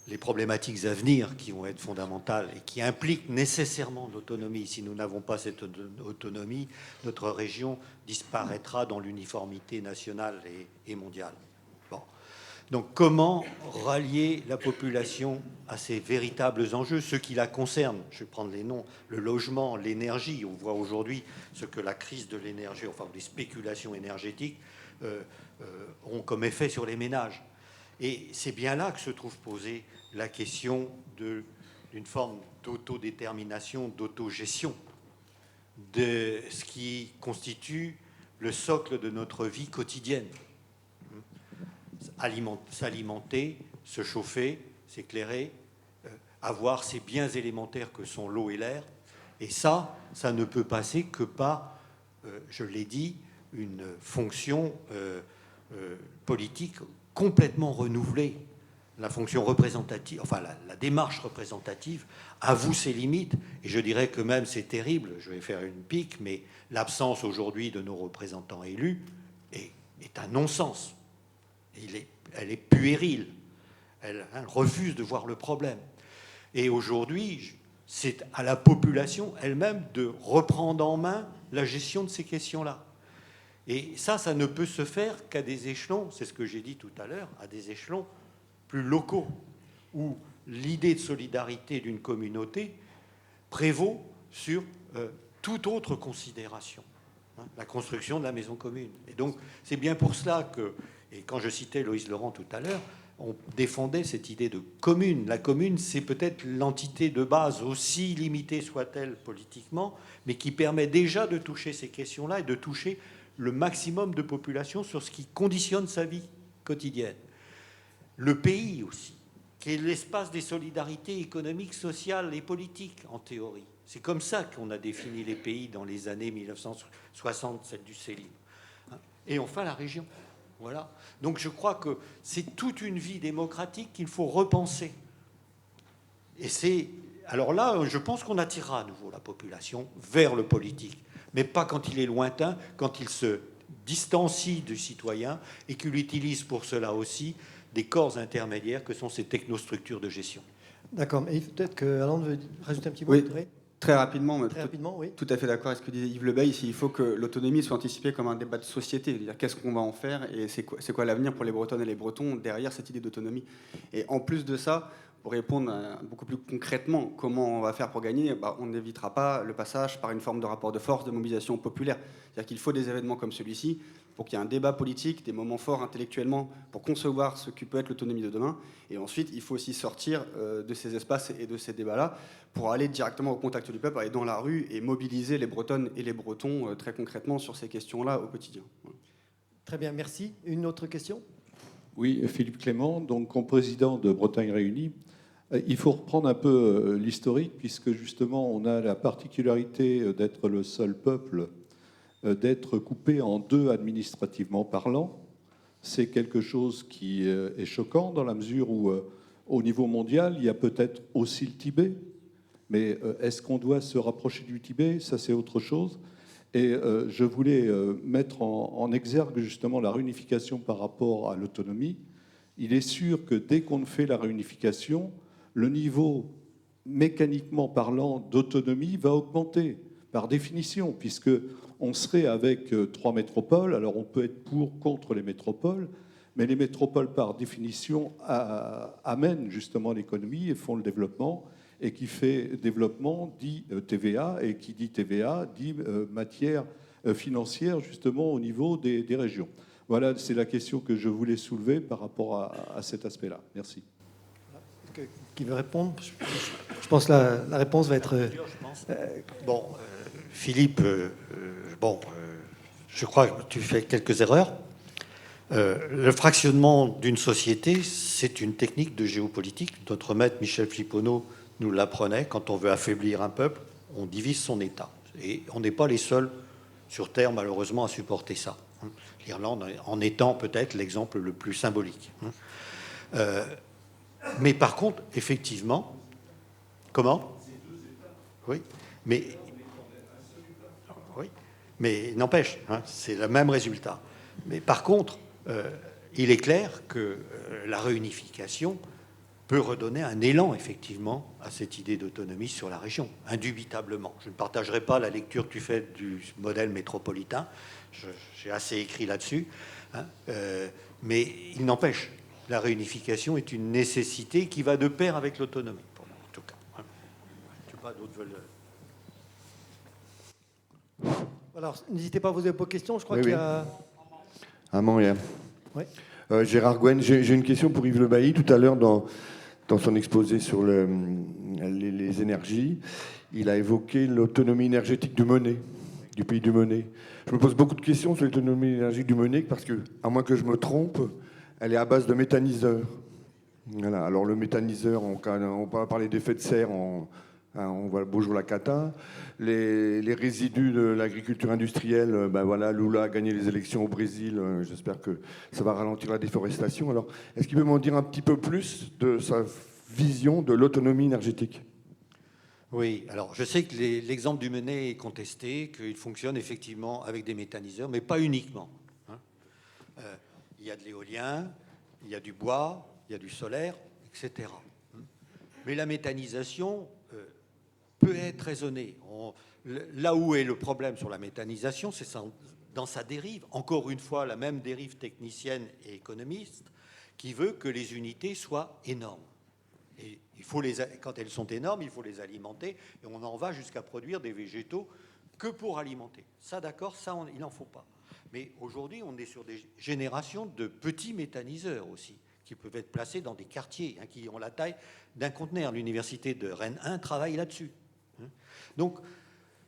Speaker 4: les problématiques à venir qui vont être fondamentales et qui impliquent nécessairement l'autonomie. Si nous n'avons pas cette autonomie, notre région disparaîtra dans l'uniformité nationale et mondiale. Bon. Donc comment rallier la population à ces véritables enjeux, ceux qui la concernent? Je vais prendre les noms: le logement, l'énergie. On voit aujourd'hui ce que la crise de l'énergie, enfin les spéculations énergétiques ont comme effet sur les ménages. Et c'est bien là que se trouve posée la question d'une forme d'autodétermination, d'autogestion, de ce qui constitue le socle de notre vie quotidienne. S'alimenter, se chauffer, s'éclairer, avoir ces biens élémentaires que sont l'eau et l'air. Et ça ne peut passer que par, je l'ai dit, une fonction politique complètement renouvelée. La fonction représentative, enfin la démarche représentative avoue ses limites. Et je dirais que même c'est terrible, je vais faire une pique, mais l'absence aujourd'hui de nos représentants élus est un non-sens. Elle est puérile. Elle refuse de voir le problème. Et aujourd'hui, c'est à la population elle-même de reprendre en main la gestion de ces questions-là. Et ça ne peut se faire qu'à des échelons, c'est ce que j'ai dit tout à l'heure, à des échelons plus locaux, où l'idée de solidarité d'une communauté prévaut sur toute autre considération, la construction de la maison commune. Et donc, c'est bien pour cela que, et quand je citais Loïs Laurent tout à l'heure, on défendait cette idée de commune. La commune, c'est peut-être l'entité de base, aussi limitée soit-elle politiquement, mais qui permet déjà de toucher ces questions-là et de toucher le maximum de population sur ce qui conditionne sa vie quotidienne. Le pays aussi, qui est l'espace des solidarités économiques, sociales et politiques, en théorie. C'est comme ça qu'on a défini les pays dans les années 1960, celle du Céline. Et enfin, la région. Voilà. Donc je crois que c'est toute une vie démocratique qu'il faut repenser. Et c'est... Alors là, je pense qu'on attirera à nouveau la population vers le politique, mais pas quand il est lointain, quand il se distancie du citoyen et qu'il utilise pour cela aussi des corps intermédiaires que sont ces technostructures de gestion.
Speaker 1: D'accord, mais peut-être que Alain veut rajouter un petit mot.
Speaker 6: Oui. Très rapidement,
Speaker 1: Très rapidement, oui.
Speaker 6: Tout à fait d'accord avec ce que disait Yves Lebaille. Il faut que l'autonomie soit anticipée comme un débat de société. C'est-à-dire qu'est-ce qu'on va en faire et c'est quoi l'avenir pour les Bretonnes et les Bretons derrière cette idée d'autonomie. Et en plus de ça, pour répondre beaucoup plus concrètement comment on va faire pour gagner, on n'évitera pas le passage par une forme de rapport de force, de mobilisation populaire. C'est-à-dire qu'il faut des événements comme celui-ci pour qu'il y ait un débat politique, des moments forts intellectuellement pour concevoir ce qui peut être l'autonomie de demain. Et ensuite, il faut aussi sortir de ces espaces et de ces débats-là pour aller directement au contact du peuple, aller dans la rue et mobiliser les Bretonnes et les Bretons très concrètement sur ces questions-là au quotidien. Voilà.
Speaker 1: Très bien, merci. Une autre question?
Speaker 11: Oui, Philippe Clément, donc comme président de Bretagne Réunie. Il faut reprendre un peu l'historique, puisque justement on a la particularité d'être le seul peuple, d'être coupé en deux administrativement parlant, c'est quelque chose qui est choquant dans la mesure où, au niveau mondial, il y a peut-être aussi le Tibet. Mais est-ce qu'on doit se rapprocher du Tibet? Ça, c'est autre chose. Et je voulais mettre en exergue justement la réunification par rapport à l'autonomie. Il est sûr que dès qu'on fait la réunification, le niveau, mécaniquement parlant, d'autonomie va augmenter, par définition, puisqu'on serait avec 3 métropoles. Alors on peut être pour, contre les métropoles, mais les métropoles, par définition, amènent justement l'économie et font le développement. Et qui fait développement dit TVA, et qui dit TVA dit matière financière justement au niveau des régions. Voilà, c'est la question que je voulais soulever par rapport à cet aspect-là. Merci.
Speaker 1: Qui veut répondre? Je pense que la réponse va être...
Speaker 4: Philippe, je crois que tu fais quelques erreurs. Le fractionnement d'une société, c'est une technique de géopolitique. Notre maître Michel Fliponneau nous l'apprenait. Quand on veut affaiblir un peuple, on divise son État. Et on n'est pas les seuls sur Terre, malheureusement, à supporter ça. L'Irlande en étant peut-être l'exemple le plus symbolique. Mais par contre, effectivement... Comment? Oui, mais n'empêche, c'est le même résultat. Mais par contre, il est clair que la réunification peut redonner un élan, effectivement, à cette idée d'autonomie sur la région, indubitablement. Je ne partagerai pas la lecture que tu fais du modèle métropolitain, j'ai assez écrit là-dessus, mais il n'empêche, la réunification est une nécessité qui va de pair avec l'autonomie, pour moi, en tout cas. Je ne sais pas, d'autres veulent...
Speaker 1: Alors, n'hésitez pas à poser vos questions, je crois qu'il y a...
Speaker 12: Montréal.
Speaker 1: Oui.
Speaker 12: Gérard Gwen, j'ai une question pour Yves Le Bailly. Tout à l'heure, dans son exposé sur les énergies, il a évoqué l'autonomie énergétique du Monnais, du pays du Monnais. Je me pose beaucoup de questions sur l'autonomie énergétique du Monnais parce que, à moins que je me trompe, elle est à base de méthaniseurs. Voilà. Alors le méthaniseur, on va parler d'effet de serre, on va bonjour la cata. Les résidus de l'agriculture industrielle, Lula a gagné les élections au Brésil. J'espère que ça va ralentir la déforestation. Alors, est-ce qu'il peut m'en dire un petit peu plus de sa vision de l'autonomie énergétique?
Speaker 4: Oui, alors je sais que l'exemple du Monnais est contesté, qu'il fonctionne effectivement avec des méthaniseurs, mais pas uniquement. Il y a de l'éolien, il y a du bois, il y a du solaire, etc. Mais la méthanisation peut être raisonnée. Là où est le problème sur la méthanisation, c'est dans sa dérive. Encore une fois, la même dérive technicienne et économiste qui veut que les unités soient énormes. Et quand elles sont énormes, il faut les alimenter. Et on en va jusqu'à produire des végétaux que pour alimenter. Ça, d'accord, ça, il n'en faut pas. Mais aujourd'hui, on est sur des générations de petits méthaniseurs aussi, qui peuvent être placés dans des quartiers qui ont la taille d'un conteneur. L'université de Rennes 1 travaille là-dessus. Donc,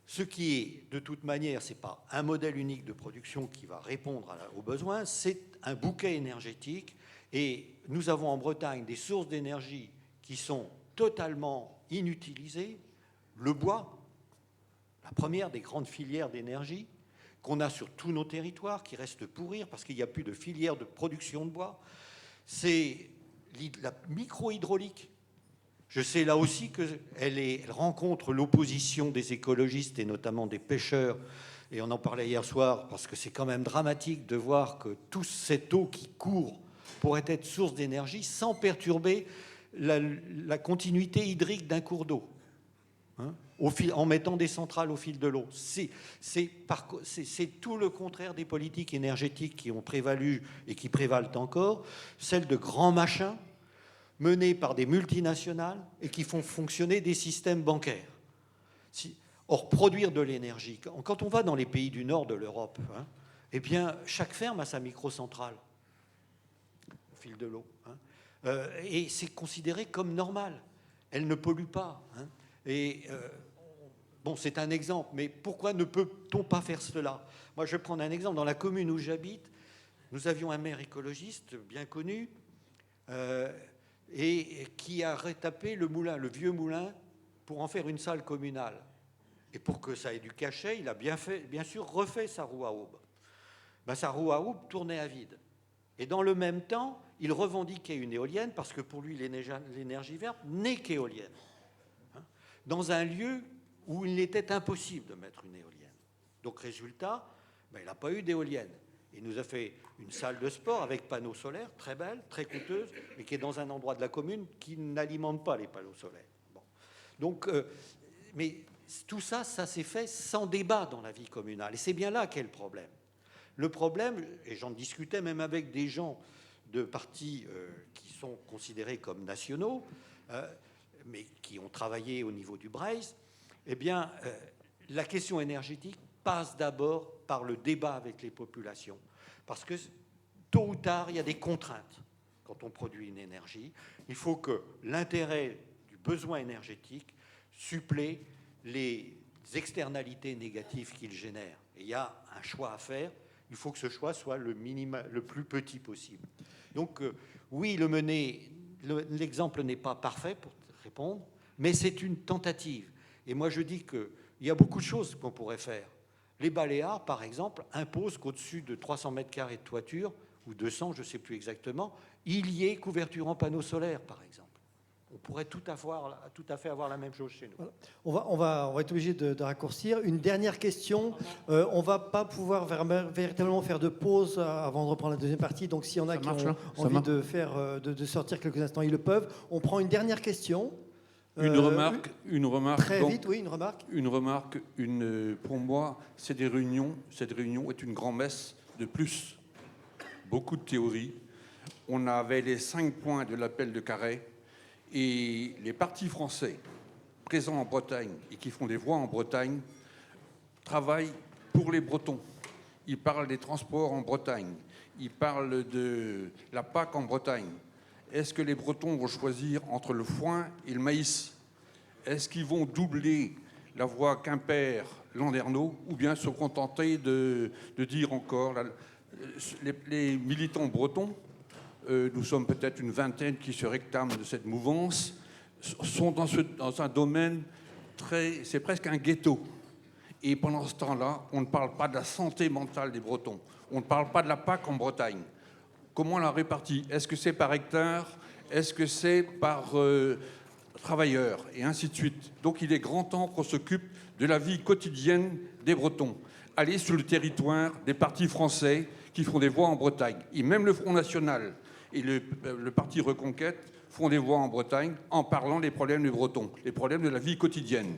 Speaker 4: ce qui est, de toute manière, ce n'est pas un modèle unique de production qui va répondre aux besoins, c'est un bouquet énergétique. Et nous avons en Bretagne des sources d'énergie qui sont totalement inutilisées. Le bois, la première des grandes filières d'énergie, qu'on a sur tous nos territoires, qui reste pourrir parce qu'il n'y a plus de filière de production de bois. C'est la micro-hydraulique. Je sais là aussi qu'elle rencontre l'opposition des écologistes et notamment des pêcheurs. Et on en parlait hier soir parce que c'est quand même dramatique de voir que toute cette eau qui court pourrait être source d'énergie sans perturber la continuité hydrique d'un cours d'eau. En mettant des centrales au fil de l'eau. C'est tout le contraire des politiques énergétiques qui ont prévalu et qui prévalent encore, celles de grands machins menés par des multinationales et qui font fonctionner des systèmes bancaires. Or, produire de l'énergie, quand on va dans les pays du nord de l'Europe, eh bien, chaque ferme a sa microcentrale au fil de l'eau. Et c'est considéré comme normal. Elle ne pollue pas. C'est un exemple, mais pourquoi ne peut-on pas faire cela? Moi, je vais prendre un exemple. Dans la commune où j'habite, nous avions un maire écologiste bien connu et qui a retapé le moulin, le vieux moulin, pour en faire une salle communale. Et pour que ça ait du cachet, il a bien sûr refait sa roue à aube. Sa roue à aube tournait à vide. Et dans le même temps, il revendiquait une éolienne parce que pour lui, l'énergie verte n'est qu'éolienne. Dans un lieu où il était impossible de mettre une éolienne. Donc, résultat, il n'a pas eu d'éolienne. Il nous a fait une salle de sport avec panneaux solaires, très belle, très coûteuse, mais qui est dans un endroit de la commune qui n'alimente pas les panneaux solaires. Bon. Donc, mais tout ça, ça s'est fait sans débat dans la vie communale. Et c'est bien là qu'est le problème. Le problème, et j'en discutais même avec des gens de partis qui sont considérés comme nationaux, mais qui ont travaillé au niveau du Braise, eh bien, la question énergétique passe d'abord par le débat avec les populations. Parce que tôt ou tard, il y a des contraintes quand on produit une énergie. Il faut que l'intérêt du besoin énergétique supplée les externalités négatives qu'il génère. Et il y a un choix à faire. Il faut que ce choix soit le plus petit possible. Donc, oui, l'exemple n'est pas parfait pour répondre, mais c'est une tentative. Et moi, je dis qu'il y a beaucoup de choses qu'on pourrait faire. Les Baléares, par exemple, imposent qu'au-dessus de 300 mètres carrés de toiture, ou 200, je ne sais plus exactement, il y ait couverture en panneaux solaires, par exemple. On pourrait tout à fait avoir la même chose chez nous.
Speaker 1: Voilà. On va être obligé de raccourcir. Une dernière question. On ne va pas pouvoir véritablement faire de pause avant de reprendre la deuxième partie. Donc, s'il y en a qui ont envie de sortir quelques instants, ils le peuvent. On prend une dernière question.
Speaker 13: Une remarque.
Speaker 1: Très
Speaker 13: donc,
Speaker 1: vite, oui, une remarque.
Speaker 13: Une remarque. Pour moi, c'est des réunions. Cette réunion est une grand-messe de plus. Beaucoup de théories. On avait les 5 points de l'appel de Carhaix. Et les partis français présents en Bretagne et qui font des voix en Bretagne travaillent pour les Bretons. Ils parlent des transports en Bretagne. Ils parlent de la PAC en Bretagne. Est-ce que les Bretons vont choisir entre le foin et le maïs? Est-ce qu'ils vont doubler la voie Quimper-Landerneau ou bien se contenter de dire encore les militants bretons, nous sommes peut-être une vingtaine qui se réclament de cette mouvance, sont dans un domaine c'est presque un ghetto. Et pendant ce temps-là, on ne parle pas de la santé mentale des Bretons. On ne parle pas de la PAC en Bretagne. Comment on la répartit? Est-ce que c'est par hectare? Est-ce que c'est par travailleur? Et ainsi de suite. Donc il est grand temps qu'on s'occupe de la vie quotidienne des Bretons. Aller sur le territoire des partis français qui font des voix en Bretagne. Et même le Front National et le parti Reconquête font des voix en Bretagne en parlant des problèmes des Bretons, les problèmes de la vie quotidienne.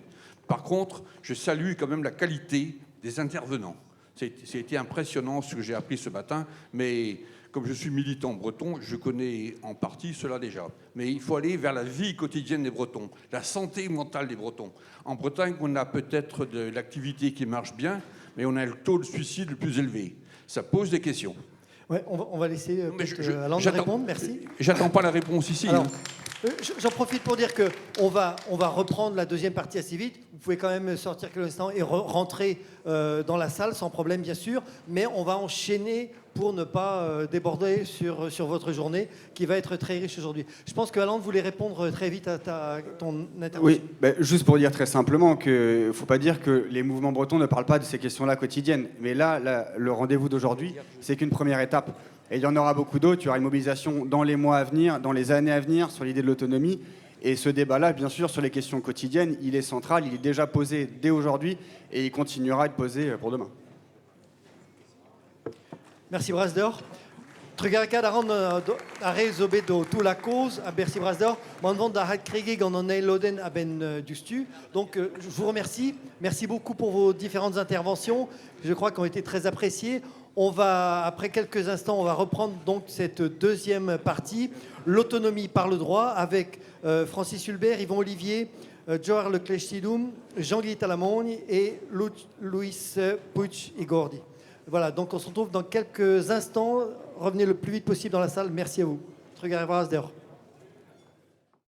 Speaker 13: Par contre, je salue quand même la qualité des intervenants. C'était impressionnant ce que j'ai appris ce matin, mais comme je suis militant breton, je connais en partie cela déjà. Mais il faut aller vers la vie quotidienne des Bretons, la santé mentale des Bretons. En Bretagne, on a peut-être de l'activité qui marche bien, mais on a le taux de suicide le plus élevé. Ça pose des questions.
Speaker 1: Ouais, on va laisser Alain répondre. Merci.
Speaker 13: J'attends pas la réponse ici.
Speaker 1: Alors, j'en profite pour dire qu'on va reprendre la deuxième partie assez vite. Vous pouvez quand même sortir quelques instants et rentrer dans la salle sans problème, bien sûr. Mais on va enchaîner pour ne pas déborder sur votre journée, qui va être très riche aujourd'hui. Je pense que Alain voulait répondre très vite à ton intervention.
Speaker 6: Oui, juste pour dire très simplement qu'il ne faut pas dire que les mouvements bretons ne parlent pas de ces questions-là quotidiennes. Mais là, le rendez-vous d'aujourd'hui, c'est qu'une première étape. Et il y en aura beaucoup d'autres. Il y aura une mobilisation dans les mois à venir, dans les années à venir, sur l'idée de l'autonomie. Et ce débat-là, bien sûr, sur les questions quotidiennes, il est central, il est déjà posé dès aujourd'hui et il continuera à être posé pour demain.
Speaker 1: Merci Brasdor. Trugarka daran are zobe do tout la cause à Bercy Brasdor. Manvant da hat krigig en en loden à ben du stu. Donc je vous remercie. Merci beaucoup pour vos différentes interventions. Je crois qu'elles ont été très appréciées. Après quelques instants, on va reprendre donc cette deuxième partie, l'autonomie par le droit, avec Francis Hulbert, Yvon Olivier, Johar Leclerc-Sidoum, Jean-Guy Talamogne et Luis Puig Igordi. Voilà, donc on se retrouve dans quelques instants. Revenez le plus vite possible dans la salle. Merci à vous. Trugarka Brasdor.